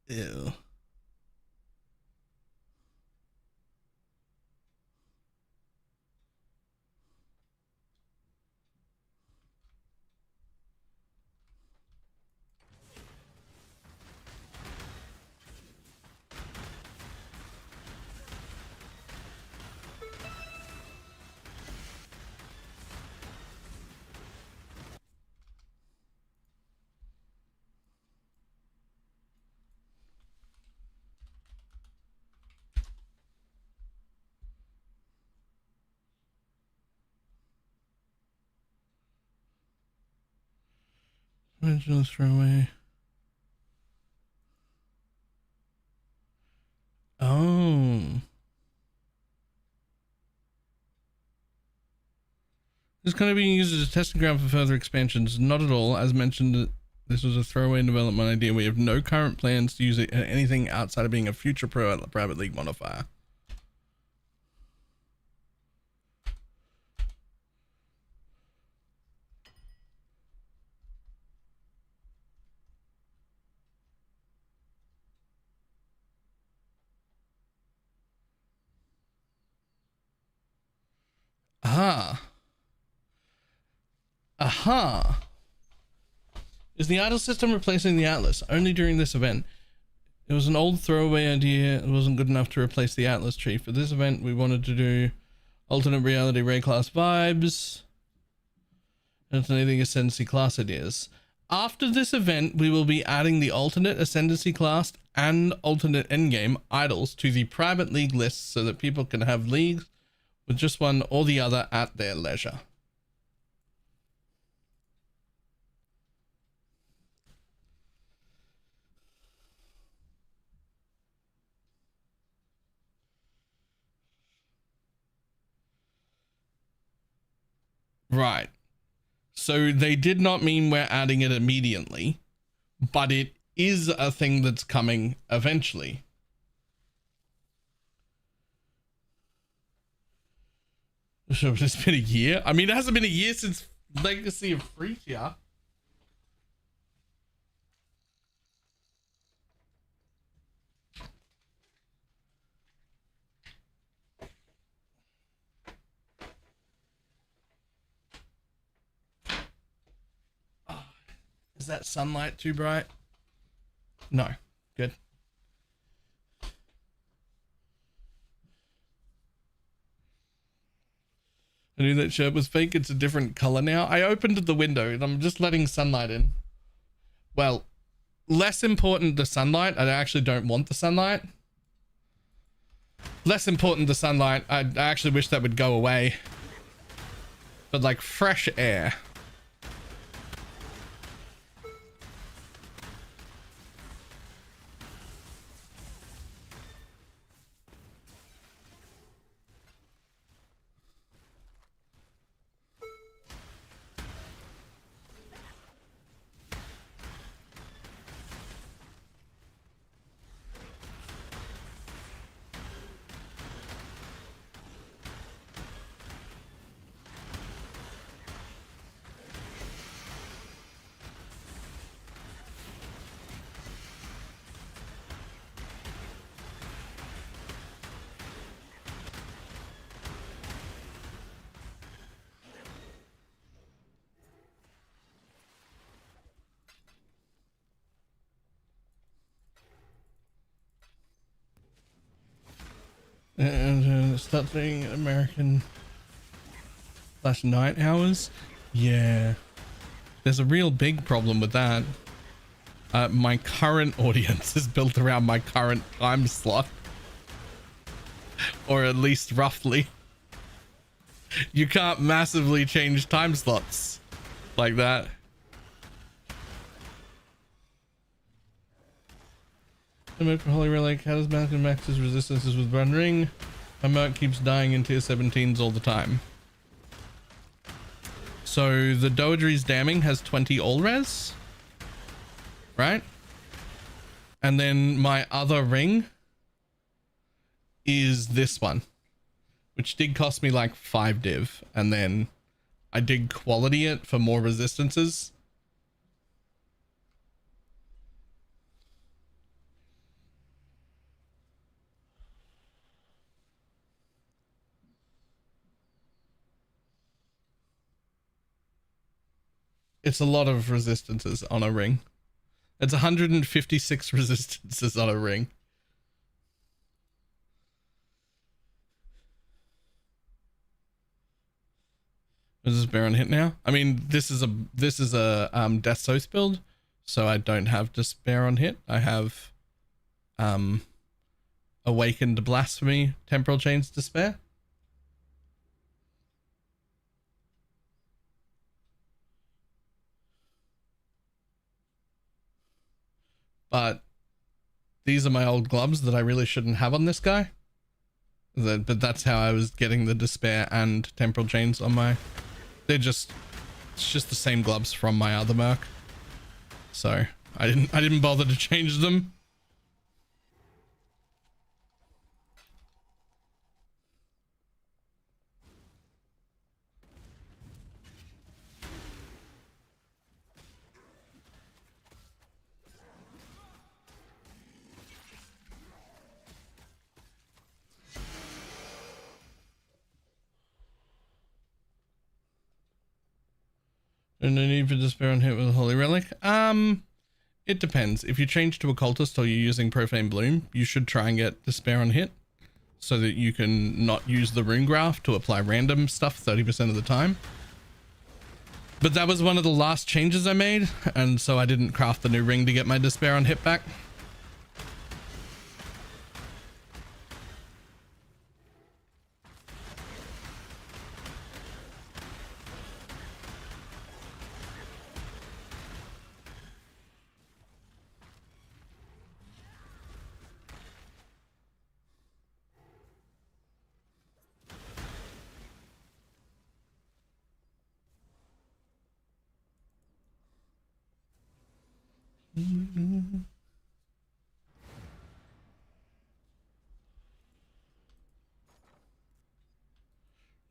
Ew. Original throwaway. Oh. This is kind of being used as a testing ground for further expansions. Not at all. As mentioned, this was a throwaway development idea. We have no current plans to use it in anything outside of being a future private league modifier. Aha. Aha. Is the idle system replacing the Atlas? Only during this event. It was an old throwaway idea. It wasn't good enough to replace the Atlas tree. For this event, we wanted to do alternate reality Ray class vibes. Alternating ascendancy class ideas. After this event, we will be adding the alternate ascendancy class and alternate endgame idols to the private league list so that people can have leagues with just one or the other at their leisure. Right. So they did not mean we're adding it immediately, but it is a thing that's coming eventually. So it's been a year? I mean, it hasn't been a year since Legacy of Phrygia. Is that sunlight too bright? No. Good. I knew that shirt was fake. It's a different color now. I opened the window and I'm just letting sunlight in. Well, less important the sunlight. I actually don't want the sunlight. Less important the sunlight. I actually wish that would go away. But like fresh air. And start doing American / night hours. Yeah, there's a real big problem with that. My current audience is built around my current time slot, or at least roughly. You can't massively change time slots like that. The mode for Holy Relic. How does Malcolm Max's resistances with Run Ring? My Merc keeps dying in tier 17s all the time. So the Dowagery's Damning has 20 all res, right? And then my other ring is this one, which did cost me like 5 div, and then I did quality it for more resistances. It's a lot of resistances on a ring. It's 156 resistances on a ring. Is this Baron hit now? I mean, this is a Death Soth build, so I don't have Despair on hit. I have Awakened Blasphemy, Temporal Chains, Despair. But these are my old gloves that I really shouldn't have on this guy. But that's how I was getting the Despair and Temporal Chains on my... it's just the same gloves from my other merc. So I didn't bother to change them. And no need for Despair on hit with a Holy Relic. It depends. If you change to Occultist or you're using Profane Bloom, you should try and get Despair on hit so that you can not use the Rune Graph to apply random stuff 30% of the time. But that was one of the last changes I made, and so I didn't craft the new ring to get my Despair on hit back.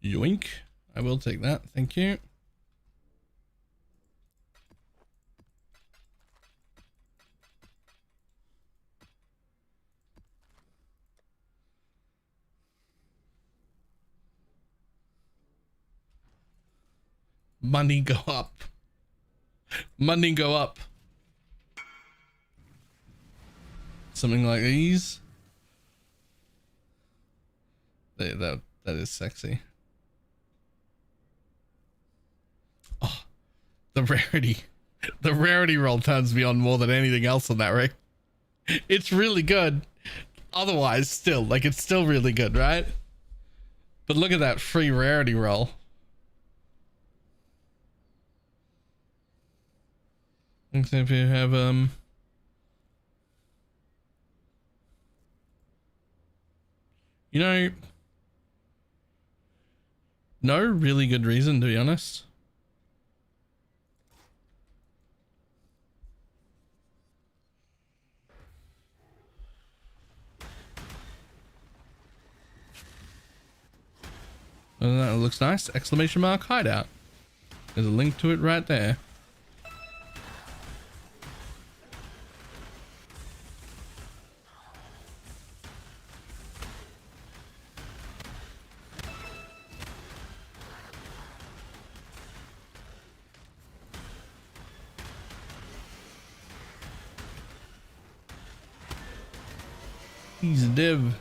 Yoink. I will take that. Thank you. Money go up. Money go up. Something like these. That is sexy. Oh, the rarity roll turns me on more than anything else on that ring. It's really good. Otherwise, still, like, it's still really good, right? But look at that free rarity roll. Except you have you know, no really good reason, to be honest. And that looks nice. Exclamation mark hideout. There's a link to it right there. He's a div.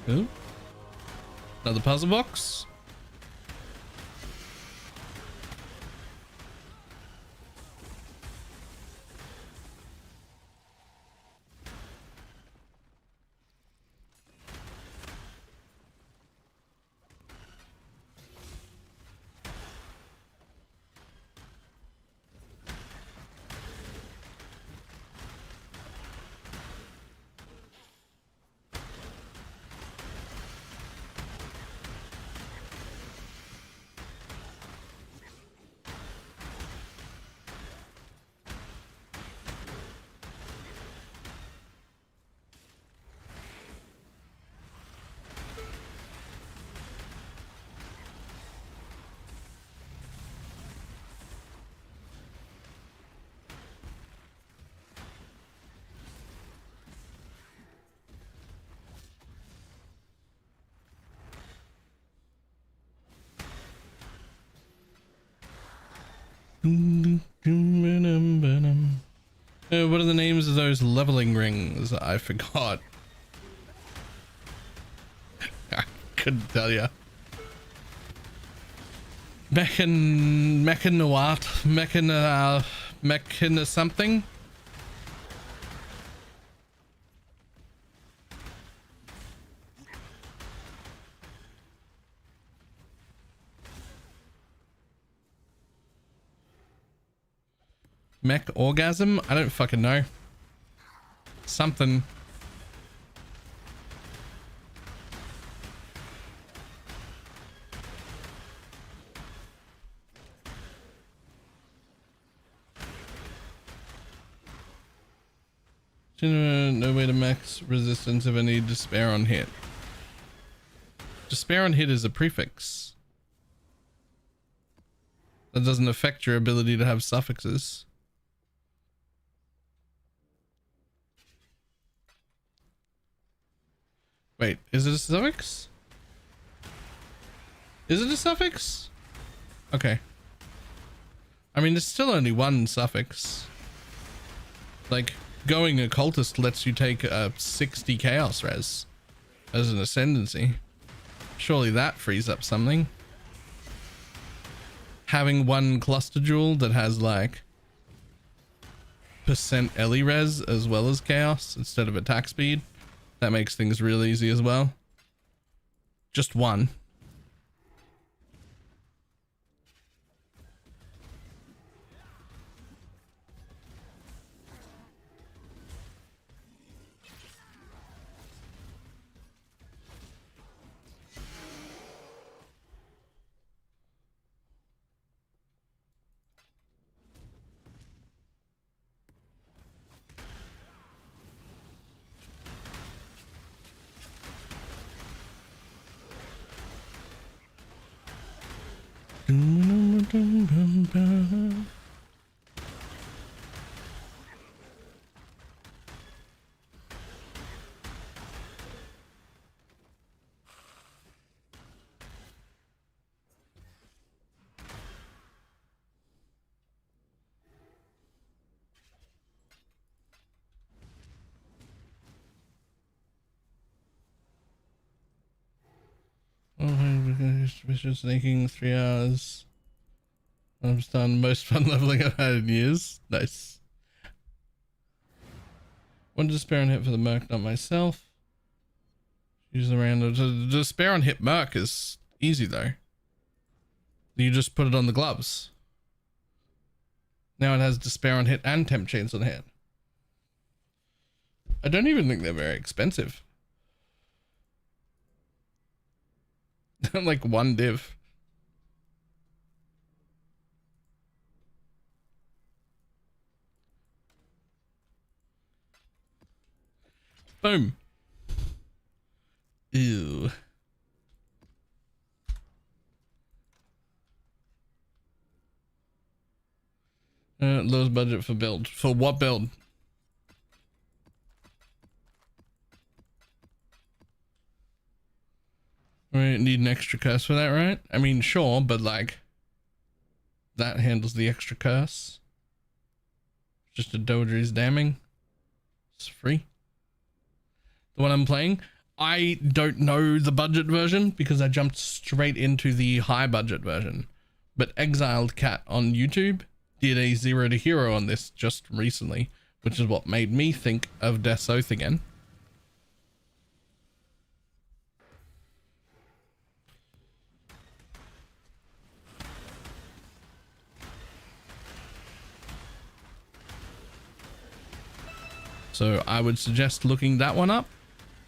Oh, another puzzle box. What are the names of those leveling rings? I forgot. I couldn't tell you. Mechan what? Mechan something? Mech orgasm? I don't fucking know. Something. No way to max resistance if I need despair on hit. Despair on hit is a prefix. That doesn't affect your ability to have suffixes. Wait, is it a suffix? Is it a suffix? Okay. I mean, there's still only one suffix. Like, going occultist lets you take a 60 chaos res as an ascendancy. Surely that frees up something. Having one cluster jewel that has like % Ellie res as well as chaos instead of attack speed, that makes things real easy as well. Just one. Vicious snaking 3 hours. I'm done. Most fun leveling I've had in years. Nice. One despair on hit for the merc, not myself. Use the random. The despair on hit merc is easy though. You just put it on the gloves. Now it has despair on hit and temp chains on hit. I don't even think they're very expensive. Like one div. Boom. Ew. Lowest budget for build. For what build? We need an extra curse for that, right? I mean, sure, but like that handles the extra curse. Just a Dodra's damning. It's free. The one I'm playing, I don't know the budget version because I jumped straight into the high budget version. But Exiled Cat on YouTube did a 0 to hero on this just recently, which is what made me think of Death's Oath again. So I would suggest looking that one up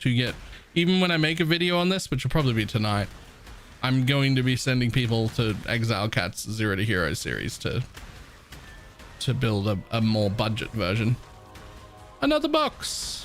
to get, even when I make a video on this, which will probably be tonight, I'm going to be sending people to Exile Cat's 0 to Hero series to build a more budget version. Another box.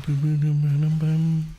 Boom.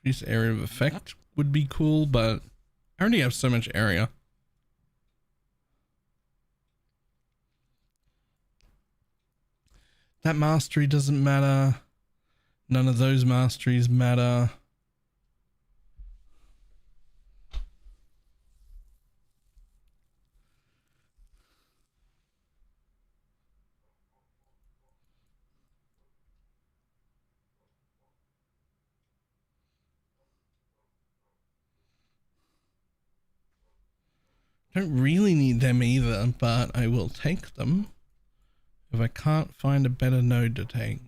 This area of effect would be cool, but I already have so much area. That mastery doesn't matter. None of those masteries matter. Don't really need them either, but I will take them if I can't find a better node to take.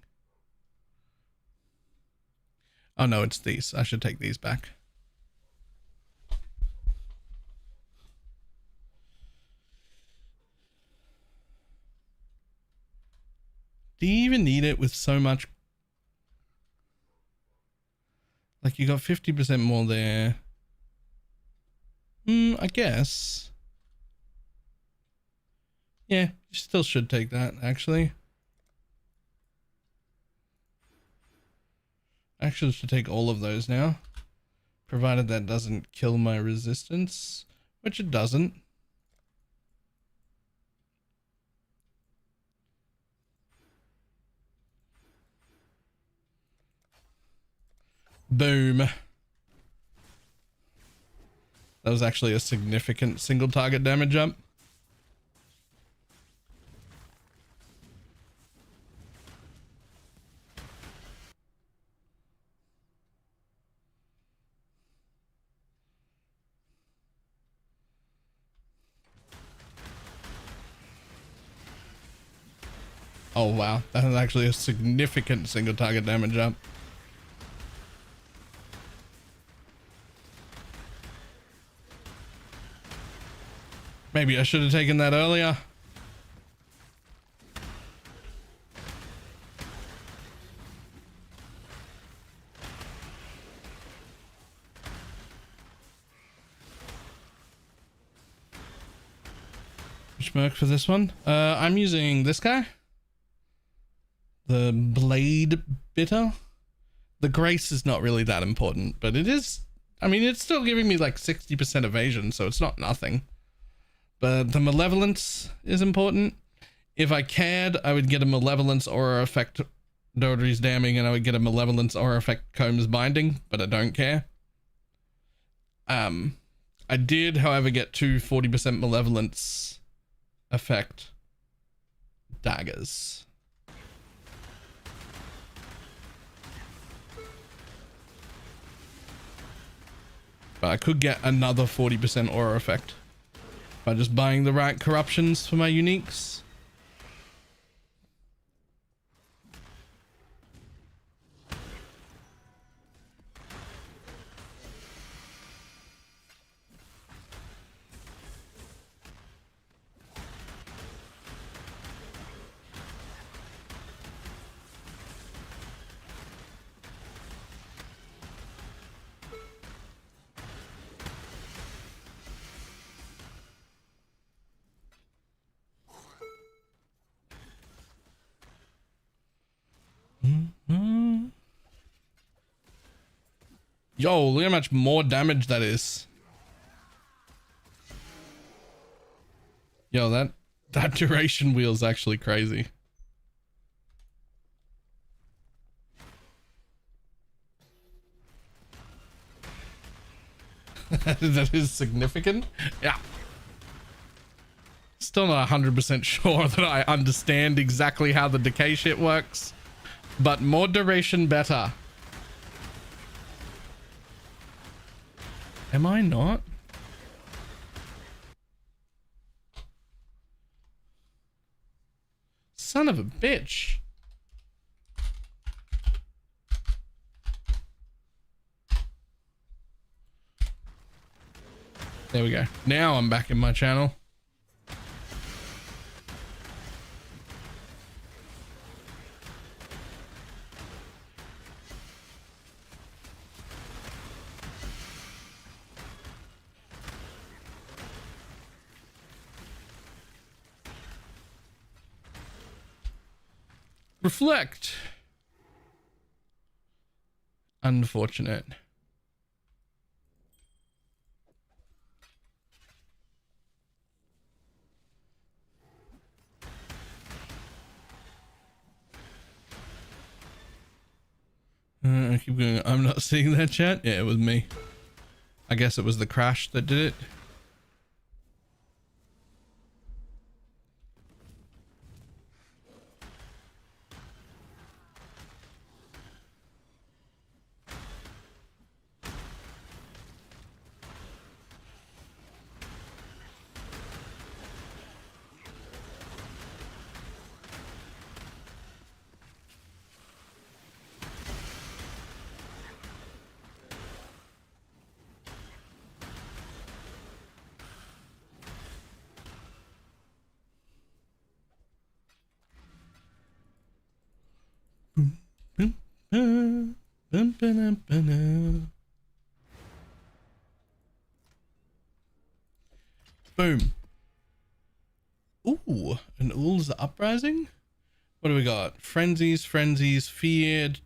Oh no, it's these. I should take these back. Do you even need it with so much? Like you got 50% more there. I guess. Yeah, you still should take that, actually. Actually, should take all of those now. Provided that doesn't kill my resistance, which it doesn't. Boom. That was actually a significant single target damage jump. Oh wow, that is actually a significant single target damage jump. Maybe I should have taken that earlier. Which merc for this one? I'm using this guy. The blade bitter. The grace is not really that important, but it is. I mean, it's still giving me like 60% evasion, so it's not nothing. But the malevolence is important. If I cared, I would get a malevolence aura effect Dodra's damning, and I would get a malevolence aura effect Combs binding, but I don't care. I did, however, get two 40% malevolence effect daggers. But I could get another 40% aura effect by just buying the right corruptions for my uniques. Yo, look how much more damage that is. Yo, that duration wheel is actually crazy. That is significant. Yeah. Still not 100% sure that I understand exactly how the decay shit works, but more duration better. Am I not? son of a bitch. There we go. Now I'm back in my channel. Reflect. Unfortunate. I keep going. I'm not seeing that chat. Yeah, it was me. I guess it was the crash that did it. Boom. Ooh, an Ool's Uprising? What do we got? Frenzies, Feared,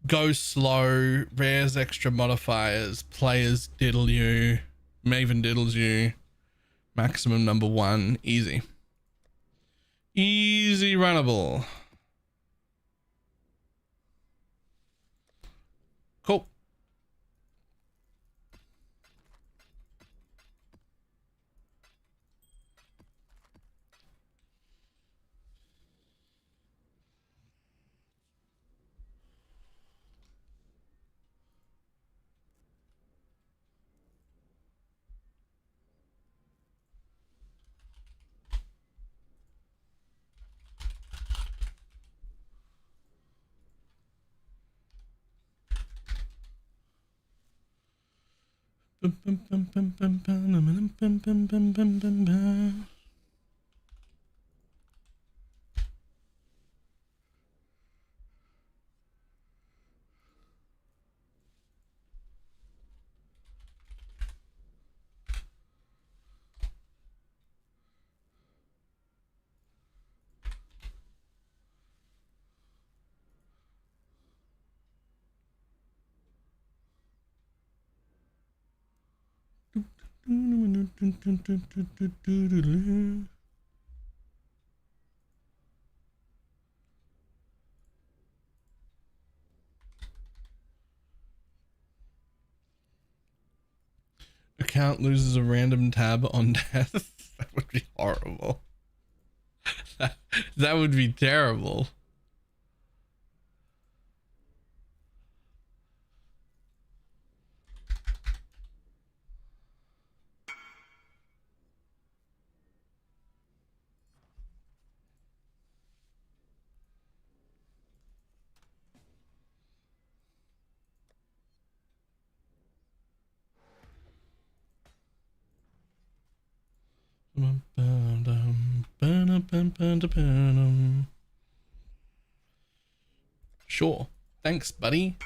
Go Slow, Rares Extra Modifiers, Players Diddle You, Maven Diddles You, Maximum number 1, easy. Easy runnable. Cool. Account loses a random tab on death. That would be horrible. That would be terrible. Sure. Thanks, buddy.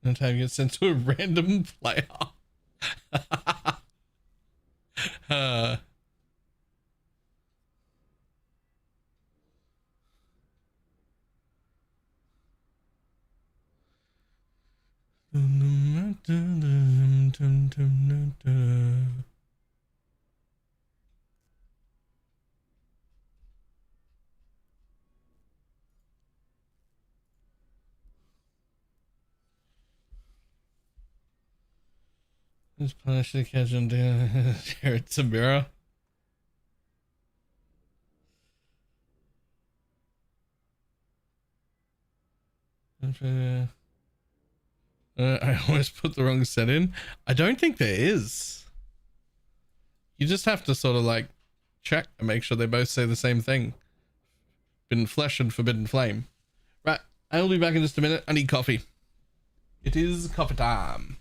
And time gets sent to a random player. uh, Just punish the catch him down. Jared Samira. I almost put the wrong set in. I don't think there is. You just have to sort of like check and make sure they both say the same thing. Forbidden flesh and forbidden flame. Right, I'll be back in just a minute. I need coffee. It is coffee time.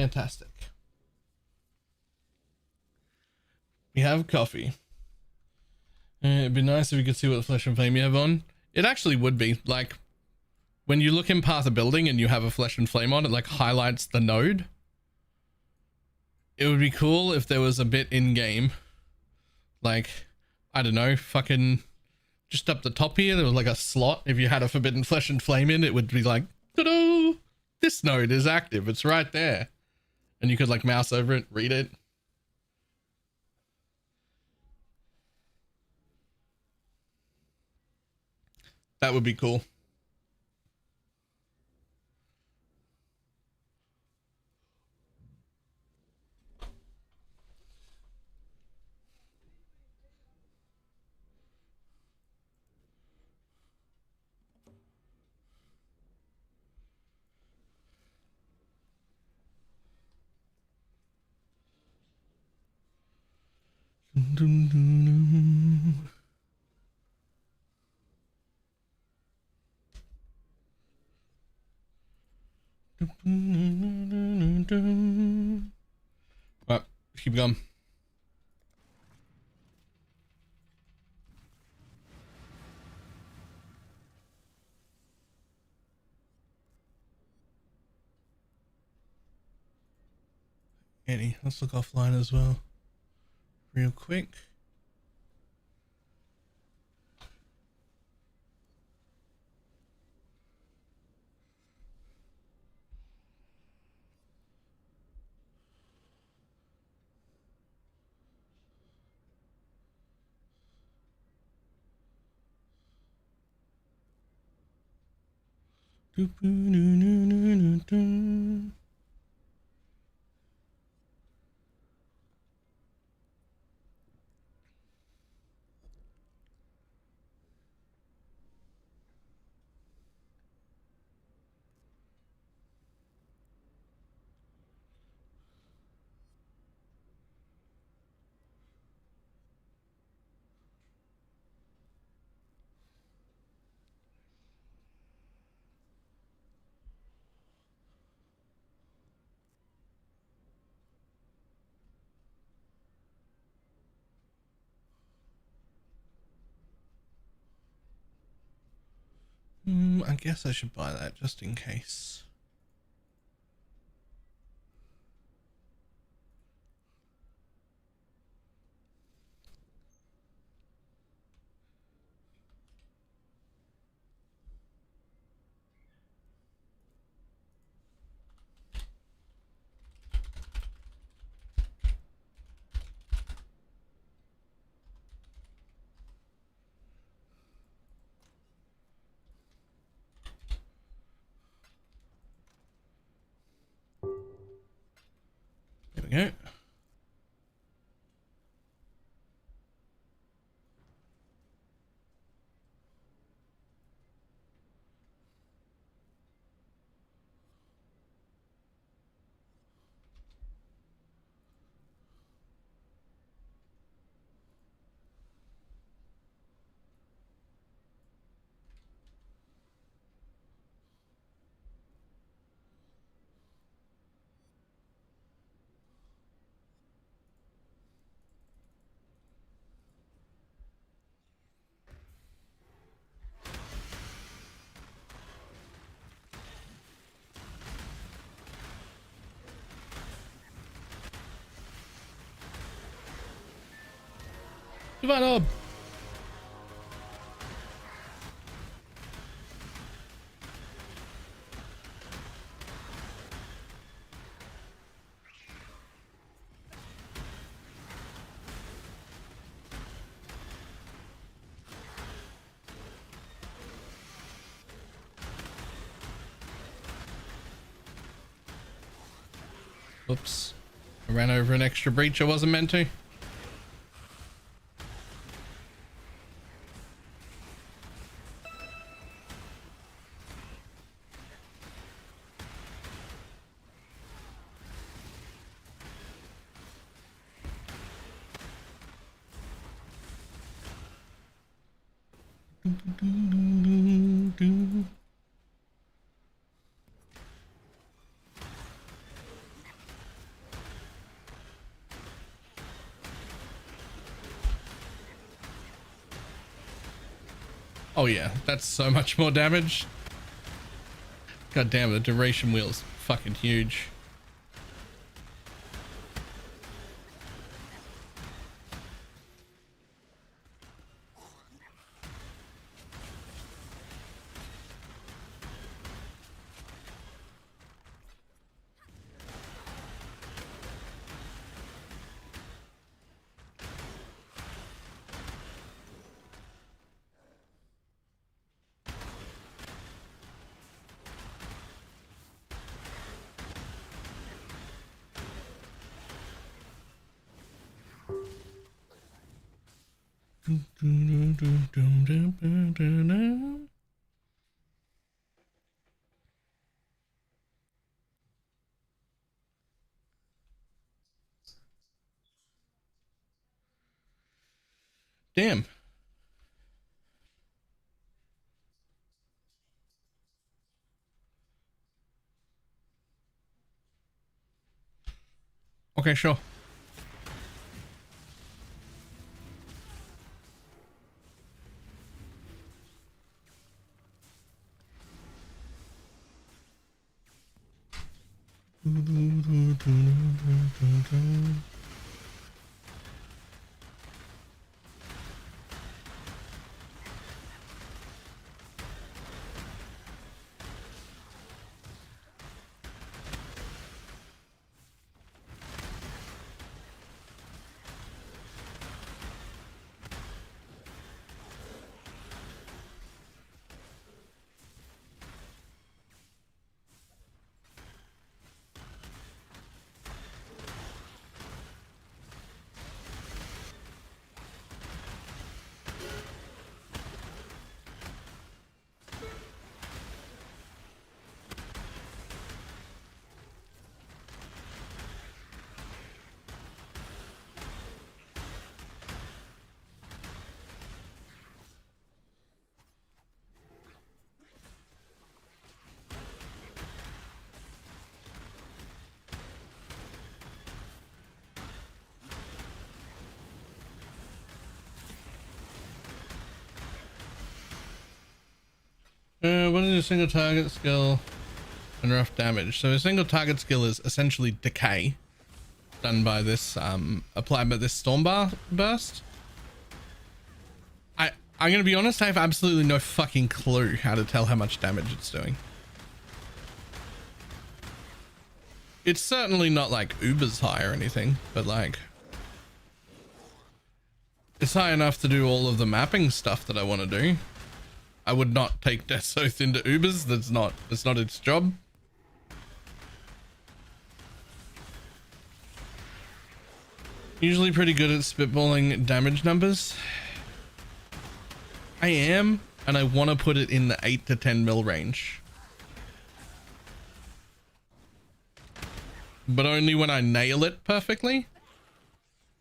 Fantastic. We have coffee. It'd be nice if you could see what flesh and flame you have on. It actually would be. Like, when you look in past a building and you have a flesh and flame on, it like highlights the node. It would be cool if there was a bit in game. Like, I don't know, fucking just up the top here, there was like a slot. If you had a forbidden flesh and flame in, it would be like, ta-da! This node is active. It's right there. And you could like mouse over it, read it. That would be cool. Right, keep going. Annie, let's look offline as well. Real quick. I guess I should buy that just in case. There we go. Divine Orb. Oops. I ran over an extra breach I wasn't meant to. Oh yeah, that's so much more damage. God damn, the duration wheel's fucking huge. Damn. Okay, sure. What is a single target skill and rough damage? So a single target skill is essentially decay, done by this applied by this storm burst. I'm gonna be honest, I have absolutely no fucking clue how to tell how much damage it's doing. It's certainly not like Uber's high or anything, but like it's high enough to do all of the mapping stuff that I want to do. I would not take Death's Oath into Ubers. That's not its job. Usually pretty good at spitballing damage numbers. I am, and I want to put it in the 8 to 10 mil range. But only when I nail it perfectly.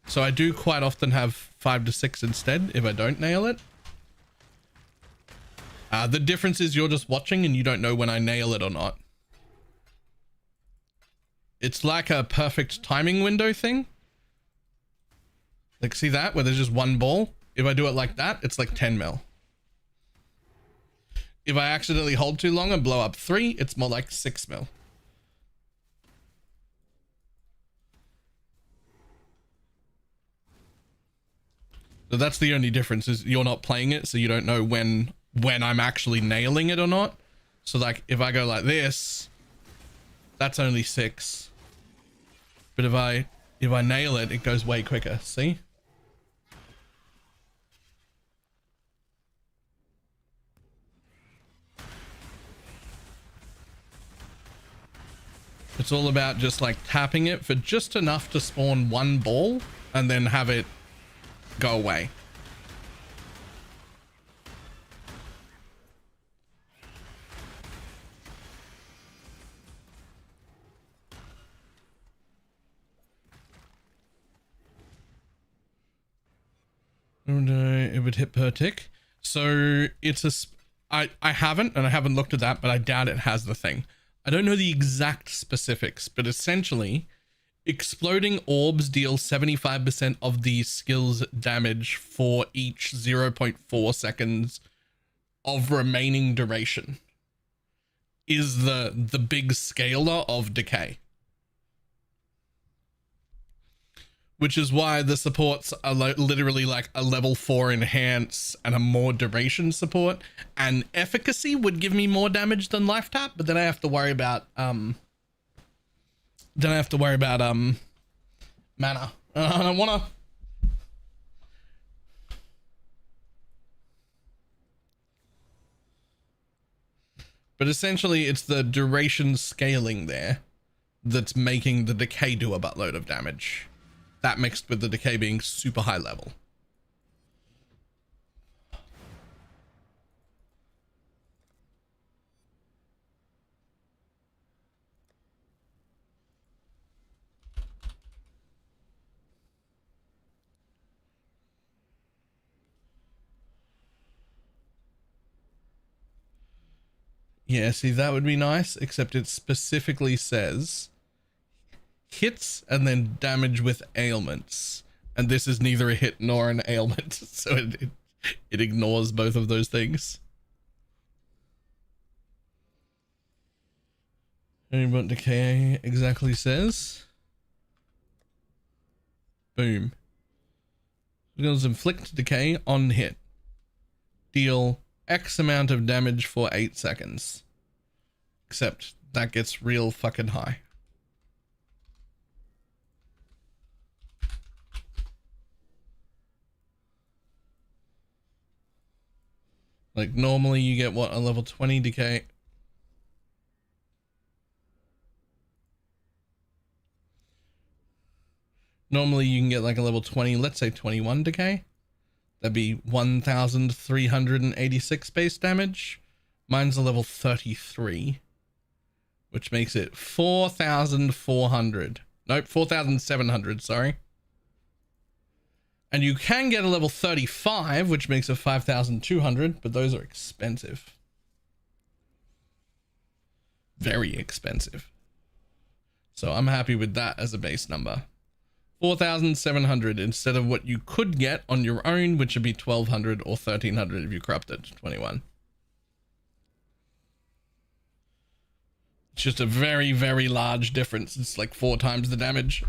So I do quite often have 5 to 6 instead if I don't nail it. The difference is you're just watching and you don't know when I nail it or not. It's like a perfect timing window thing. Like, see that? Where there's just one ball? If I do it like that, it's like 10 mil. If I accidentally hold too long and blow up 3, it's more like 6 mil. So that's the only difference, is you're not playing it, so you don't know when I'm actually nailing it or not. So like if I go like this, that's only 6. But if I nail it, it goes way quicker. See? It's all about just like tapping it for just enough to spawn one ball and then have it go away. It would hit per tick. So it's I haven't, and I haven't looked at that, but I doubt it has the thing. I don't know the exact specifics, but essentially exploding orbs deal 75% of the skill's damage for each 0.4 seconds of remaining duration is the big scaler of decay. Which is why the supports are literally like a level 4 enhance and a more duration support, and efficacy would give me more damage than life tap, but then I have to worry about mana. I don't wanna. But essentially it's the duration scaling there that's making the decay do a buttload of damage. That mixed with the decay being super high level. Yeah, see, that would be nice, except it specifically says hits and then damage with ailments, and this is neither a hit nor an ailment, so it ignores both of those things. And what decay exactly says. Boom. Skills inflict decay on hit. Deal X amount of damage for 8 seconds. Except that gets real fucking high. Like normally you get what, a level 20 decay. Normally you can get like a level 20, let's say 21 decay. That'd be 1,386 base damage. Mine's a level 33, which makes it 4,400. Nope, 4,700, sorry. And you can get a level 35, which makes it 5,200, but those are expensive. Very expensive. So I'm happy with that as a base number. 4,700 instead of what you could get on your own, which would be 1,200 or 1,300 if you corrupted to 21. It's just a very, very large difference. It's like 4 times the damage.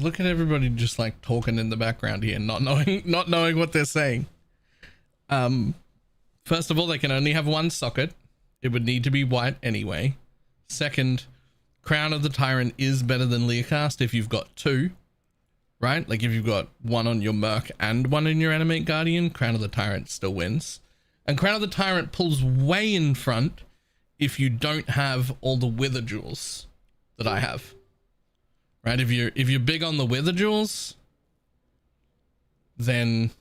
Look at everybody just like talking in the background here, not knowing what they're saying. First of all, they can only have one socket. It would need to be white anyway. Second, Crown of the Tyrant is better than Leocast if you've got 2, right? Like if you've got one on your Merc and one in your Animate Guardian, Crown of the Tyrant still wins. And Crown of the Tyrant pulls way in front if you don't have all the Wither Jewels that I have. Right, if you're big on the Wither Jewels, then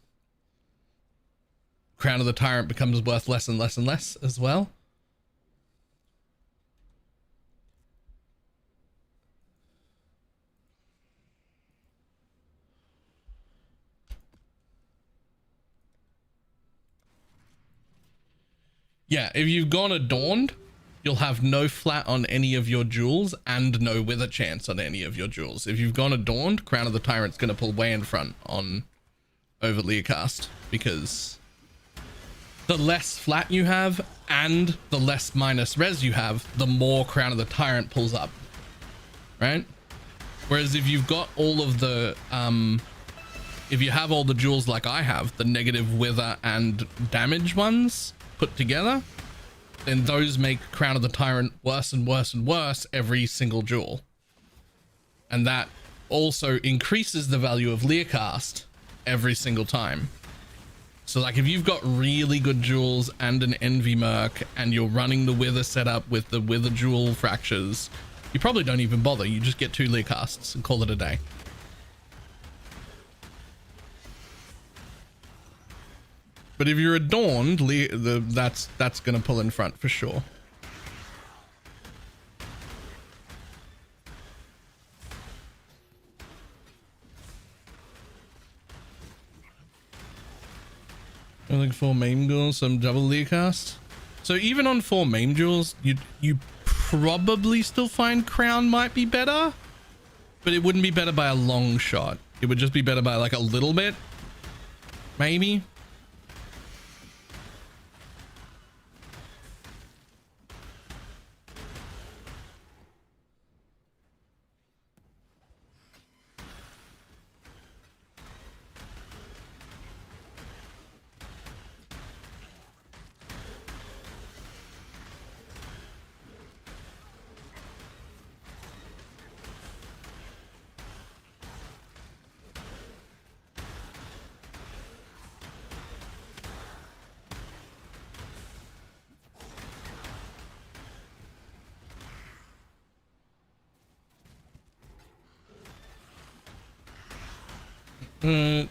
Crown of the Tyrant becomes worth less and less and less as well. Yeah, if you've gone Adorned, you'll have no flat on any of your jewels and no wither chance on any of your jewels. If you've gone Adorned, Crown of the Tyrant's going to pull way in front on over Leocast, because the less flat you have and the less minus res you have, the more Crown of the Tyrant pulls up, right? Whereas if you've got all of the if you have all the jewels like I have, the negative wither and damage ones put together, then those make Crown of the Tyrant worse and worse and worse every single jewel. And that also increases the value of Leocast every single time. So like if you've got really good jewels and an Envy Merc and you're running the Wither setup with the Wither jewel fractures, you probably don't even bother. You just get 2 Leocasts and call it a day. But if you're Adorned, that's gonna pull in front for sure. I'm looking for Mame Jewels, some double Leocast. So even on 4 Mame Jewels, you probably still find Crown might be better, but it wouldn't be better by a long shot. It would just be better by like a little bit, maybe.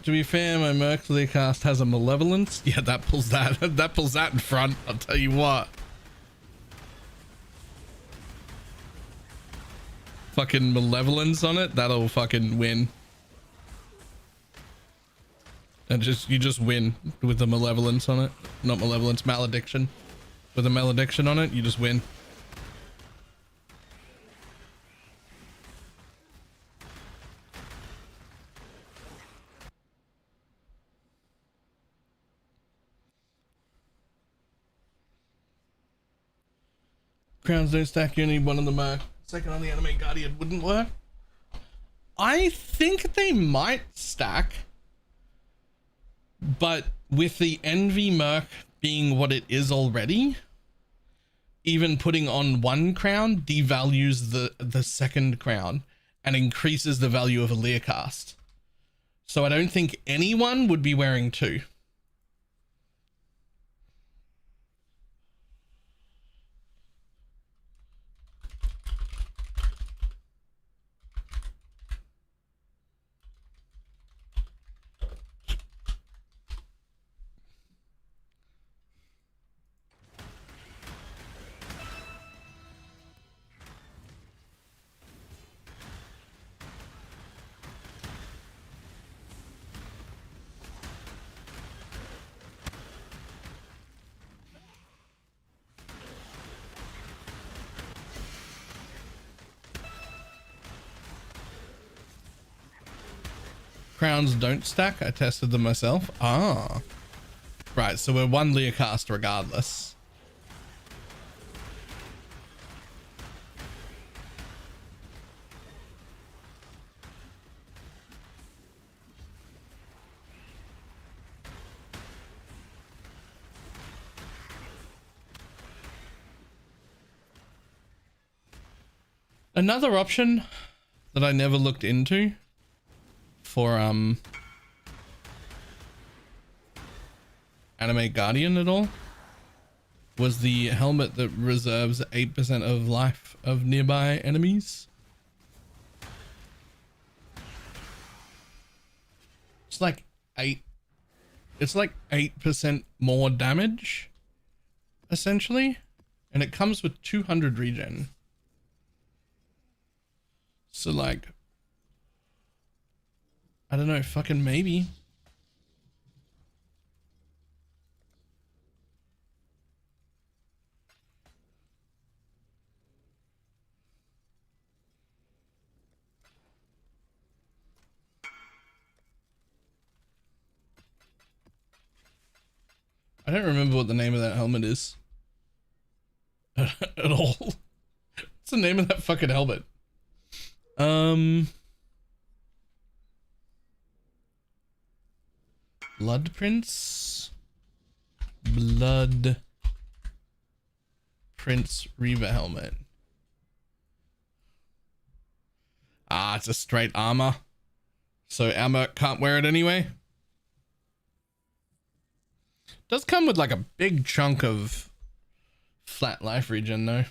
To be fair, my Mercury cast has a Malevolence. Yeah, that pulls that. That pulls that in front. I'll tell you what. Fucking Malevolence on it. That'll fucking win. And you just win with the Malevolence on it. Not Malevolence, Malediction. With a Malediction on it, you just win. Crowns don't stack, you only one on the Merc. Second on the Anime Guardian wouldn't work. I think they might stack, but with the Envy Merc being what it is already, even putting on 1 crown devalues the second crown and increases the value of a Leocast. So I don't think anyone would be wearing 2. Crowns don't stack. I tested them myself. Ah, right. So we're 1 Leocast regardless. Another option that I never looked into for Anime Guardian at all was the helmet that reserves 8% of life of nearby enemies. It's like 8% more damage essentially, and it comes with 200 regen. So like, I don't know, fucking maybe. I don't remember what the name of that helmet is. At all. What's the name of that fucking helmet? Blood Prince? Blood Prince Reaver helmet. Ah, it's a straight armor. So armor can't wear it anyway. Does come with like a big chunk of flat life regen though.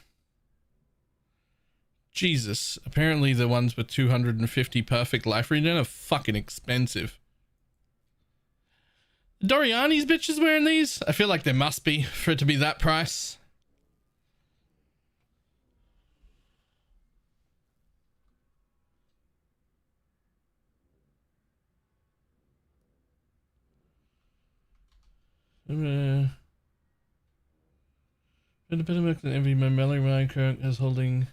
Jesus, apparently the ones with 250 perfect life regen are fucking expensive. Doriani's bitches wearing these? I feel like there must be for it to be that price. Bit of work than every my BalorMage current is holding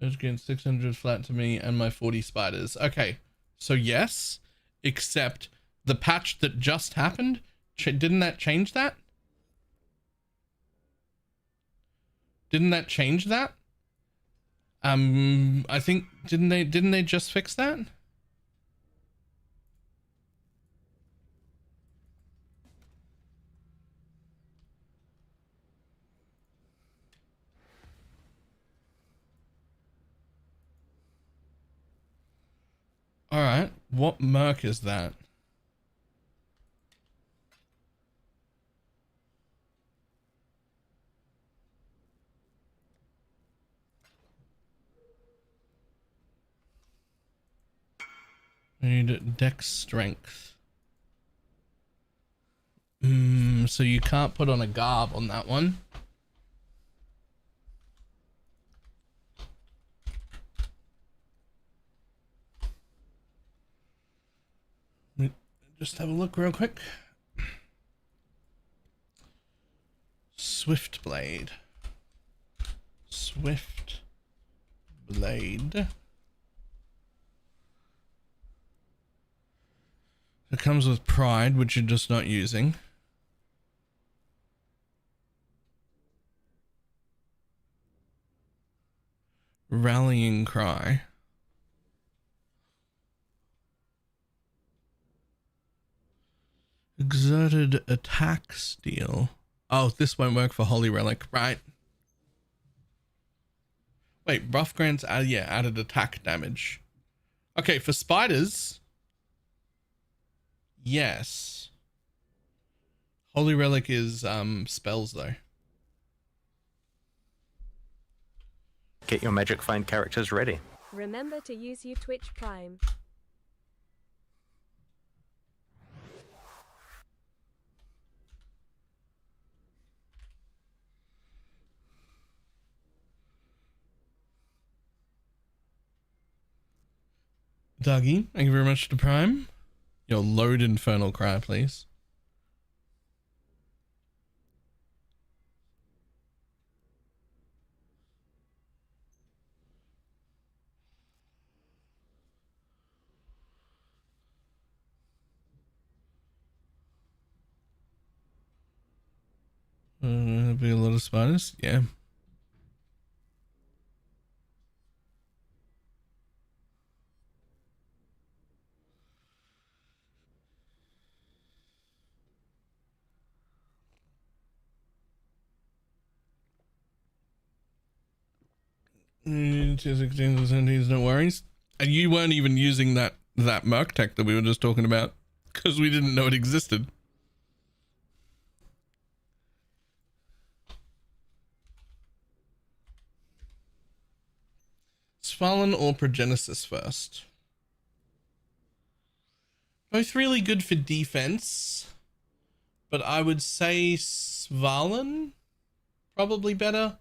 against 600 flat to me and my 40 spiders. Okay, so yes, except the patch that just happened, didn't that change that? Didn't that change that? I think didn't they just fix that? All right, what merc is that? I need dex strength. So you can't put on a garb on that one. Just have a look real quick. Swift Blade. Swift Blade. It comes with Pride, which you're just not using. Rallying Cry. Exerted Attack Steal. Oh, this won't work for Holy Relic, right? Wait, buff grants added attack damage. Okay, for spiders, yes. Holy Relic is spells though.
Get your Magic Find characters ready.
Remember to use your Twitch Prime.
Dougie, thank you very much to Prime. Your load Infernal Cry, please. There'll be a lot of spiders, yeah. Mm, 216 to 17s, no worries. And you weren't even using that Merc tech that we were just talking about because we didn't know it existed. Svalin or Progenesis first? Both really good for defense, but I would say Svalin probably better.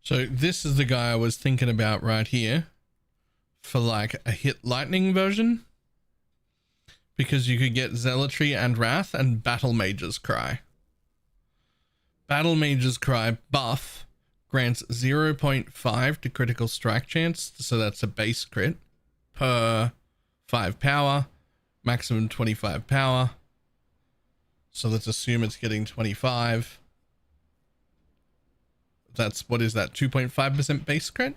So this is the guy I was thinking about right here for like a hit lightning version, because you could get Zealotry and Wrath and BalorMage's Cry. BalorMage's Cry buff grants 0.5 to critical strike chance, so that's a base crit per 5 power, maximum 25 power. So let's assume it's getting 25. That's, what is that, 2.5% base crit?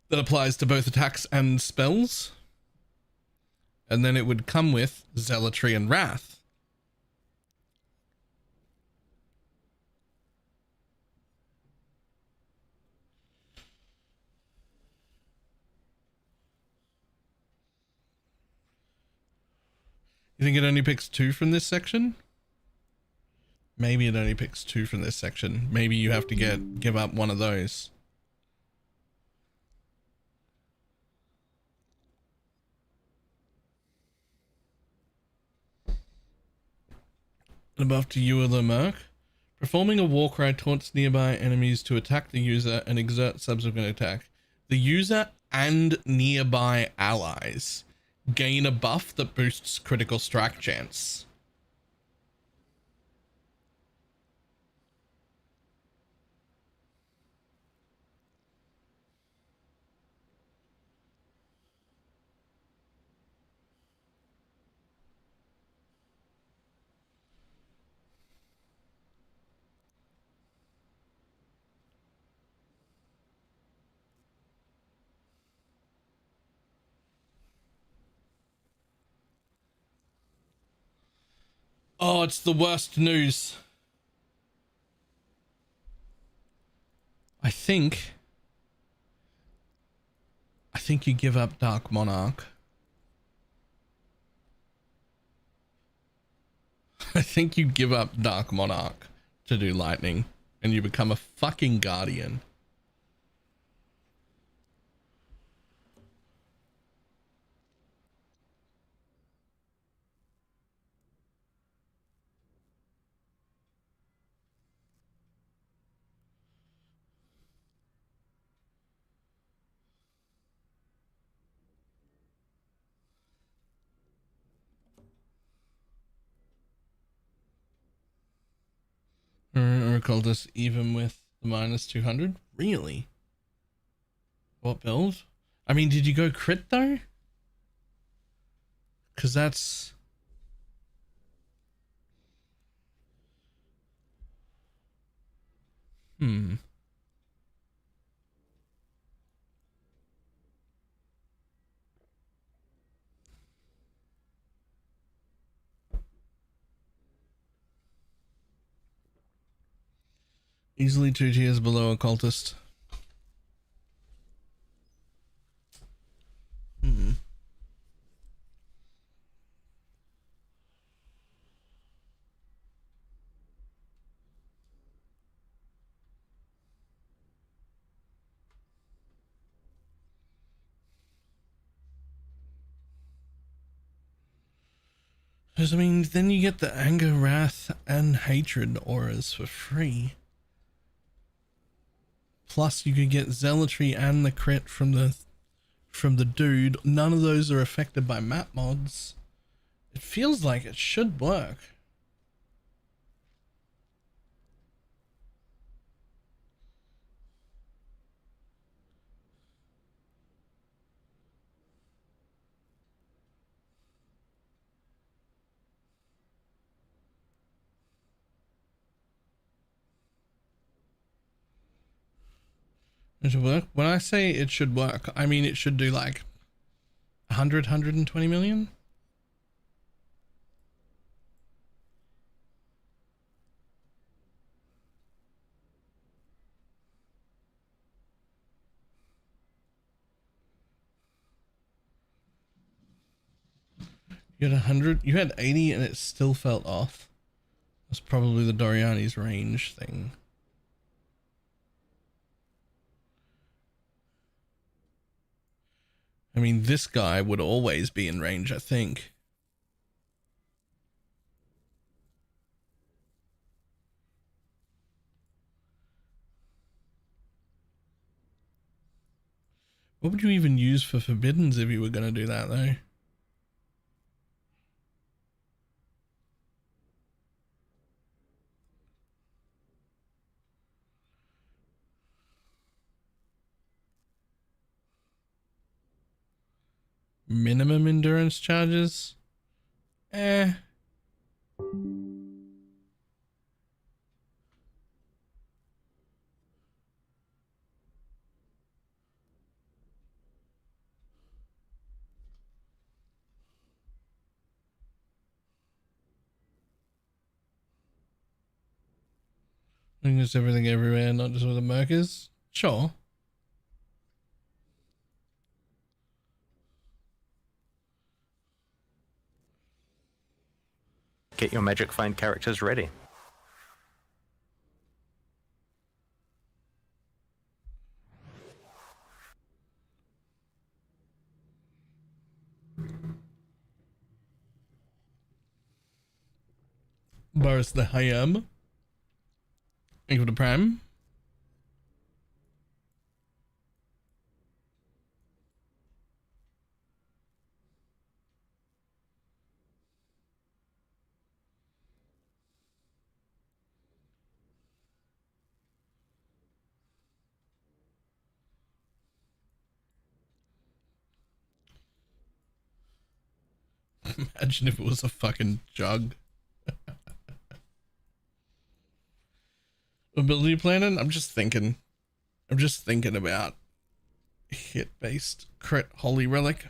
That applies to both attacks and spells. And then it would come with Zealotry and Wrath. You think it only picks 2 from this section? Maybe it only picks 2 from this section. Maybe you have to give up one of those. Above to you or the Merc. Performing a war cry taunts nearby enemies to attack the user and exert subsequent attack. The user and nearby allies gain a buff that boosts critical strike chance. Oh, it's the worst news. I think you give up Dark Monarch. I think you give up Dark Monarch to do lightning and you become a fucking guardian. Or Occultist even with the minus 200? Really? What build? I mean, did you go crit though? Because that's... Easily 2 tiers below Occultist. Because, I mean, then you get the Anger, Wrath, and Hatred auras for free. Plus, you could get Zealotry and the crit from the dude. None of those are affected by map mods. It feels like it should work. It should work. When I say it should work, I mean it should do like 120 million. You had 100, you had 80 and it still felt off. That's probably the Doriani's range thing. I mean, this guy would always be in range, I think. What would you even use for forbiddens if you were going to do that though? Minimum endurance charges? Eh. Doing this everything everywhere, not just with the merkers? Sure.
Get your magic find characters ready.
Boris the Hayam. Thank you for the prime. Imagine if it was a fucking jug. Ability planning? I'm just thinking about hit-based crit holy relic.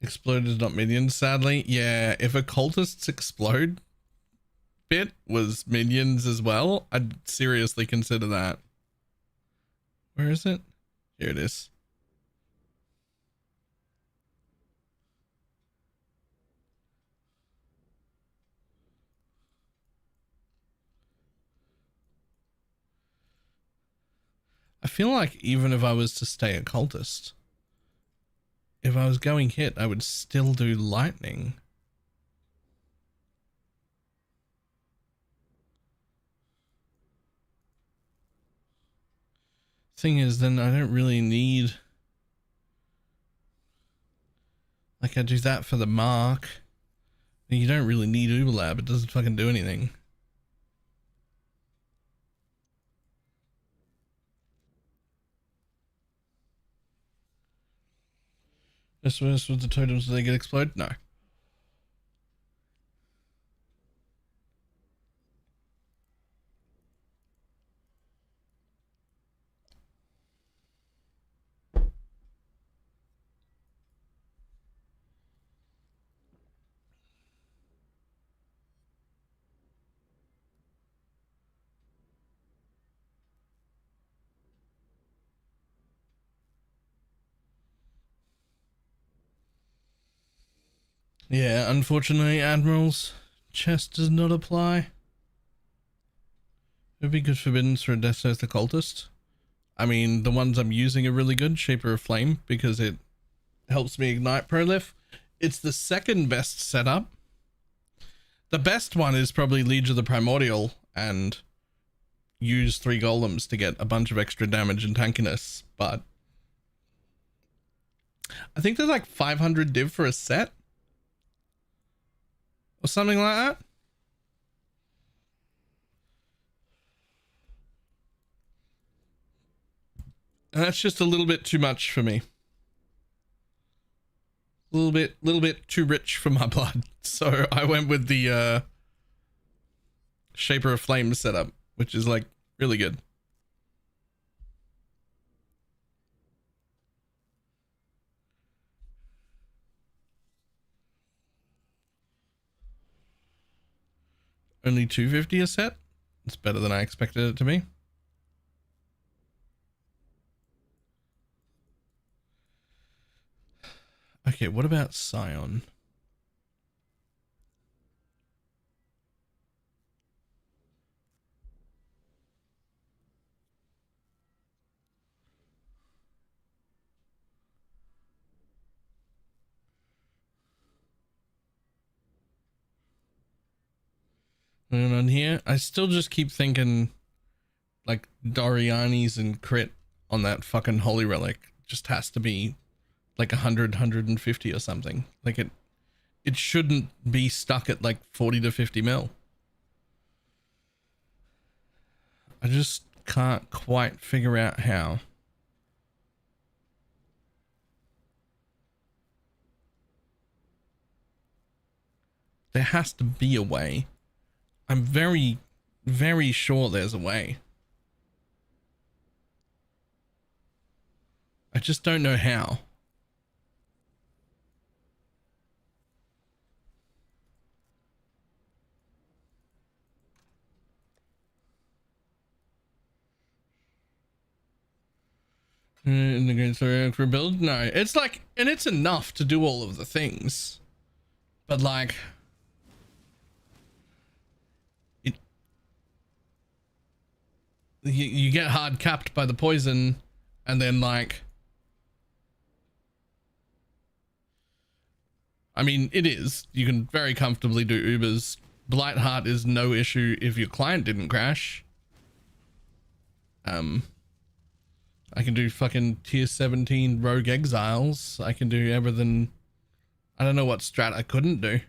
Exploders, not minions, sadly. Yeah, if a cultist's explode bit was minions as well, I'd seriously consider that. Where is it? Here it is. I feel like even if I was to stay a cultist, if I was going hit, I would still do lightning. Thing is, then I don't really need, like, I do that for the mark. You don't really need Uberlab, it doesn't fucking do anything. This was with the totems, do they get exploded? No. Yeah, unfortunately, Admiral's chest does not apply. It'd be good forbiddens for a Death Oath occultist. I mean, the ones I'm using are really good, Shaper of Flame, because it helps me ignite Prolif. It's the second best setup. The best one is probably Liege of the Primordial and use 3 golems to get a bunch of extra damage and tankiness, but I think there's like 500 div for a set or something like that. And that's just a little bit too much for me. A little bit too rich for my blood. So I went with the Shaper of Flame setup, which is like really good. Only 250 a set? It's better than I expected it to be. Okay, what about Scion? And on here, I still just keep thinking like Doriani's and crit on that fucking holy relic just has to be like 150 or something. Like it shouldn't be stuck at like 40 to 50 mil. I just can't quite figure out how. There has to be a way. I'm very, very sure there's a way. I just don't know how. In the game for build? No, it's like, and it's enough to do all of the things, but like, you get hard capped by the poison, and then like, I mean, it is. You can very comfortably do Ubers. Blight Heart is no issue if your client didn't crash. I can do fucking tier 17 Rogue Exiles. I can do everything. I don't know what strat I couldn't do.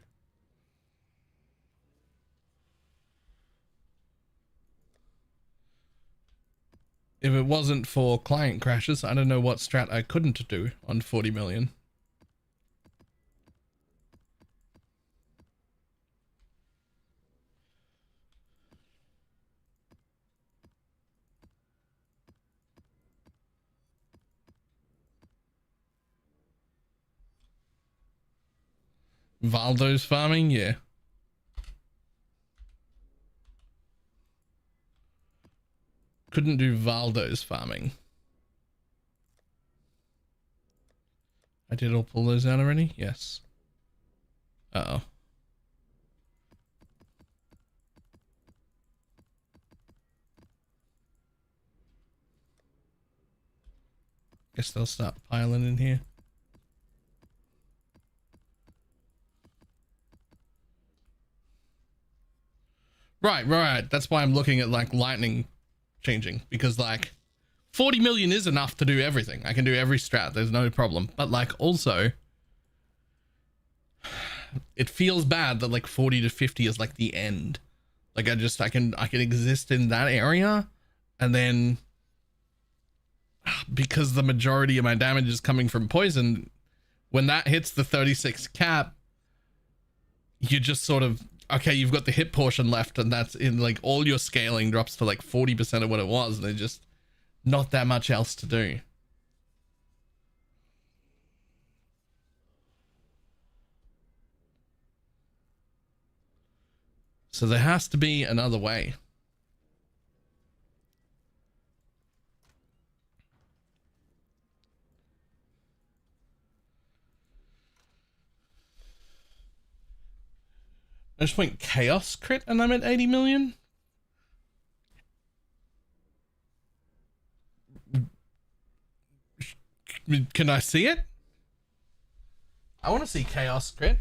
If it wasn't for client crashes, I don't know what strat I couldn't do on 40 million. Valdo's farming, yeah. Couldn't do Valdo's farming. I did all pull those out already? Yes. Uh-oh. Guess they'll start piling in here. Right. That's why I'm looking at like lightning changing, because like 40 million is enough to do everything. I can do every strat. There's no problem. But like also it feels bad that like 40 to 50 is like the end. Like I can exist in that area, and then because the majority of my damage is coming from poison, when that hits the 36 cap, you just sort of, okay, you've got the hit portion left, and that's in like all your scaling drops to like 40% of what it was, and there's just not that much else to do. So there has to be another way. I just went chaos crit and I'm at 80 million. Can I see it? I want to see chaos crit.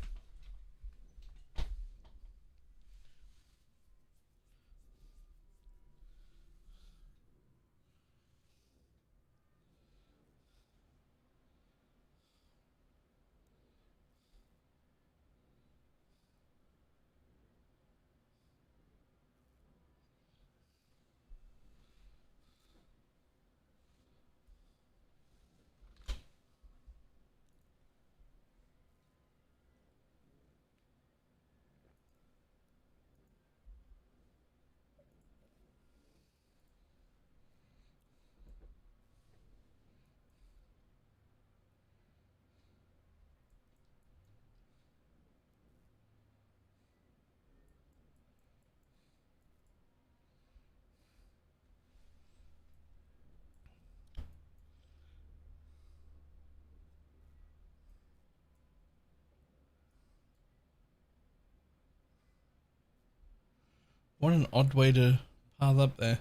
What an odd way to path up there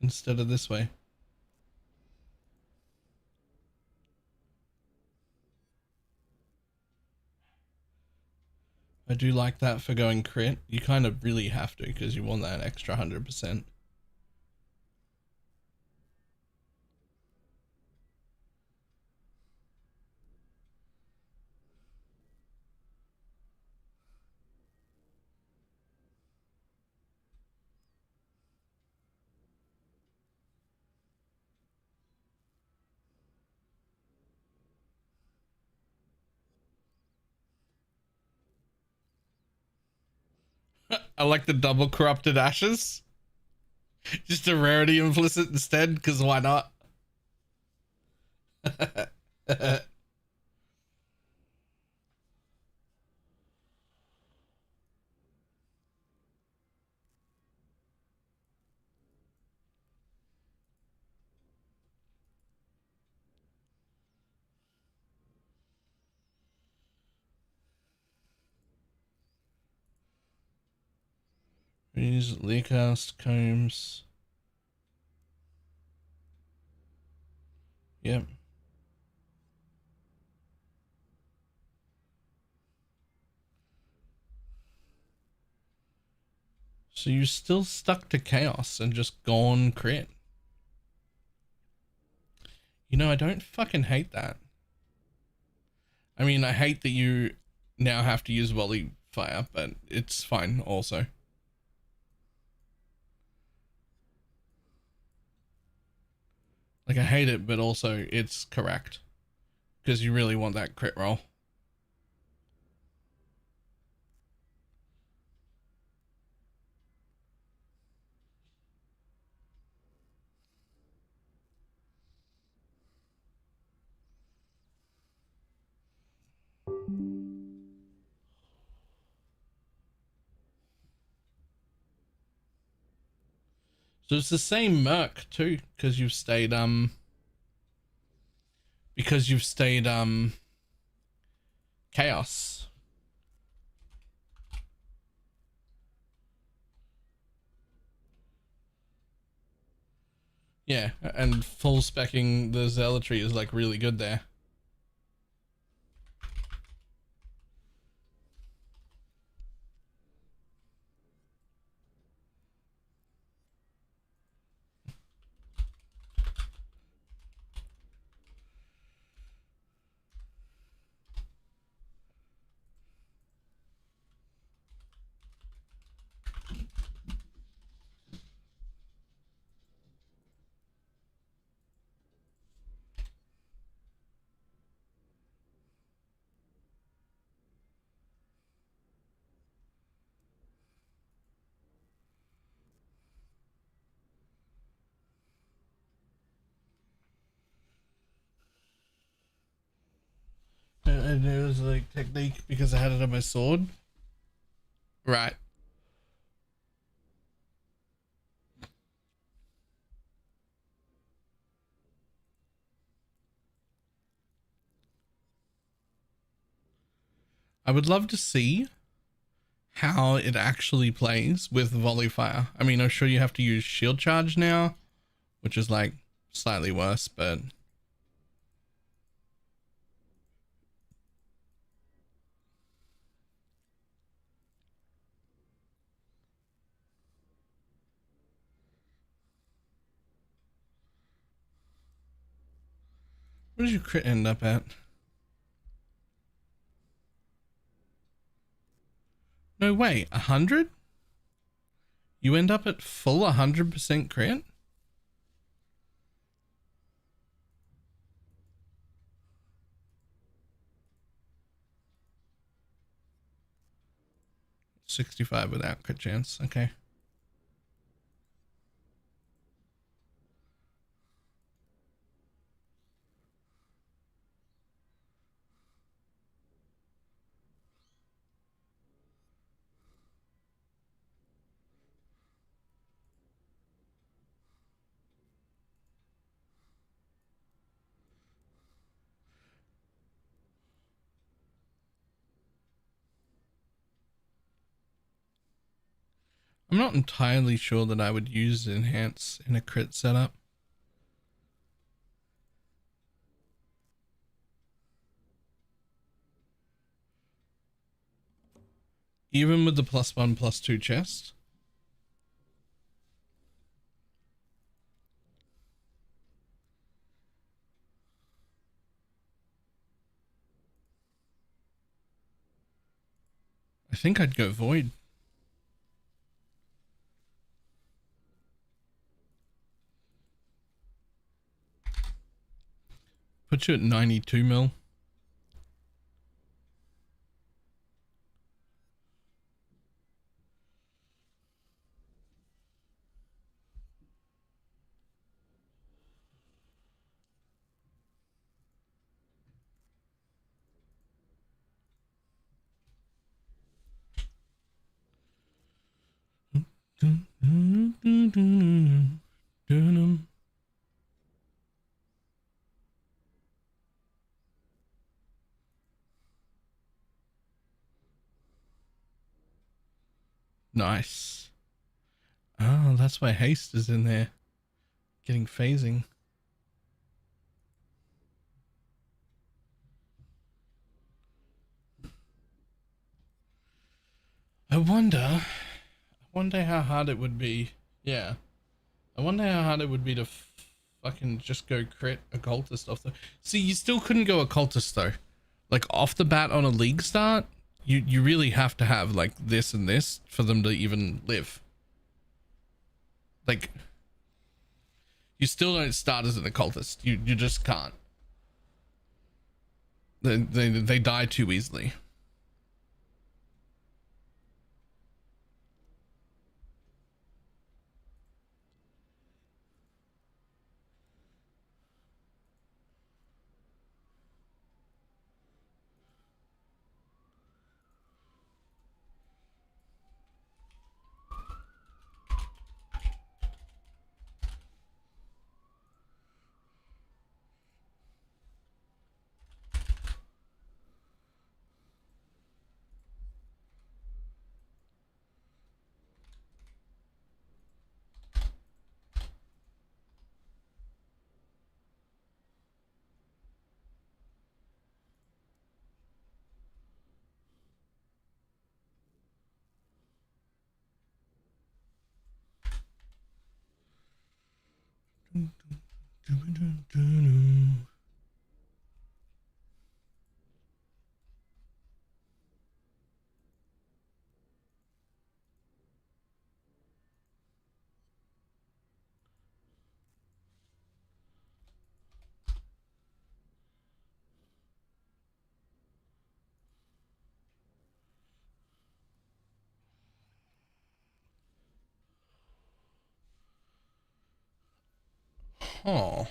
instead of this way. I do like that for going crit. You kind of really have to because you want that extra 100%. I like the double corrupted ashes. Just a rarity implicit instead, because why not? Use Leacast, Combs. Yep. So you're still stuck to chaos and just gone crit. You know, I don't fucking hate that. I mean, I hate that you now have to use volley fire, but it's fine also. Like, I hate it, but also it's correct. Because you really want that crit roll. So it's the same Merc too, because you've stayed chaos. Yeah, and full specking the zealotry is like really good there. And it was like technique because I had it on my sword. Right. I would love to see how it actually plays with volley fire. I mean, I'm sure you have to use shield charge now, which is like slightly worse, but what did your crit end up at? No way, 100? You end up at full 100% crit? $65 without crit chance. Okay. I'm not entirely sure that I would use enhance in a crit setup. Even with the +1/+2 chest. I think I'd go void. Put you at 92 mil. Nice. Oh, that's why haste is in there. Getting phasing. I wonder how hard it would be. Yeah. I wonder how hard it would be to fucking just go crit occultist off the... See, you still couldn't go occultist though. Like off the bat on a league start, you really have to have like this and this for them to even live. Like, you still don't start as an occultist. You just can't. They die too easily. Oh.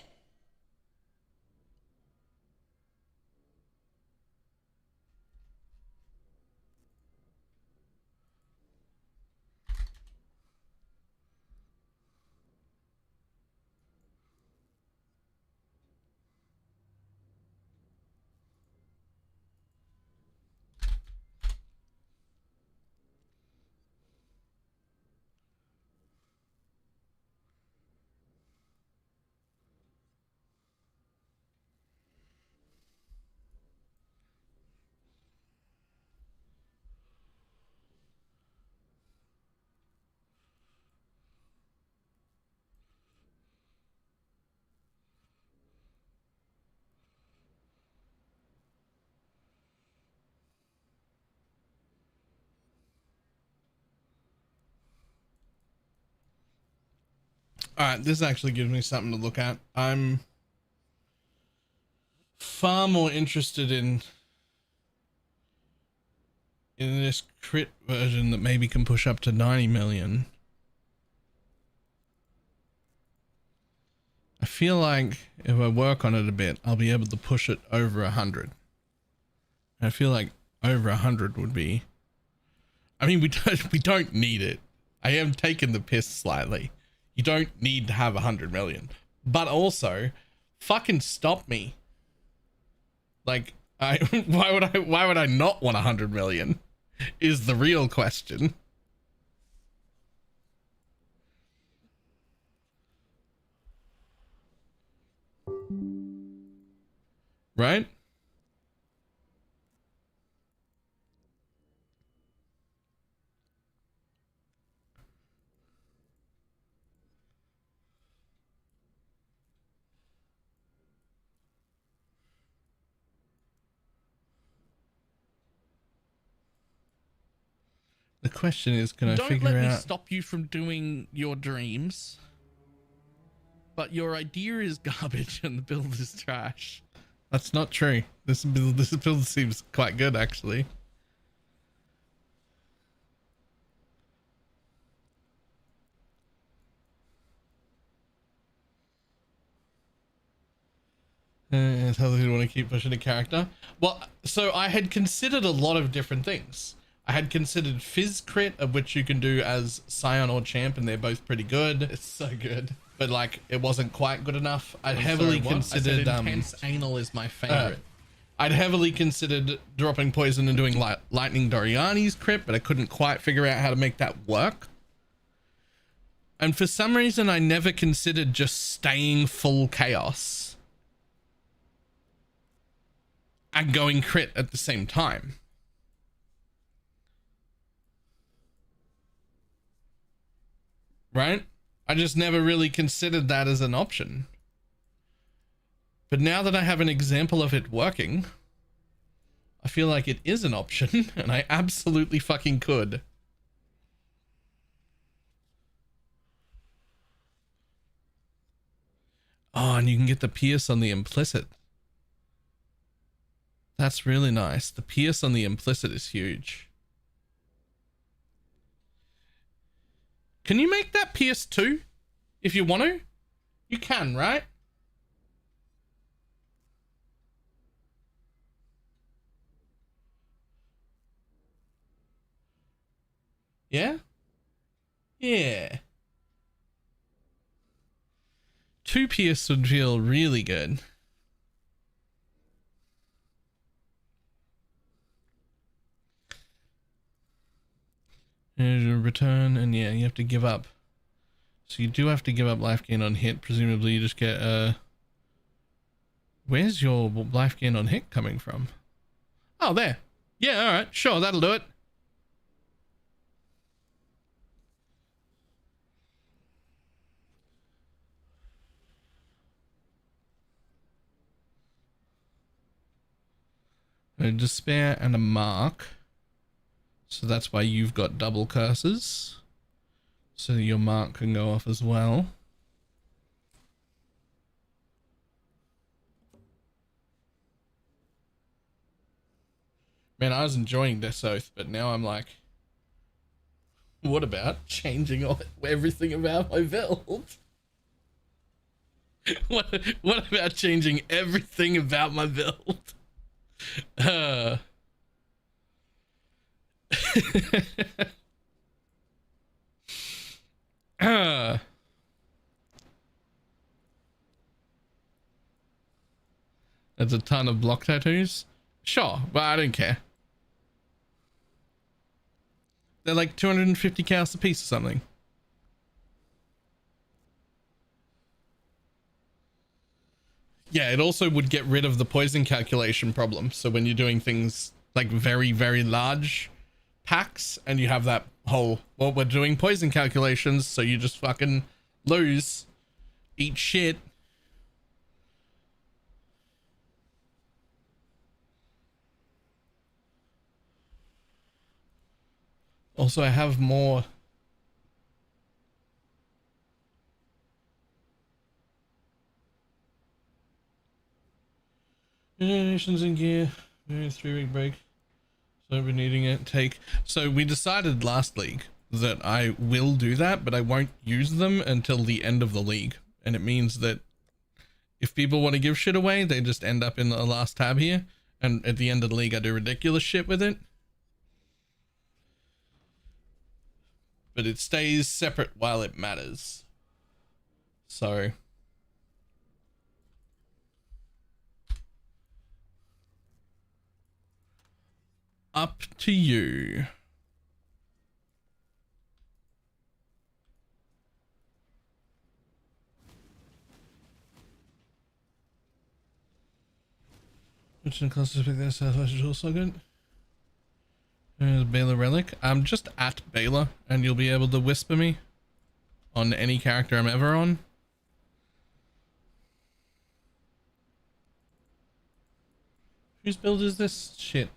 All right, this actually gives me something to look at. I'm far more interested in this crit version that maybe can push up to 90 million. I feel like if I work on it a bit, I'll be able to push it over 100. I feel like over 100 would be... I mean, we don't need it. I am taking the piss slightly. You don't need to have 100 million, but also fucking stop me. Like, why would I not want 100 million is the real question. right? The question is, can I
Don't
figure
let me
out?
stop you from doing your dreams. But your idea is garbage and the build is trash.
That's not true. This build seems quite good, actually. How do you want to keep pushing a character? Well, so I had considered a lot of different things. I had considered Fizz Crit, of which you can do as Scion or Champ, and they're both pretty good. It's so good. But like, it wasn't quite good enough. I'd heavily considered
intense anal is my favorite.
I'd heavily considered dropping poison and doing Lightning Doriani's crit, but I couldn't quite figure out how to make that work. And for some reason, I never considered just staying full chaos and going crit at the same time. Right? I just never really considered that as an option. But now that I have an example of it working, I feel like it is an option, and I absolutely fucking could. Oh, and you can get the pierce on the implicit. That's really nice. The pierce on the implicit is huge. Can you make that pierce too? If you want to? You can, right? Yeah? Yeah. 2 pierce would feel really good. Here's your return, and yeah, you have to give up. So you do have to give up life gain on hit. Presumably you just get where's your life gain on hit coming from? Oh, there. Yeah, alright, sure, that'll do it. A despair and a mark. So that's why you've got double curses. So your mark can go off as well. Man, I was enjoying Death Oath, but now I'm like, what about changing everything about my build? What about changing everything about my build? There's a ton of block tattoos. Sure, but I don't care. They're like 250 chaos a piece or something. Yeah, it also would get rid of the poison calculation problem. So when you're doing things like very, very large packs and you have that whole, well, we're doing poison calculations, so you just fucking lose, eat shit. Also, I have more. Nations in gear. 3-week break. So I've been needing it. So we decided last league that I will do that, but I won't use them until the end of the league. And it means that if people want to give shit away, they just end up in the last tab here. And at the end of the league, I do ridiculous shit with it. But it stays separate while it matters. So up to you. Which in clusters pick this which is also good. There's Baylor Relic. I'm just at Baylor and you'll be able to whisper me on any character I'm ever on. Whose build is this? Shit.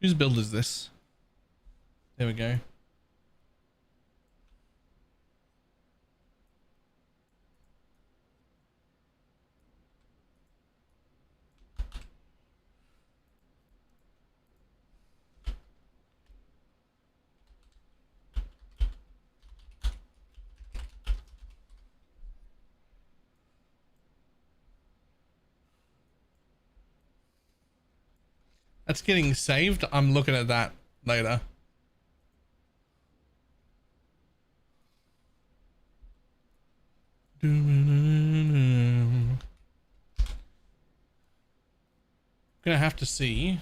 Whose build is this? There we go. That's getting saved. I'm looking at that later. Gonna have to see.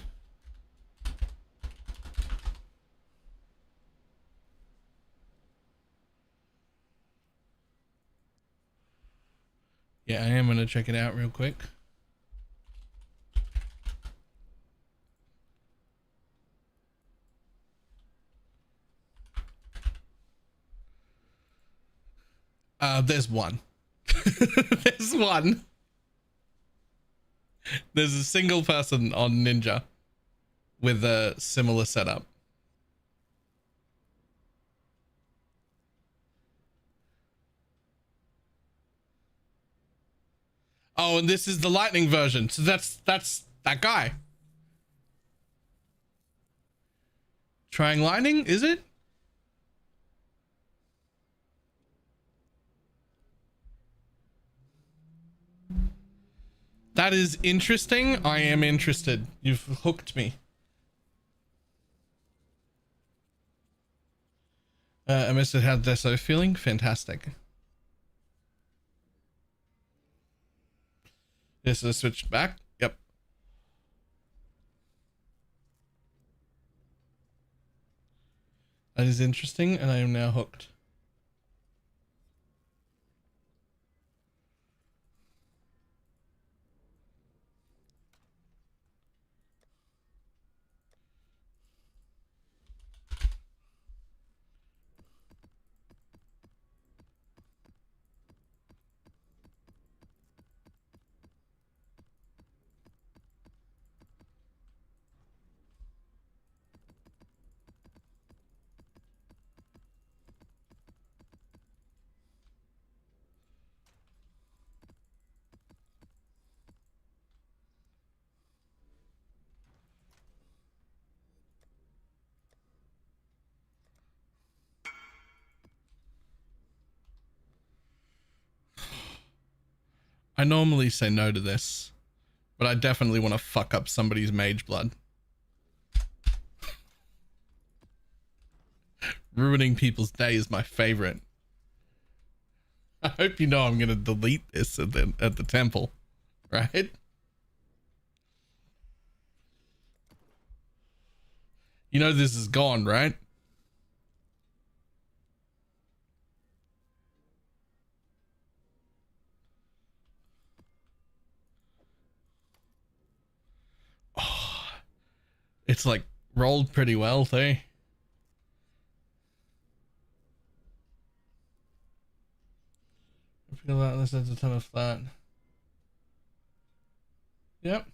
Yeah, I am gonna check it out real quick. There's one. There's one. There's a single person on Ninja with a similar setup. Oh, and this is the lightning version. So that's that guy. Trying lightning, is it? That is interesting. I am interested. You've hooked me. I missed it. How'd Deso feeling? Fantastic. This is switched back. Yep. That is interesting, and I am now hooked. I normally say no to this, but I definitely want to fuck up somebody's mage blood. Ruining people's day is my favorite. I hope you know I'm going to delete this at the temple, right? You know this is gone, right? Oh, it's like rolled pretty well too. I feel that this has a ton of flat. Yep.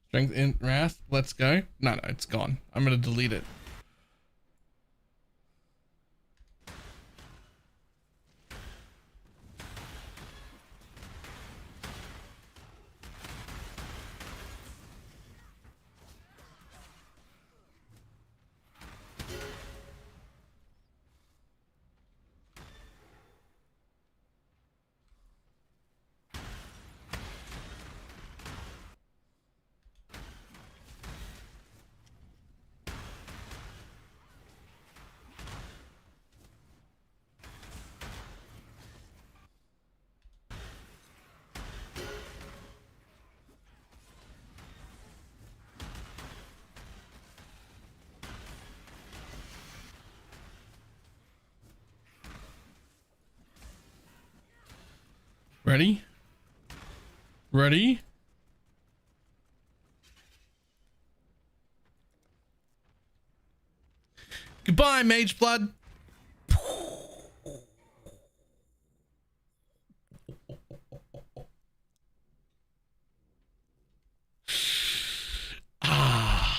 Strength in wrath. Let's go. No, it's gone. I'm gonna delete it. Ready? Ready? Goodbye, Mage Blood. Ah.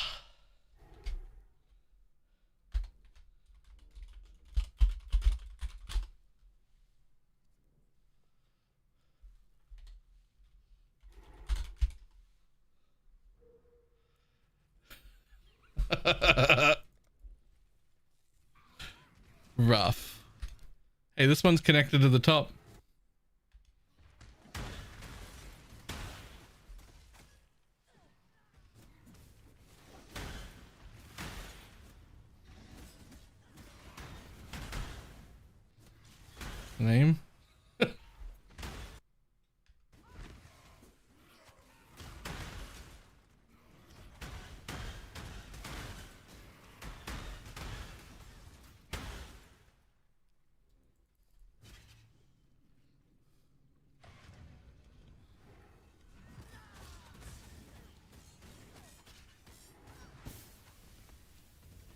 Rough. Hey, this one's connected to the top. Name?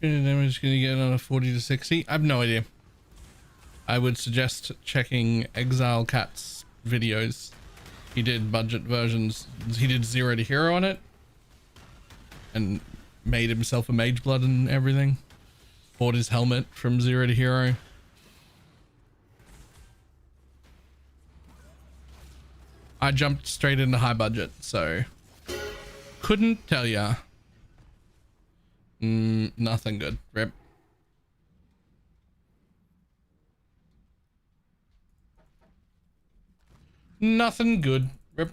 Damage gonna get on a 40 to 60. I have no idea. I would suggest checking Exile Cat's videos. He did budget versions. He did 0 to hero on it and made himself a mage blood and everything. Bought his helmet from 0 to hero. I jumped straight into high budget, so couldn't tell ya. Nothing good. Rip. Nothing good. Rip.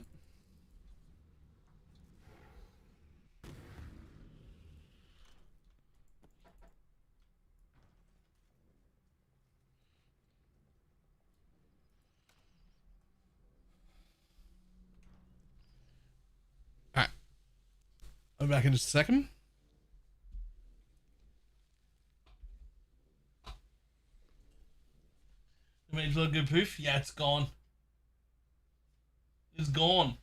Alright. I'll be back in just a second. The mage look good poof? Yeah, it's gone. It's gone.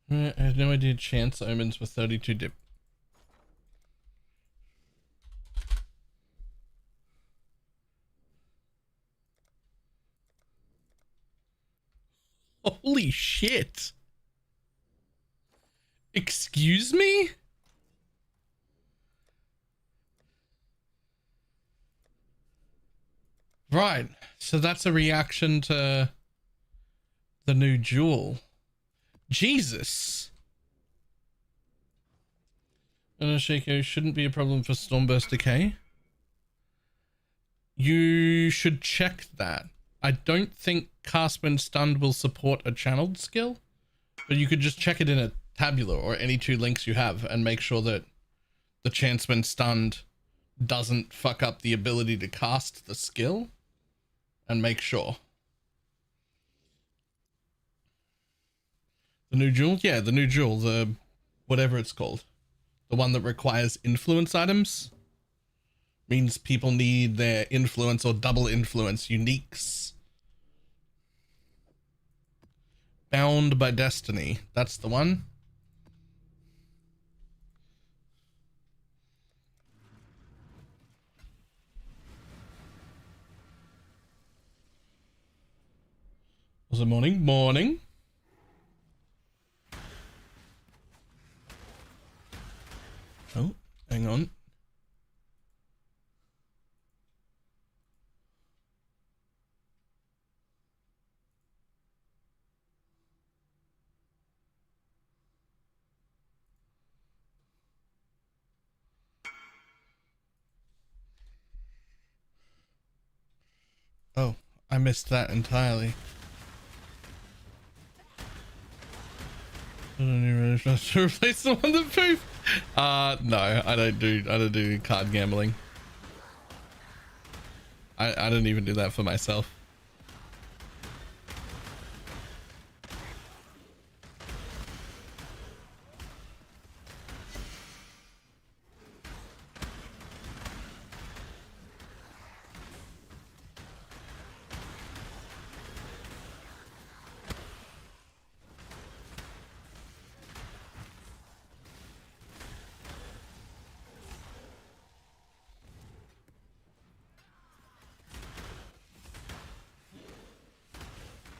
I had no idea chance omens were 32 dip. Holy shit. Excuse me? Right. So that's a reaction to the new jewel. Jesus. Shako shouldn't be a problem for Stormburst Decay. You should check that. I don't think Cast When Stunned will support a channeled skill, but you could just check it in a tabular or any two links you have and make sure that the chance when stunned doesn't fuck up the ability to cast the skill, and make sure. The new jewel? Yeah, the new jewel, the whatever it's called. The one that requires influence items. Means people need their influence or double influence uniques. Bound by Destiny. That's the one. Was it morning? Morning. Oh, hang on. Oh, I missed that entirely. I don't even really trust to replace the one that pooped. No, I don't do card gambling. I don't even do that for myself.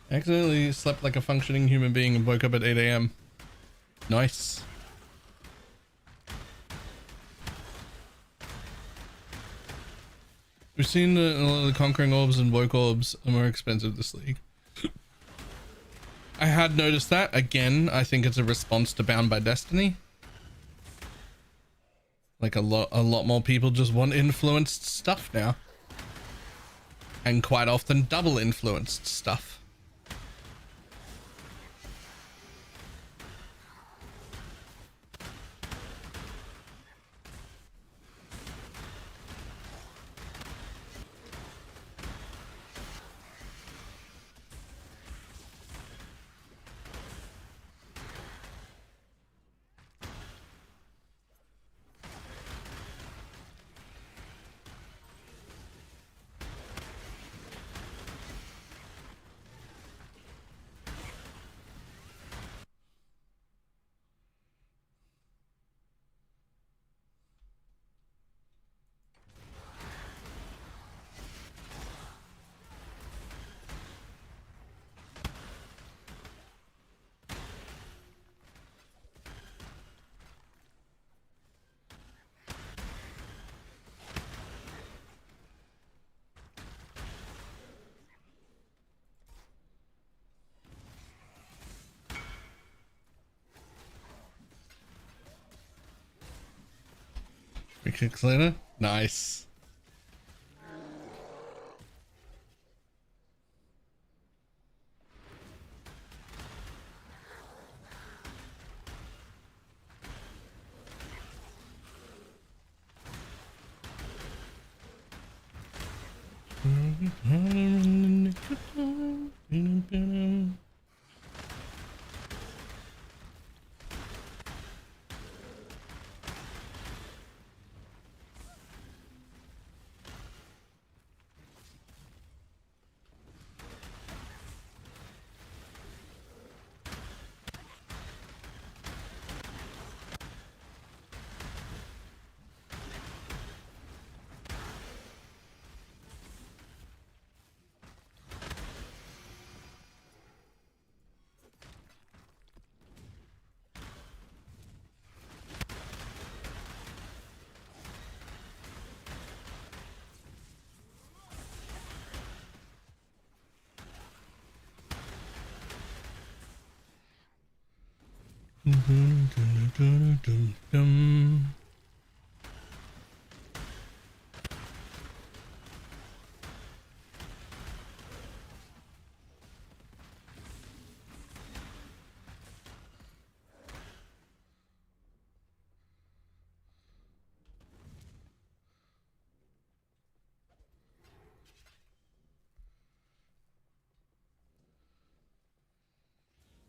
Accidentally slept like a functioning human being and woke up at 8 AM. Nice. We've seen that a lot of the conquering orbs and woke orbs are more expensive this league. I had noticed that. Again, I think it's a response to Bound by Destiny. Like a lot more people just want influenced stuff now. And quite often double influenced stuff. Three kicks later. Nice.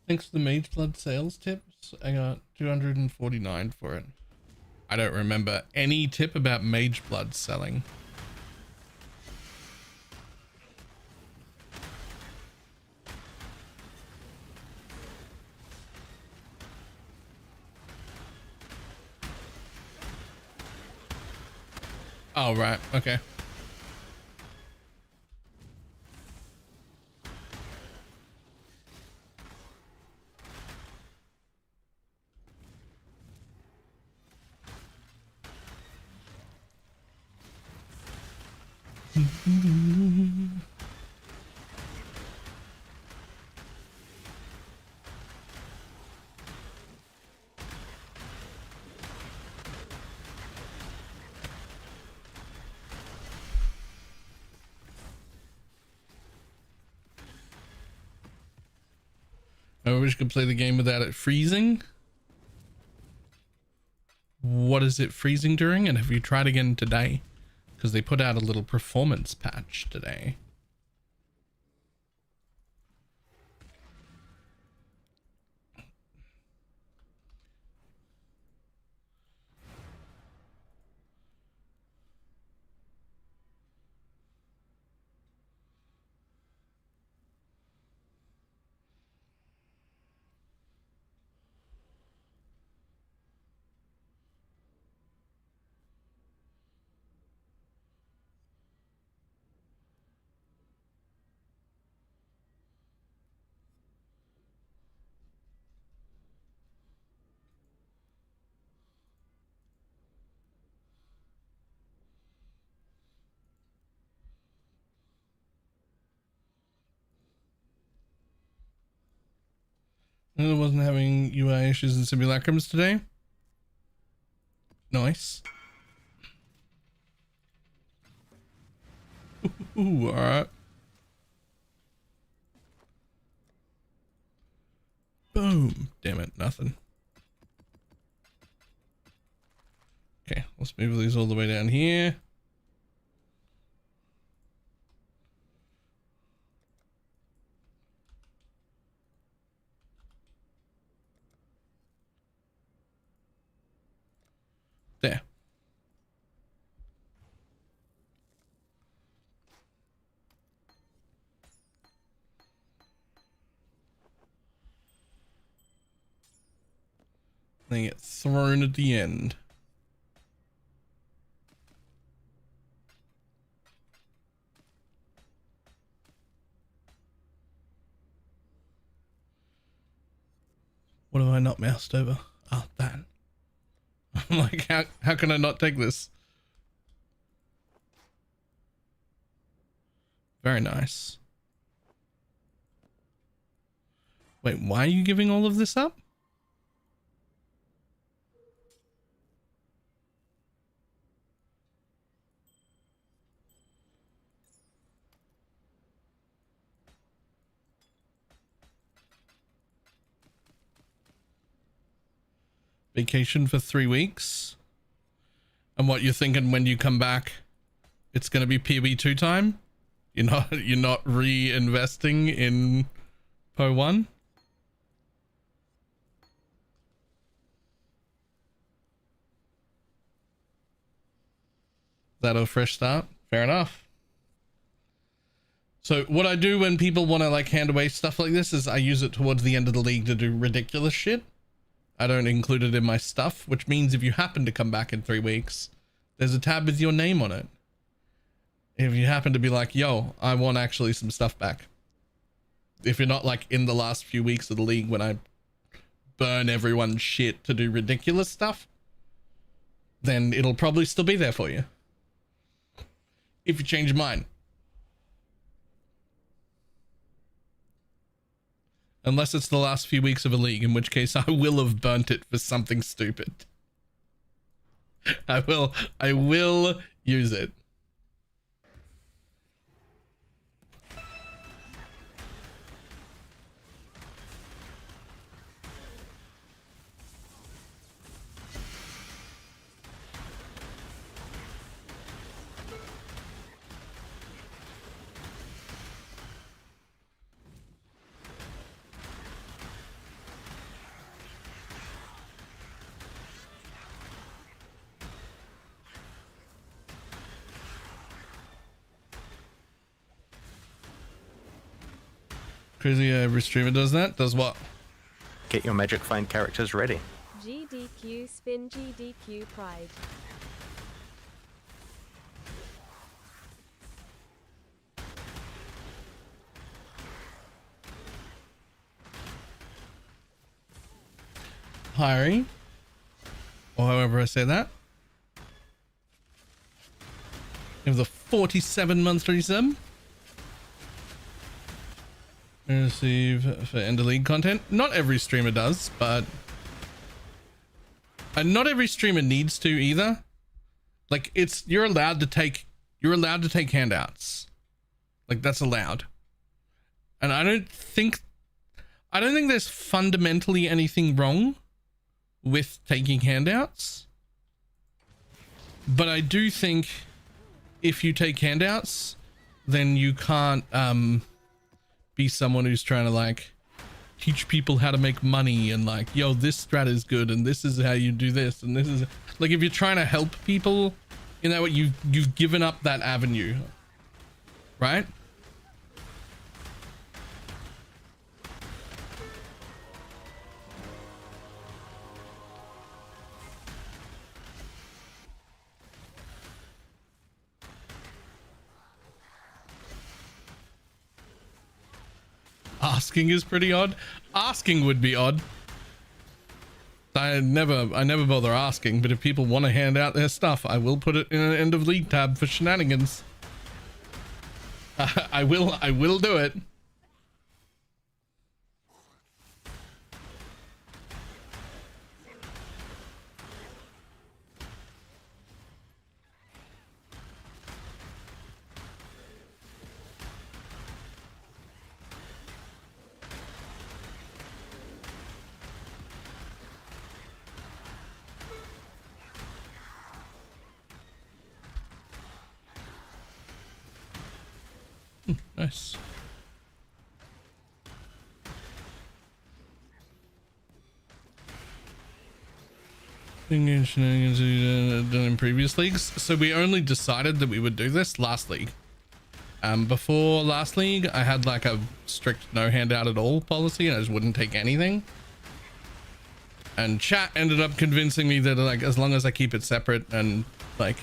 Thanks to the Mage Blood sales tips, I got 249 for it. I don't remember any tip about Mage Blood selling. Oh, right. Okay. I wish I could play the game without it freezing. What is it freezing during? And have you tried again today? Because they put out a little performance patch today. And it wasn't having UI issues in simulacrums today. Nice. Ooh, alright. Boom. Damn it, nothing. Okay, let's move these all the way down here. There. They get thrown at the end. What have I not moused over? Oh, that. I'm like, how can I not take this? Very nice. Wait, why are you giving all of this up? Vacation for 3 weeks. And what you're thinking when you come back, it's going to be PB2 time? You're not reinvesting in PO 1? Is that a fresh start? Fair enough. So what I do when people want to like hand away stuff like this is I use it towards the end of the league to do ridiculous shit. I don't include it in my stuff, which means if you happen to come back in 3 weeks, there's a tab with your name on it. If you happen to be like, yo, I want actually some stuff back. If you're not like in the last few weeks of the league when I burn everyone's shit to do ridiculous stuff, then it'll probably still be there for you. If you change your mind. Unless it's the last few weeks of a league, in which case I will have burnt it for something stupid. I will use it. Crazy, every streamer does that. Does what?
Get your Magic Find characters ready.
GDQ spin GDQ pride.
Hiring, or however I say that. You have the 47 months 37. Receive for end of league content. Not every streamer does, but not every streamer needs to either. Like you're allowed to take handouts. Like that's allowed. And I don't think there's fundamentally anything wrong with taking handouts. But I do think if you take handouts, then you can't be someone who's trying to like teach people how to make money and like, yo, this strat is good and this is how you do this and this is like, if you're trying to help people in that way, you've given up that avenue, right? Asking is pretty odd. Asking would be odd. I never bother asking, but if people want to hand out their stuff, I will put it in an end of league tab for shenanigans. I will do it. Nice. Shenanigans done in previous leagues. So we only decided that we would do this last league. Before last league, I had like a strict no handout at all policy, and I just wouldn't take anything. And chat ended up convincing me that like as long as I keep it separate and like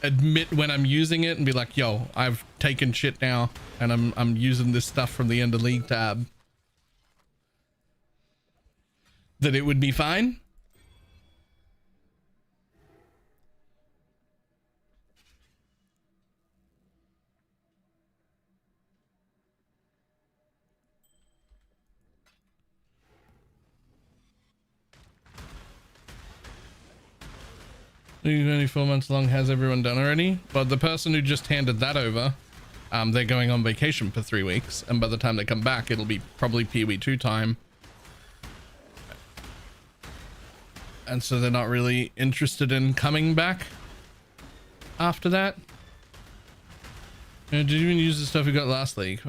admit when I'm using it and be like, yo, I've taken shit now and I'm using this stuff from the end of league tab, that it would be fine. Only 4 months long. Has everyone done already? But the person who just handed that over, they're going on vacation for 3 weeks, and by the time they come back, it'll be probably PoE2 time. And so they're not really interested in coming back after that. Did you even use the stuff you got last league?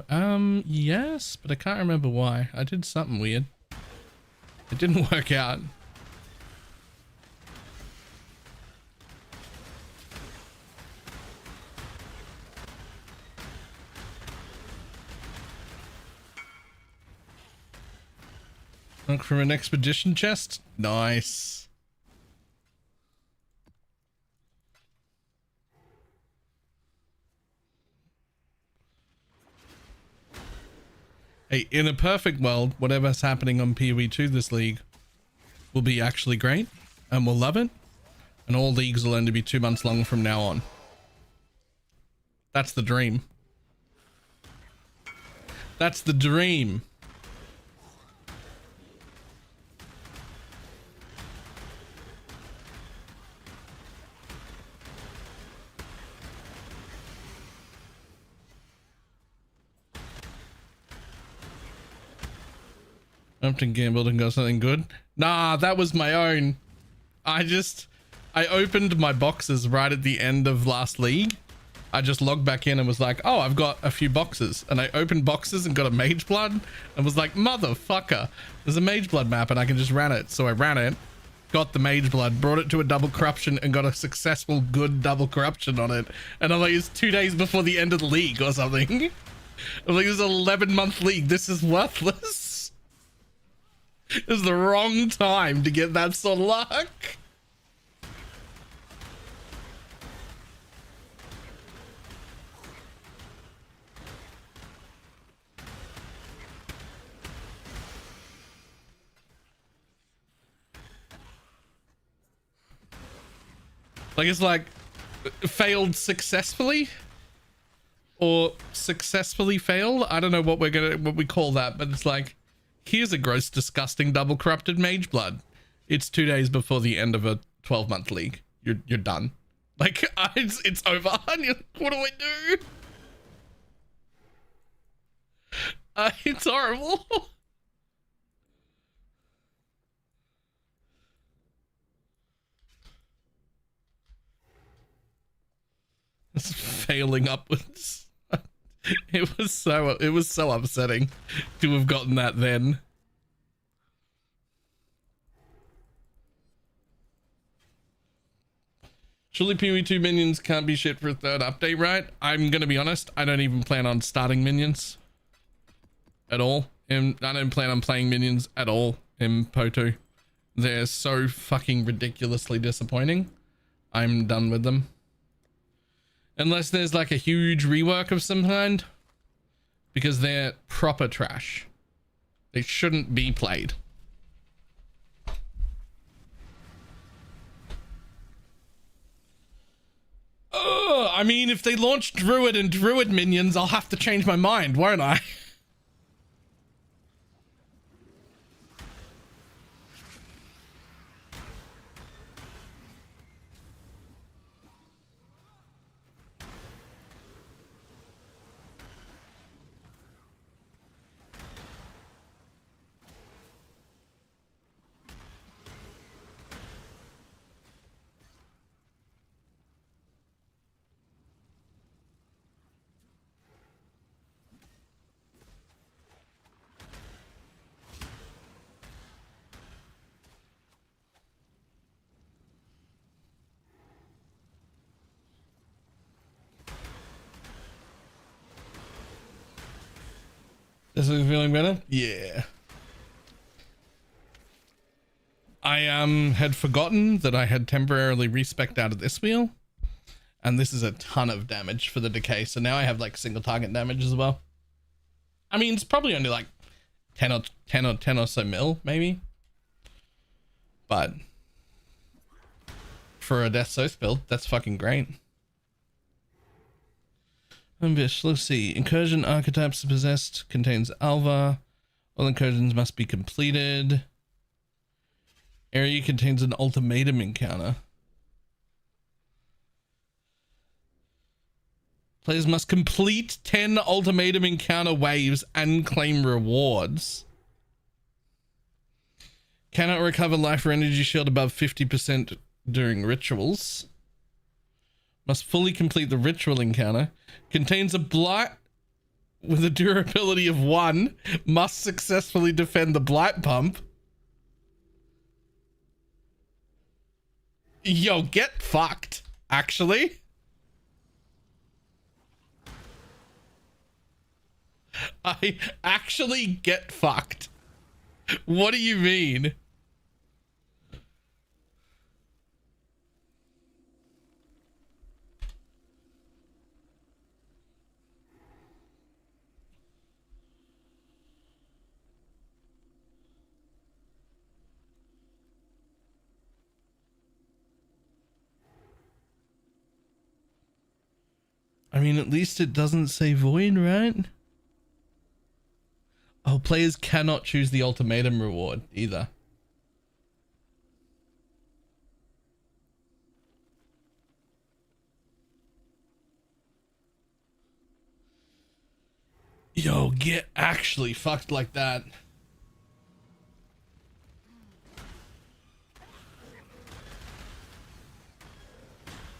Yes, but I can't remember why. I did something weird. It didn't work out. Look from an expedition chest. Nice. Hey, in a perfect world, whatever's happening on PoE2 this league will be actually great, and we'll love it, and all leagues will only be 2 months long from now on. That's the dream. That's the dream.
Jumped and gambled and got something good. Nah, that was my own. I opened my boxes right at the end of last league. I just logged back in and was like, oh, I've got a few boxes. And I opened boxes and got a Mage Blood and was like, motherfucker, there's a Mage Blood map and I can just ran it. So I ran it, got the Mage Blood, brought it to a double corruption and got a successful good double corruption on it. And I'm like, it's 2 days before the end of the league or something. I'm like, this is an 11-month league. This is worthless. This is the wrong time to get that sort of luck. Like, it's like failed successfully or successfully failed. I don't know what we call that, but it's like, here's a gross, disgusting double corrupted Mage Blood. It's 2 days before the end of a 12-month league. You're done. Like, it's over. And you're like, what do I do? It's horrible. It's failing upwards. It was so upsetting to have gotten that then. Surely PoE2 minions can't be shit for a third update, right? I'm gonna be honest, I don't even plan on starting minions at all. And I don't plan on playing minions at all in Po2. They're so fucking ridiculously disappointing. I'm done with them. Unless there's like a huge rework of some kind, because they're proper trash. They shouldn't be played. I mean, if they launch Druid and Druid minions, I'll have to change my mind, won't I? Is it feeling better? Yeah. I had forgotten that I had temporarily respec'd out of this wheel. And this is a ton of damage for the decay. So now I have like single target damage as well. I mean, it's probably only like 10 or so mil, maybe. But for a Death Soth build, that's fucking great. Ambish, let's see. Incursion archetypes possessed contains Alva. All incursions must be completed. Area contains an ultimatum encounter. Players must complete 10 ultimatum encounter waves and claim rewards. Cannot recover life or energy shield above 50% during rituals. Must fully complete the ritual encounter. Contains a blight with a durability of 1. Must successfully defend the blight pump. Yo, get fucked, actually. I actually get fucked. What do you mean? I mean, at least it doesn't say void, right? Oh, players cannot choose the ultimatum reward either. Yo, get actually fucked like that.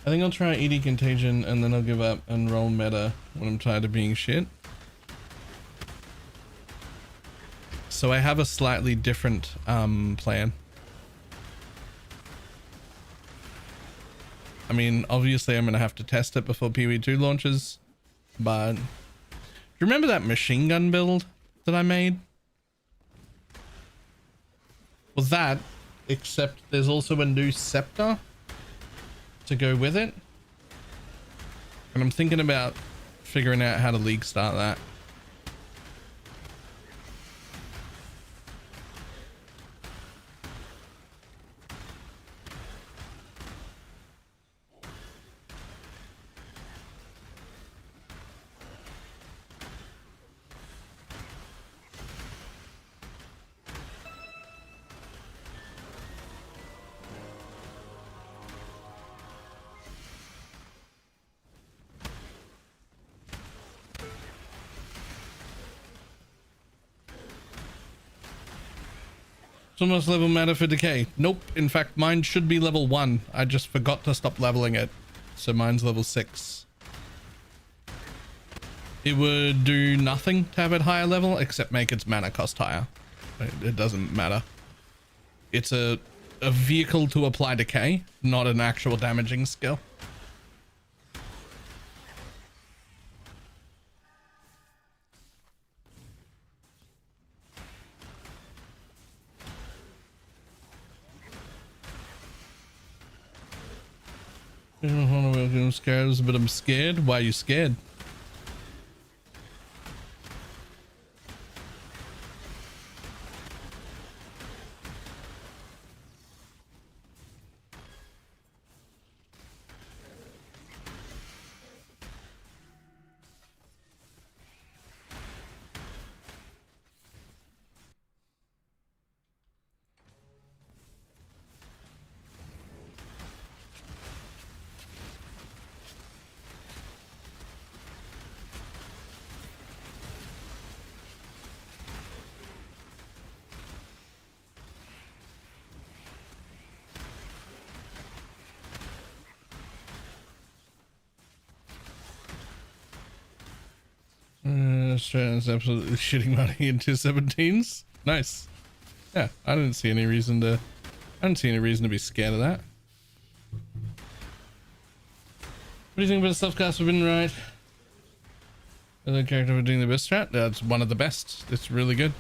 I think I'll try ED Contagion and then I'll give up and roll meta when I'm tired of being shit. So I have a slightly different plan. I mean, obviously I'm going to have to test it before PV2 launches, but do you remember that machine gun build that I made? Well, that, except there's also a new scepter to go with it. And I'm thinking about figuring out how to league start that. So much level matter for decay? Nope. In fact, mine should be level 1. I just forgot to stop leveling it. So mine's level 6. It would do nothing to have it higher level except make its mana cost higher. It doesn't matter. It's a vehicle to apply decay, not an actual damaging skill. I'm scared, but I'm scared. Why are you scared? Australians absolutely shitting money into 17s. Nice. Yeah, I didn't see any reason to be scared of that. What do you think about the self-cast? We've been right. The character for doing the best strat? That's one of the best. It's really good.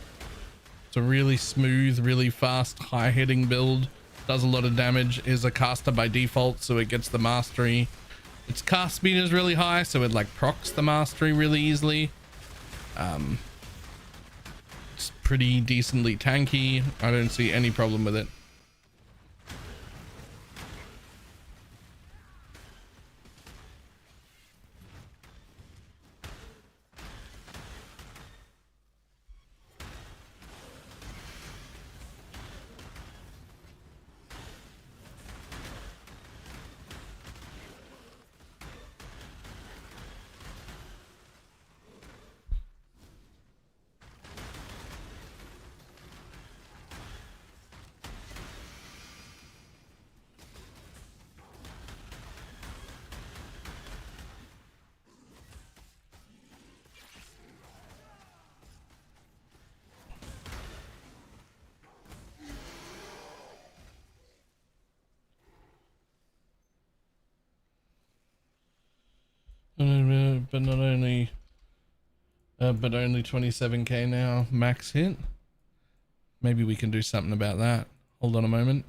It's a really smooth, really fast, high-hitting build. Does a lot of damage. Is a caster by default, so it gets the mastery. Its cast speed is really high, so it like procs the mastery really easily. It's pretty decently tanky. I don't see any problem with it. But not only, but only 27k now max hit. Maybe we can do something about that. Hold on a moment.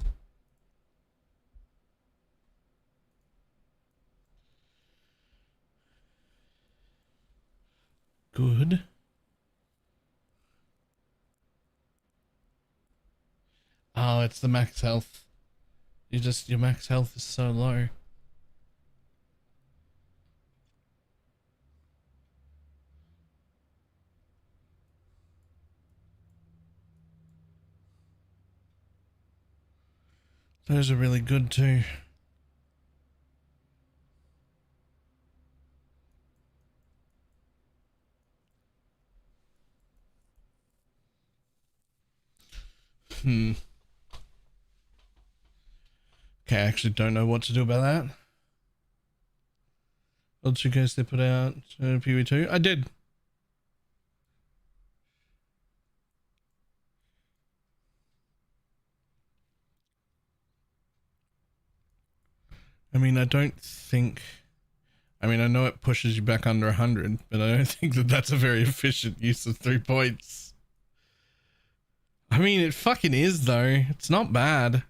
Good. Oh, it's the max health. Your max health is so low. Those are really good too. Okay, I actually don't know what to do about that. What you guys they put out PV2? I did. I mean, I don't think. I mean, I know it pushes you back under 100, but I don't think that that's a very efficient use of 3 points. I mean, it fucking is though. It's not bad.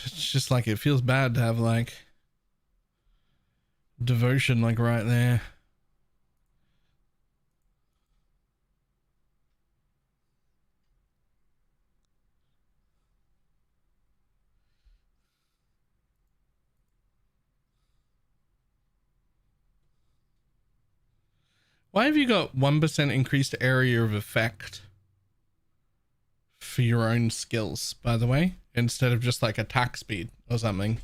It's just like, it feels bad to have like devotion like right there. Why have you got 1% increased area of effect for your own skills, by the way, instead of just like attack speed or something?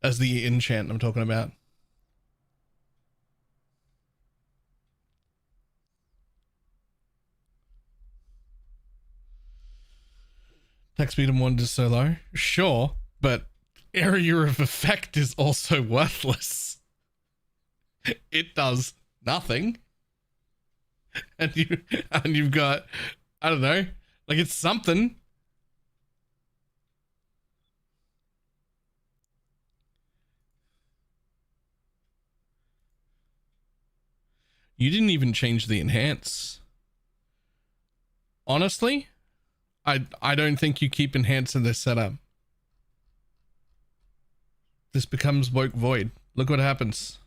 As the enchant I'm talking about. Attack speed and wand is so low. Sure, but area of effect is also worthless. It does nothing. And you've got, I don't know, like it's something. You didn't even change the enhance. Honestly, I don't think you keep enhance in this setup. This becomes woke void. Look what happens.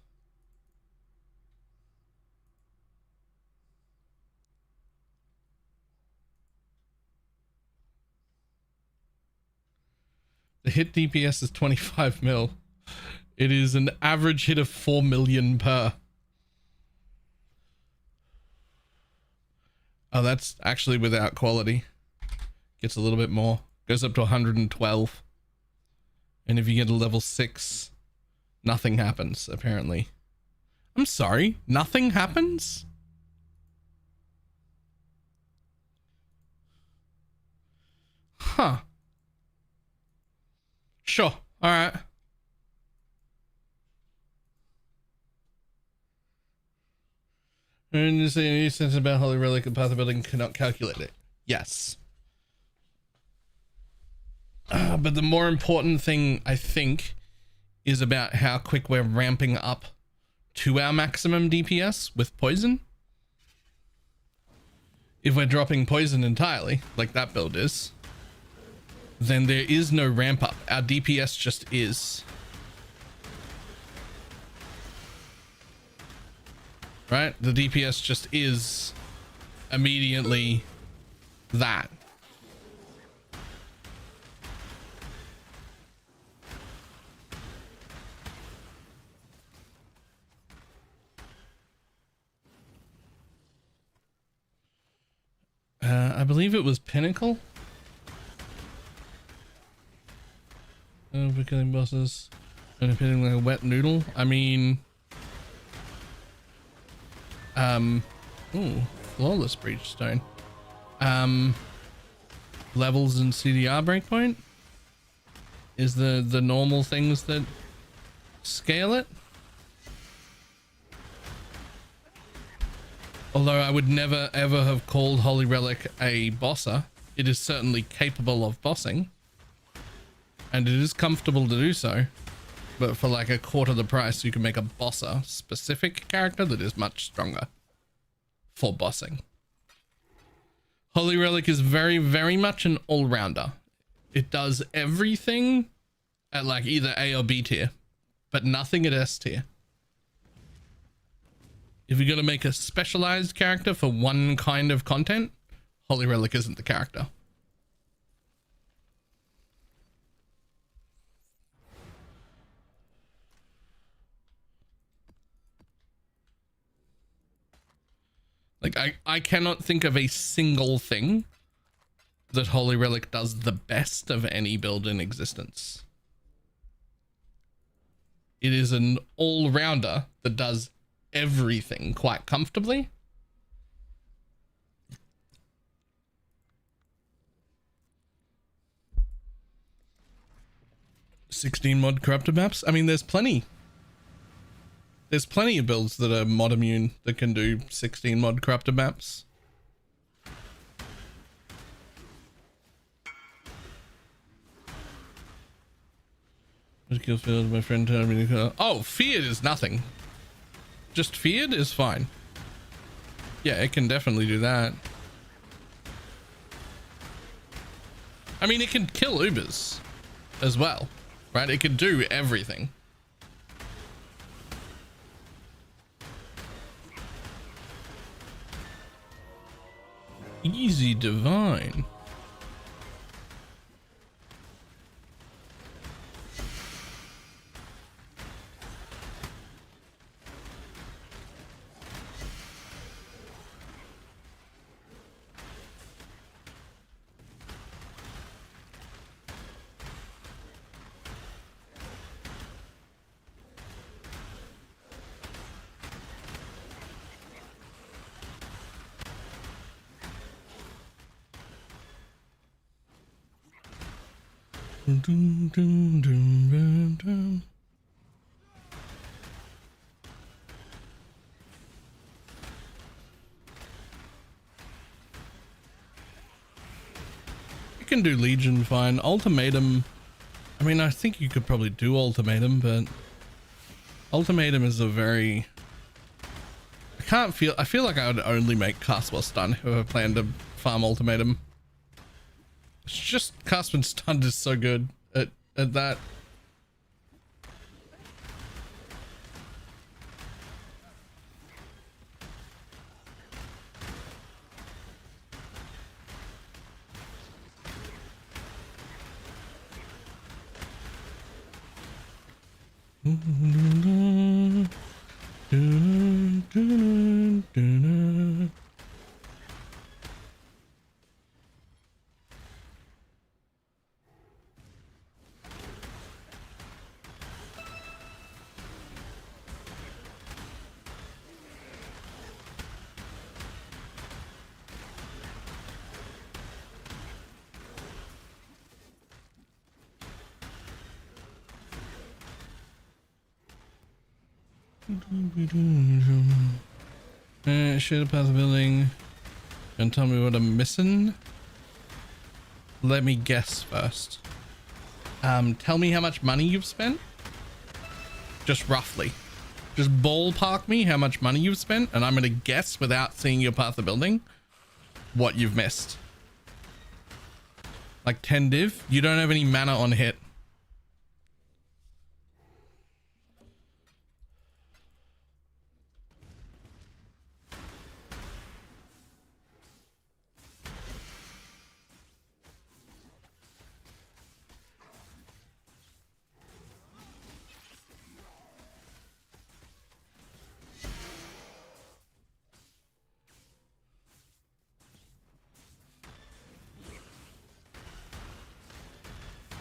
The hit DPS is 25 mil. It is an average hit of 4 million per. Oh, that's actually without quality. Gets a little bit more. Goes up to 112. And if you get a level 6, nothing happens, apparently. I'm sorry, nothing happens? Huh. Sure, alright. And you say any sense about Holy Relic and Path of Building cannot calculate it. Yes. But the more important thing, I think, is about how quick we're ramping up to our maximum DPS with poison. If we're dropping poison entirely, like that build is, then there is no ramp up. Our DPS just is. Right? The DPS just is immediately that. I believe it was Pinnacle. We're killing bosses and hitting like a wet noodle. I mean, ooh, flawless breachstone. Levels in CDR breakpoint is the normal things that scale it. Although I would never ever have called Holy Relic a bosser, it is certainly capable of bossing. And it is comfortable to do so. But for like a quarter the price, you can make a bosser specific character that is much stronger for bossing. Holy Relic is very, very much an all-rounder. It does everything at like either A or B tier, but nothing at S tier. If you're going to make a specialized character for one kind of content, Holy Relic isn't the character. Like, I cannot think of a single thing that Holy Relic does the best of any build in existence. It is an all-rounder that does everything quite comfortably. "16 mod corrupted maps." I mean, there's plenty. There's plenty of builds that are mod immune that can do 16 mod corrupted maps. Kill field, my friend told me to. Oh, feared is nothing. Just feared is fine. Yeah, it can definitely do that. I mean, it can kill Ubers as well, right? It can do everything. Easy divine. Dun, dun, dun, dun, dun. You can do Legion fine. Ultimatum, I mean, I think you could probably do Ultimatum, but Ultimatum is a very... I feel like I would only make Cast While Stunned if I planned to farm Ultimatum. It's just Cast When Stunned is so good at that. Shoot past the building and tell me what I'm missing. Let me guess first. Tell me how much money you've spent. Just roughly. Just ballpark me how much money you've spent, and I'm gonna guess without seeing your path of building what you've missed. Like 10 div. You don't have any mana on hit.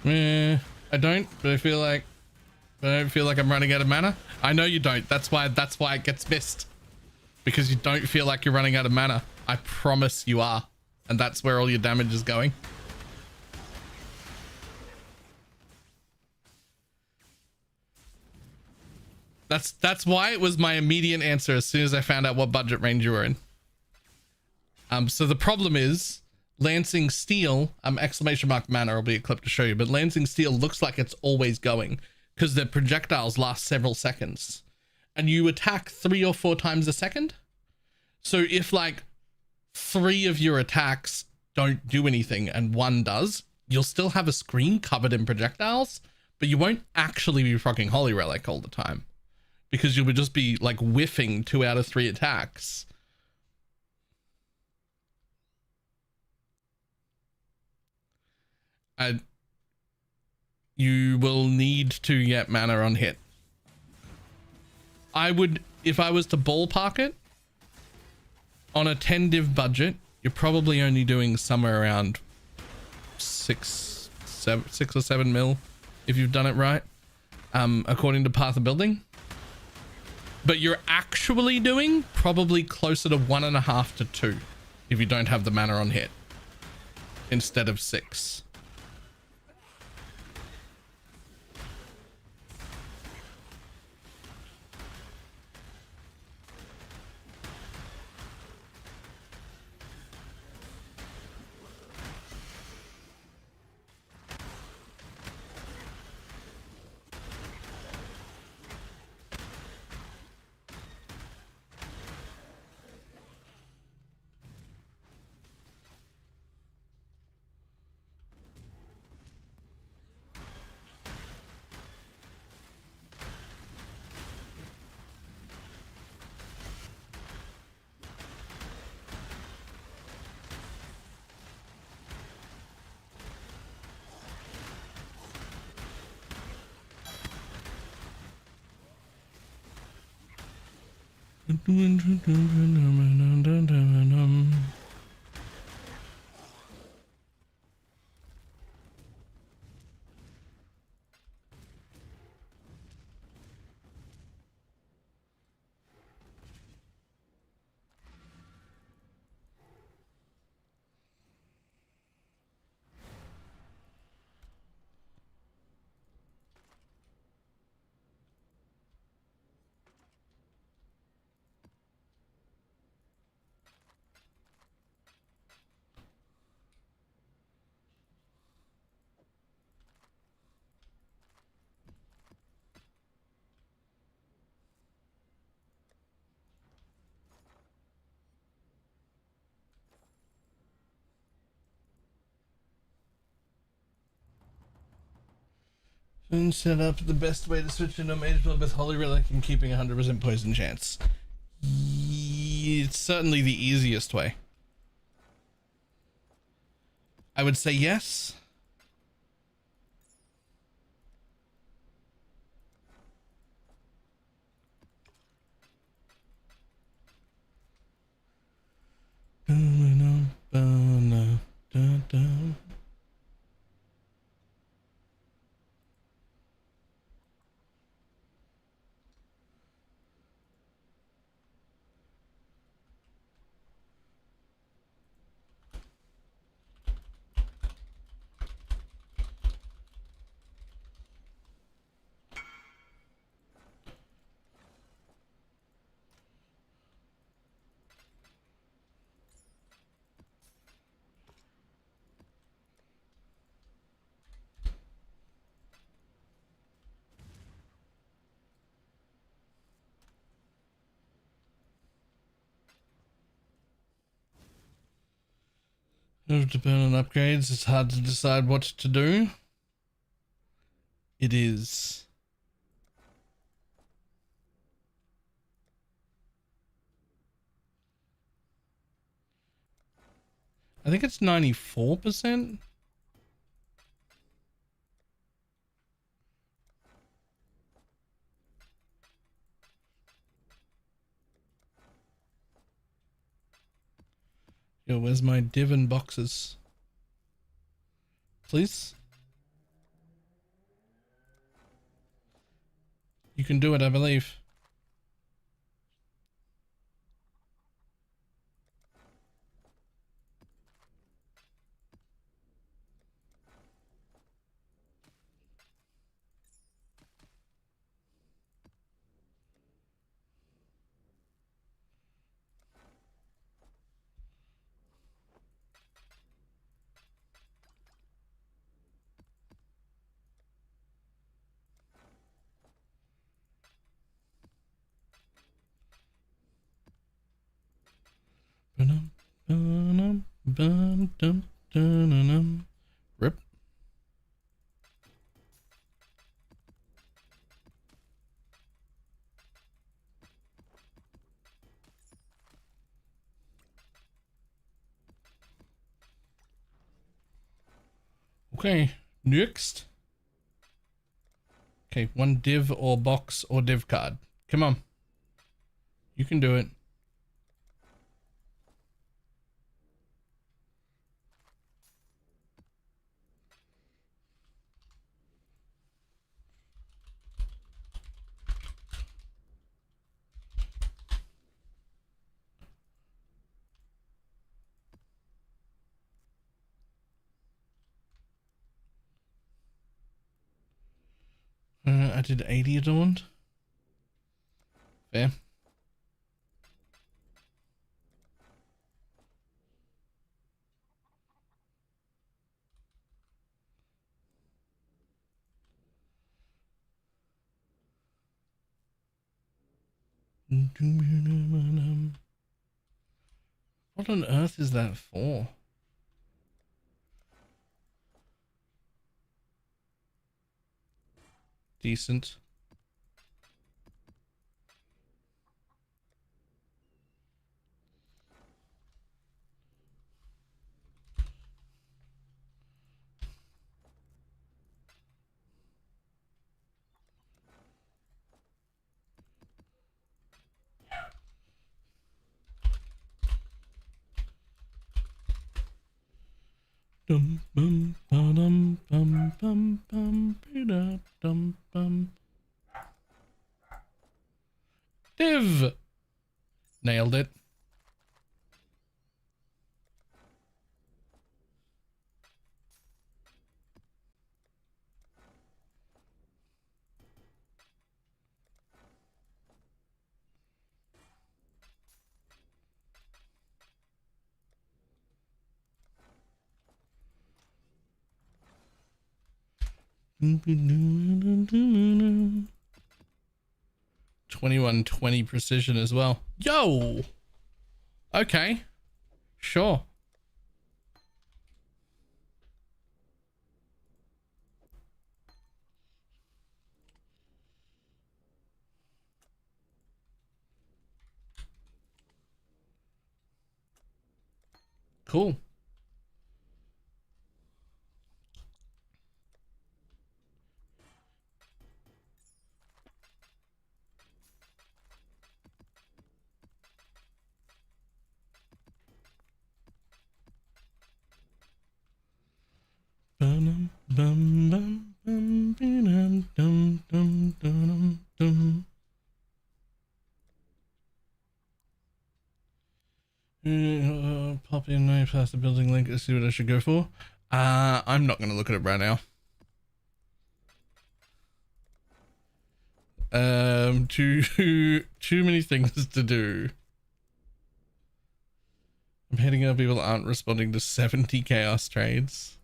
I don't, but I don't feel like I'm running out of mana. I know you don't. That's why it gets missed. Because you don't feel like you're running out of mana. I promise you are. And that's where all your damage is going. That's why it was my immediate answer as soon as I found out what budget range you were in. So the problem is Lancing Steel, exclamation mark mana will be a clip to show you, but Lancing Steel looks like it's always going because the projectiles last several seconds and you attack 3 or 4 times a second. So if like 3 of your attacks don't do anything and 1 does, you'll still have a screen covered in projectiles, but you won't actually be fucking Holy Relic all the time because you would just be like whiffing 2 out of 3 attacks. You will need to get mana on hit. I would, if I was to ballpark it, on a 10 div budget, you're probably only doing somewhere around six or 7 mil if you've done it right, according to Path of Building. But you're actually doing probably closer to 1.5 to 2 if you don't have the mana on hit instead of 6. And set up the best way to switch into a mage build with Holy Relic and keeping 100% poison chance. It's certainly the easiest way. I would say yes. Depending on upgrades, it's hard to decide what to do. It is. I think it's 94%. Yo, where's my div and boxes? Please? You can do it, I believe. Rip. Okay, next. Okay, one div or box or div card. Come on. You can do it. I did 80 adorned. Fair. What on earth is that for? Decent. Dum bum ba-dum bum bum bum ba-da dum bum. Div! Nailed it. $21.20 precision as well. Yo! Okay. Sure. Cool. Bum bum bum bum dum dum dum dum dum. Pop in right past the building link. Let's see what I should go for. I'm not gonna look at it right now. Too many things to do. I'm hitting up people aren't responding to 70 chaos trades.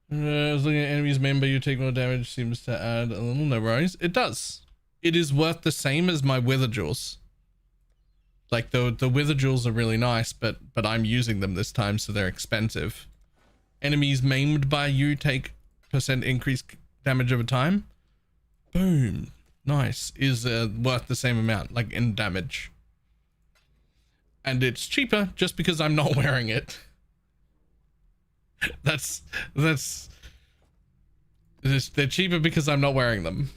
I was looking at enemies member, you take more damage, seems to add a little, no worries. It does. It is worth the same as my wither jewels. Like the wither jewels are really nice, but I'm using them this time, so they're expensive. Enemies maimed by you take % increased damage over time. Boom. Nice. Is worth the same amount, like in damage. And it's cheaper just because I'm not wearing it. They're cheaper because I'm not wearing them.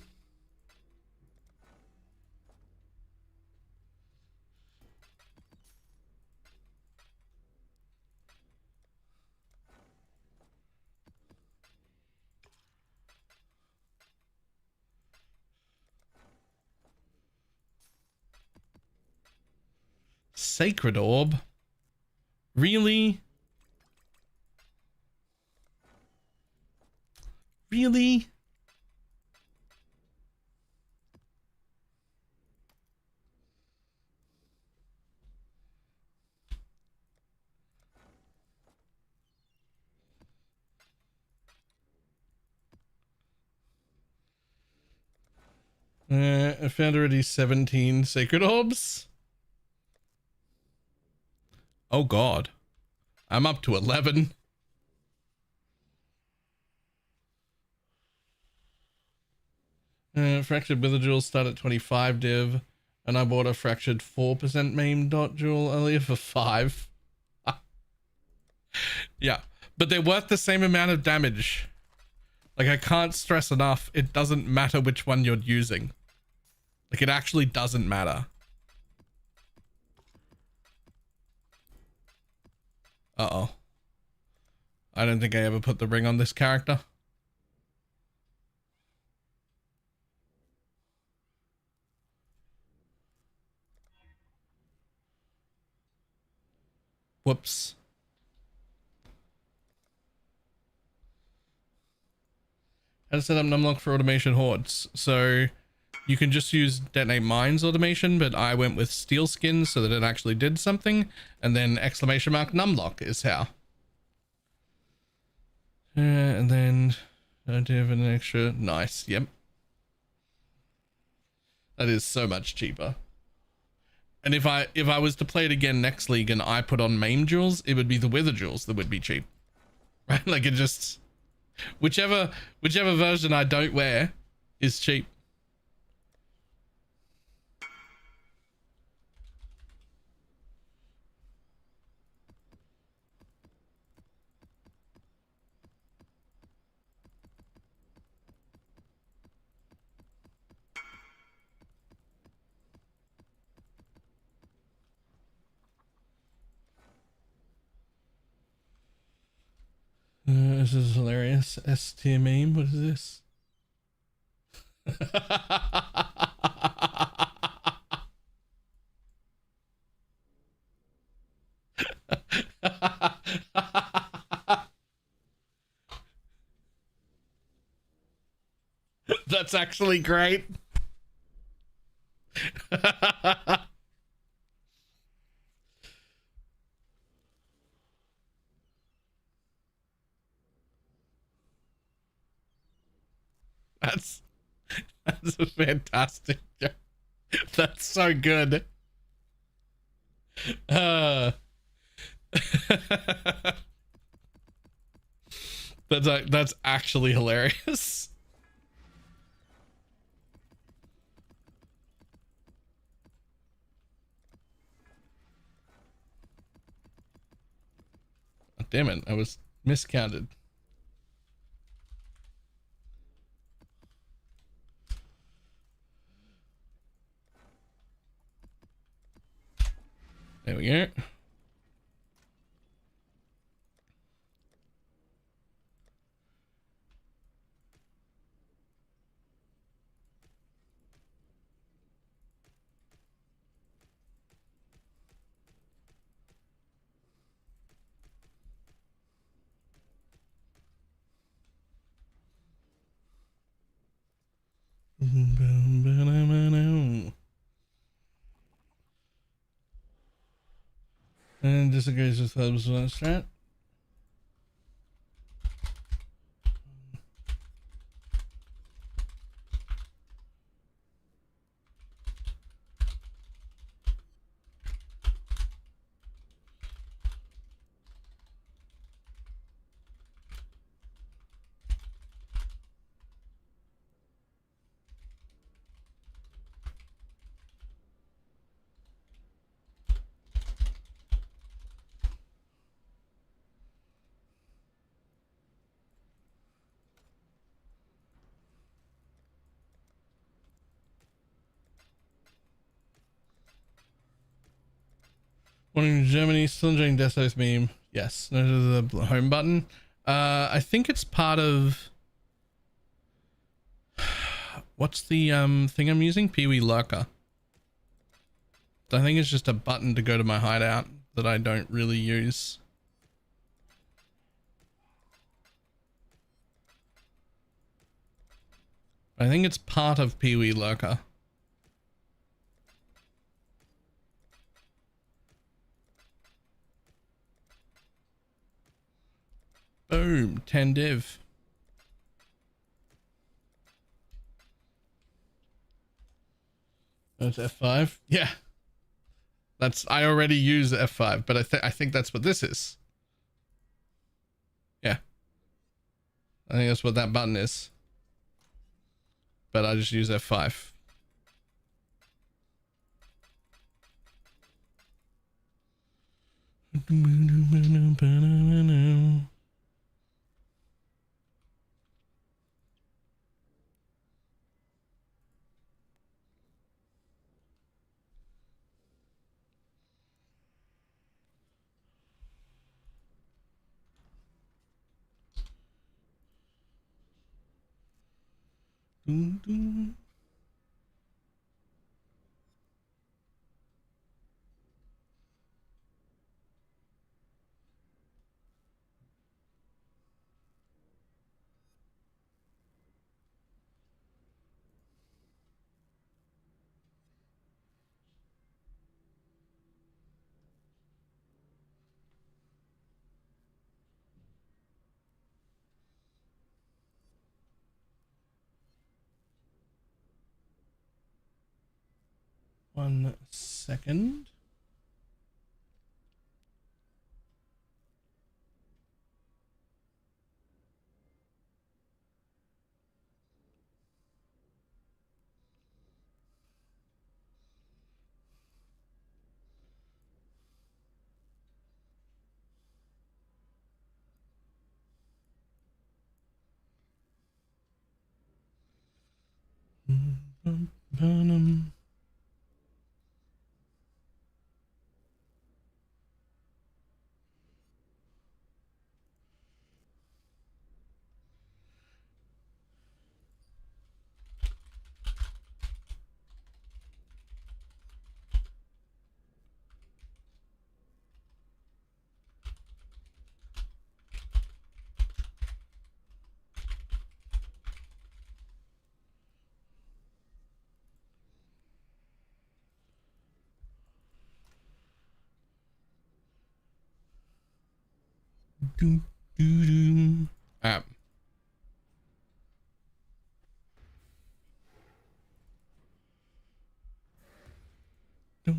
Sacred orb? Really? Really? I found already 17 sacred orbs. Oh god. I'm up to 11. Fractured wither jewels start at 25 div, and I bought a fractured 4% maim dot jewel earlier for 5. Yeah, but they're worth the same amount of damage. Like, I can't stress enough, it doesn't matter which one you're using. Like, it actually doesn't matter. Uh-oh. I don't think I ever put the ring on this character. Whoops. How to set up numlock for automation hordes. So you can just use detonate mines automation, but I went with steel skins so that it actually did something. And then exclamation mark numlock is how. And then I do have an extra. Nice. Yep. That is so much cheaper. And if I was to play it again next league and I put on maim jewels, it would be the wither jewels that would be cheap. Right? Like it just whichever version I don't wear is cheap. This is hilarious. S tier meme. What is this? That's actually great. That's a fantastic joke. That's so good. That's actually hilarious. Oh, damn it, I was miscounted. There we go. And disagrees with Hub's strat. One in Germany, still enjoying Deso's meme. Yes, no to the home button. I think it's part of. What's the thing I'm using? Pee-wee Lurker. I think it's just a button to go to my hideout that I don't really use. I think it's part of Pee-wee Lurker. Boom, 10 div. That's F5. Yeah. I already use F5, but I think that's what this is. Yeah. I think that's what that button is. But I just use F5.
1 second. App. So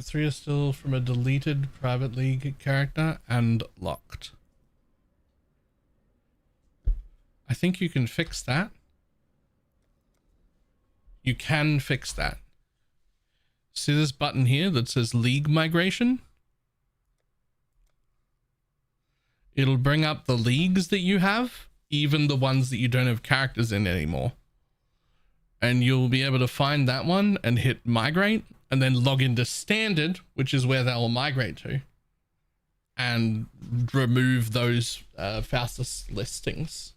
3 are still from a deleted private league character and locked. I think you can fix that. You can fix that. See this button here that says league migration? It'll bring up the leagues that you have, even the ones that you don't have characters in anymore. And you'll be able to find that one and hit migrate and then log into standard, which is where they'll migrate to, and remove those fastest listings.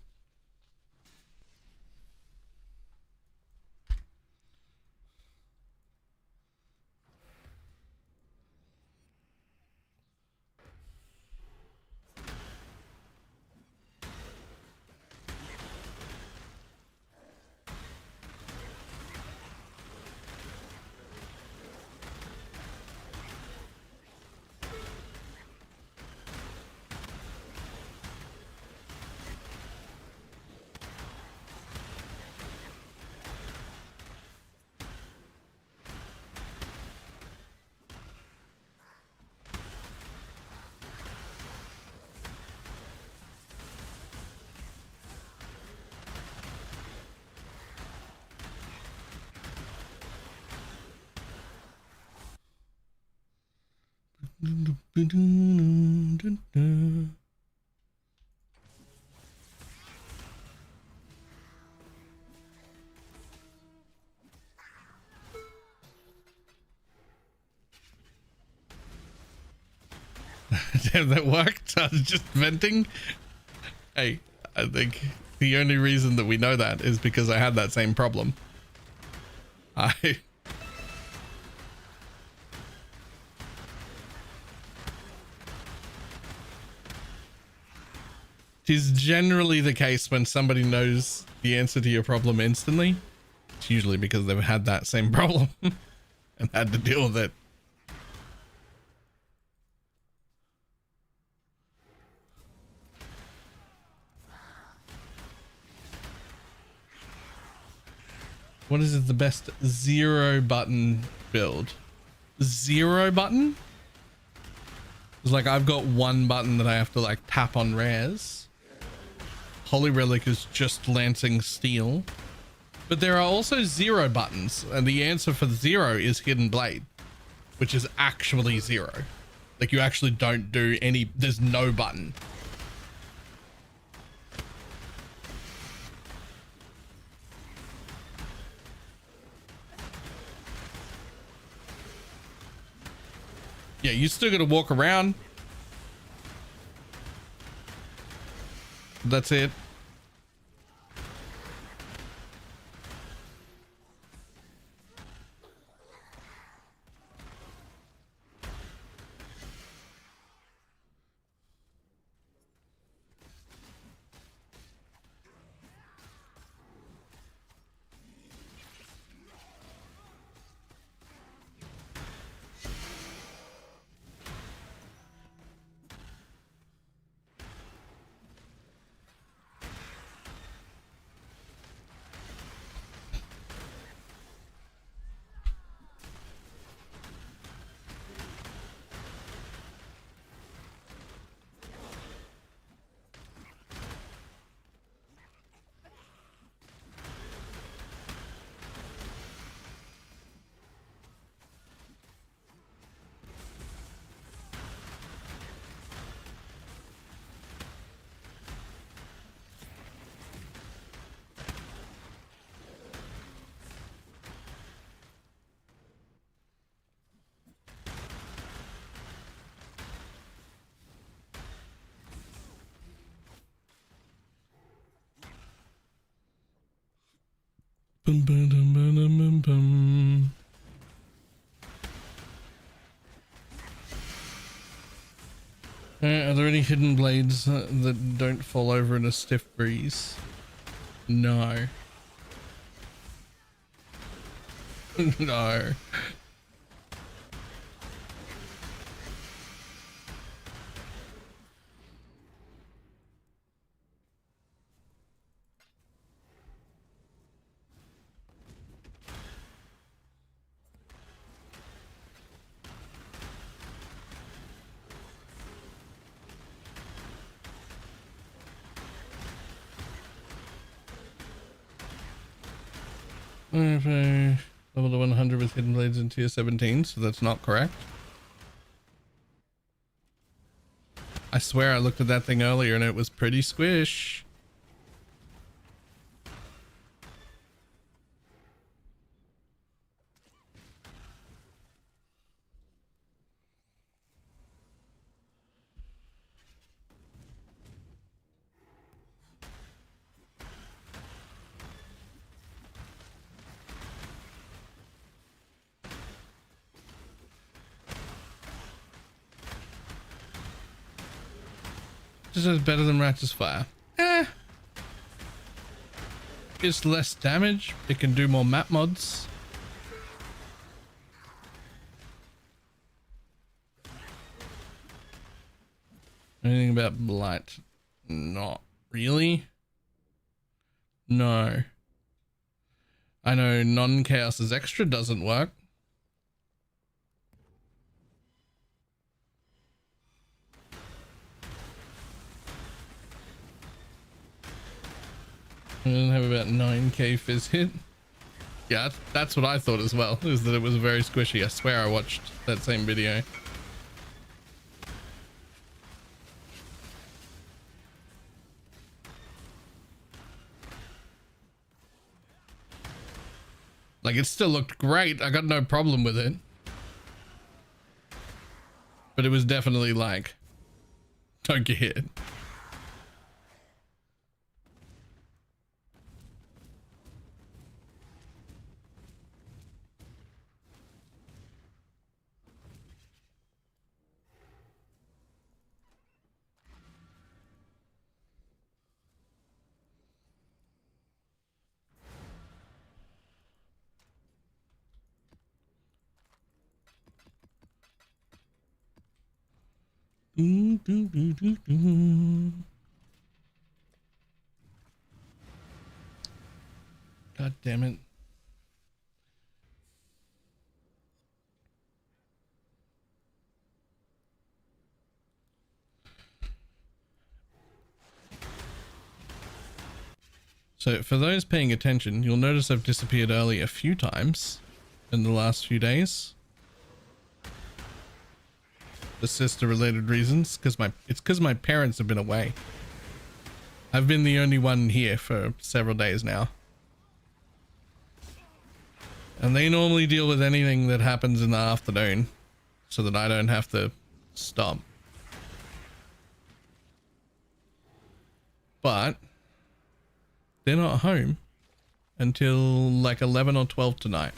Damn, that worked. I was just venting. Hey, I think the only reason that we know that is because I had that same problem. It is generally the case when somebody knows the answer to your problem instantly. It's usually because they've had that same problem and had to deal with it. What is it, the best 0 button build? 0 button? It's like I've got 1 button that I have to like tap on rares. Holy Relic is just lancing steel. But there are also 0 buttons, and the answer for 0 is Hidden Blade, which is actually 0. Like you actually don't do any, there's no button. Yeah, you still got to walk around. That's it.
Are there any hidden blades that don't fall over in a stiff breeze? No. No. Level to 100 with hidden blades in tier 17, so that's not correct. I swear I looked at that thing earlier and it was pretty squish. This is better than Rat's Fire. It's less damage. It can do more map mods. Anything about Blight? Not really. No. I know non-chaos's extra doesn't work. I have about 9k fizz hit. Yeah, that's what I thought as well, is that it was very squishy. I swear I watched that same video. Like, it still looked great. I got no problem with it. But it was definitely like, don't get hit. God damn it. So for those paying attention, you'll notice I've disappeared early a few times in the last few days. For sister related reasons, it's because my parents have been away. I've been the only one here for several days now. And they normally deal with anything that happens in the afternoon so that I don't have to stop. But they're not home until like 11 or 12 tonight.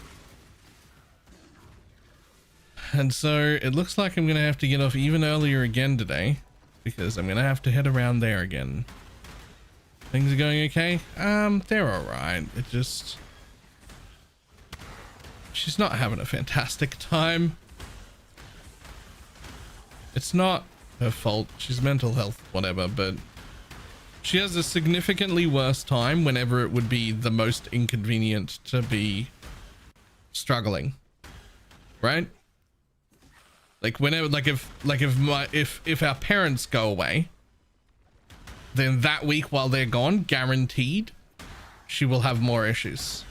And so it looks like I'm going to have to get off even earlier again today because I'm going to have to head around there again. Things are going okay? They're all right. It just... She's not having a fantastic time. It's not her fault. She's mental health, whatever, but she has a significantly worse time whenever it would be the most inconvenient to be struggling. Right? Like whenever, if our parents go away, then that week while they're gone, guaranteed, she will have more issues.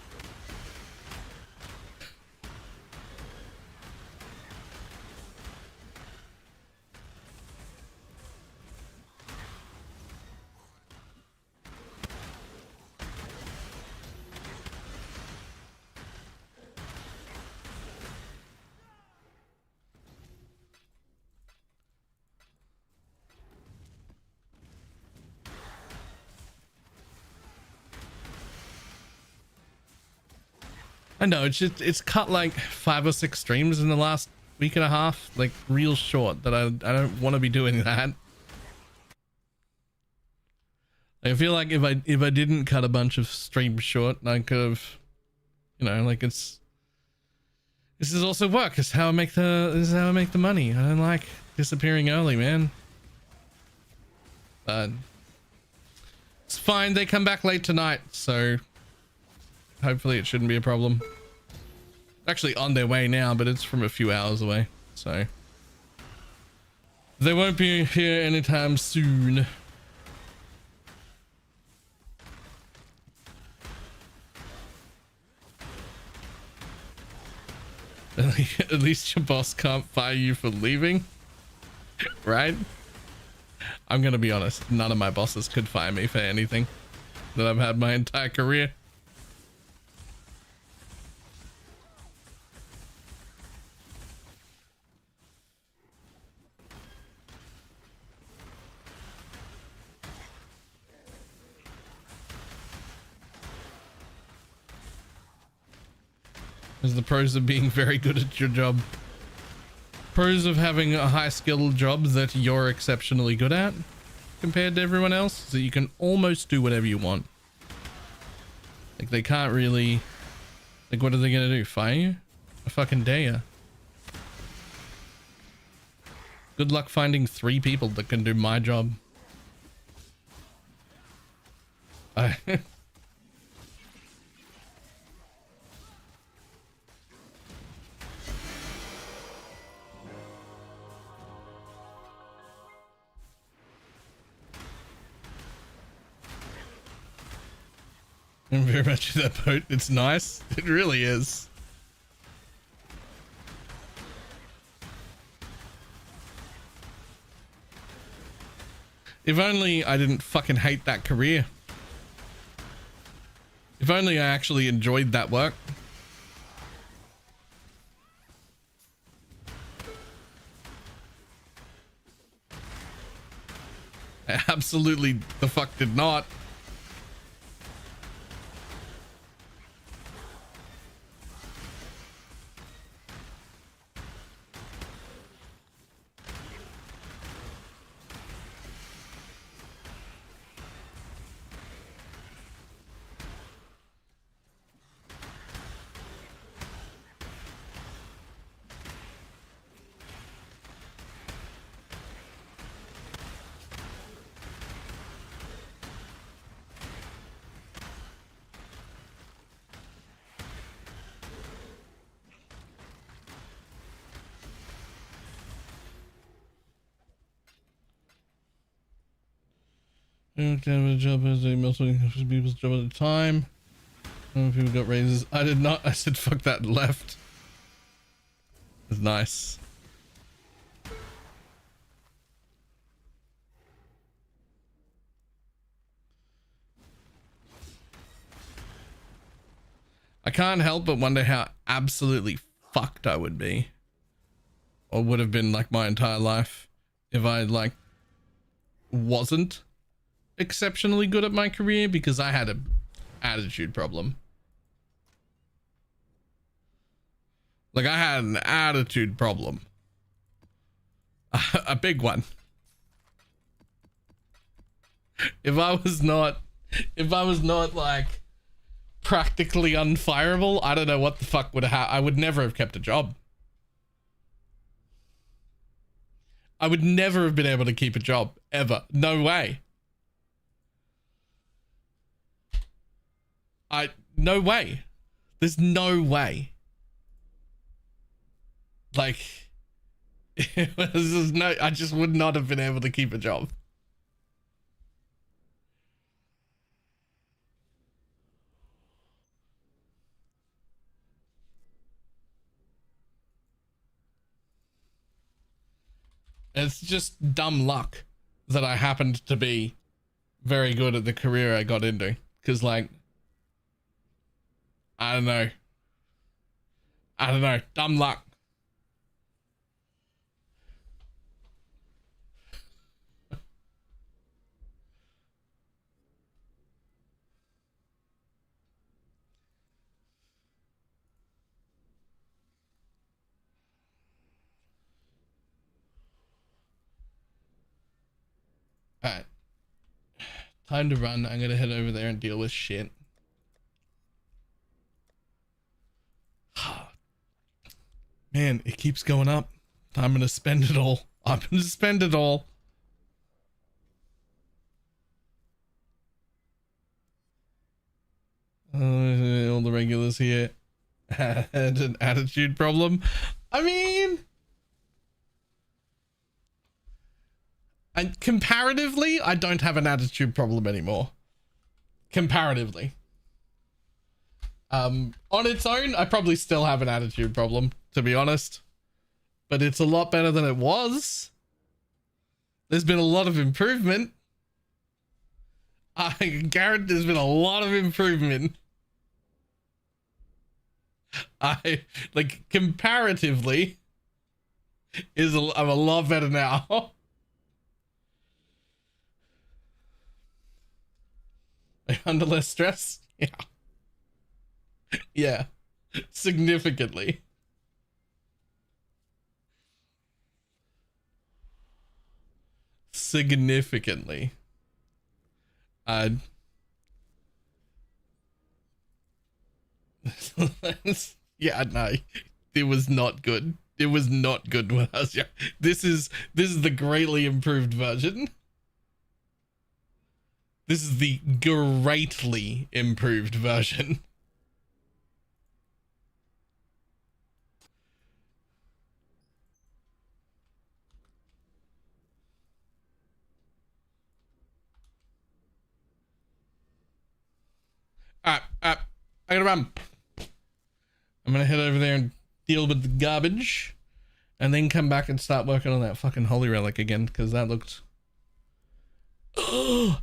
I know it's cut like 5 or 6 streams in the last week and a half, like real short, that I don't want to be doing that. I feel like if I didn't cut a bunch of streams short, I could have, you know, like this is also work. This is how I make the money. I don't like disappearing early, man. But it's fine. They come back late tonight, so hopefully it shouldn't be a problem. Actually on their way now, but it's from a few hours away, so they won't be here anytime soon. At least your boss can't fire you for leaving, right? I'm gonna be honest, none of my bosses could fire me for anything that I've had my entire career. Is the pros of being very good at your job. Pros of having a high skilled job that you're exceptionally good at compared to everyone else is that you can almost do whatever you want. Like they can't really, like what are they gonna do, fire you? I fucking dare ya. Good luck finding 3 people that can do my job. I'm very much in that boat. It's nice. It really is. If only I didn't fucking hate that career. If only I actually enjoyed that work. I absolutely the fuck did not. Don't have a job as a multiple people's job at a time. People got raises. I did not. I said fuck that and left. It's nice. I can't help but wonder how absolutely fucked I would be, or would have been like my entire life, if I like wasn't exceptionally good at my career, because I had an attitude problem. Like I had an attitude problem. A big one. If I was not like practically unfireable, I don't know what the fuck would have I would never have kept a job. I would never have been able to keep a job ever. No way. No way. There's no way. Like, I just would not have been able to keep a job. It's just dumb luck that I happened to be very good at the career I got into. Because, like, I don't know. Dumb luck. Alright. Time to run. I'm gonna head over there and deal with shit. Man, it keeps going up. I'm gonna spend it all. I'm gonna spend it all. All the regulars here had an attitude problem. I mean, and comparatively, I don't have an attitude problem anymore. Comparatively. On its own, I probably still have an attitude problem, to be honest. But it's a lot better than it was. There's been a lot of improvement. I guarantee there's been a lot of improvement. Like, comparatively, I'm a lot better now. Under less stress? Yeah. Yeah. Significantly. Significantly. Yeah, no, it was not good. It was not good when I was young. This is the greatly improved version. This is the greatly improved version. I gotta run. I'm gonna head over there and deal with the garbage, and then come back and start working on that fucking holy relic again, because that looked. I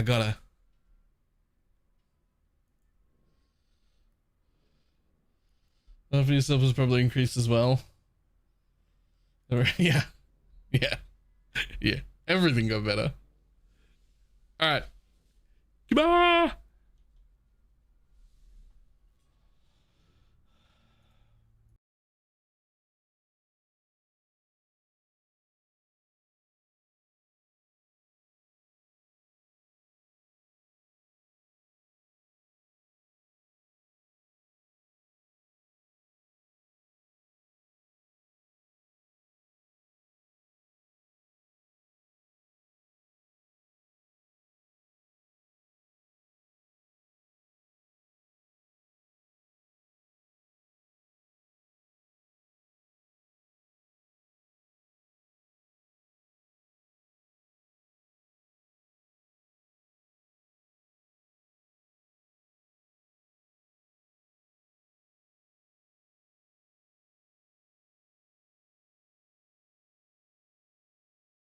gotta. Love for yourself was probably increased as well. Yeah, yeah, yeah. Everything got better. All right. Goodbye.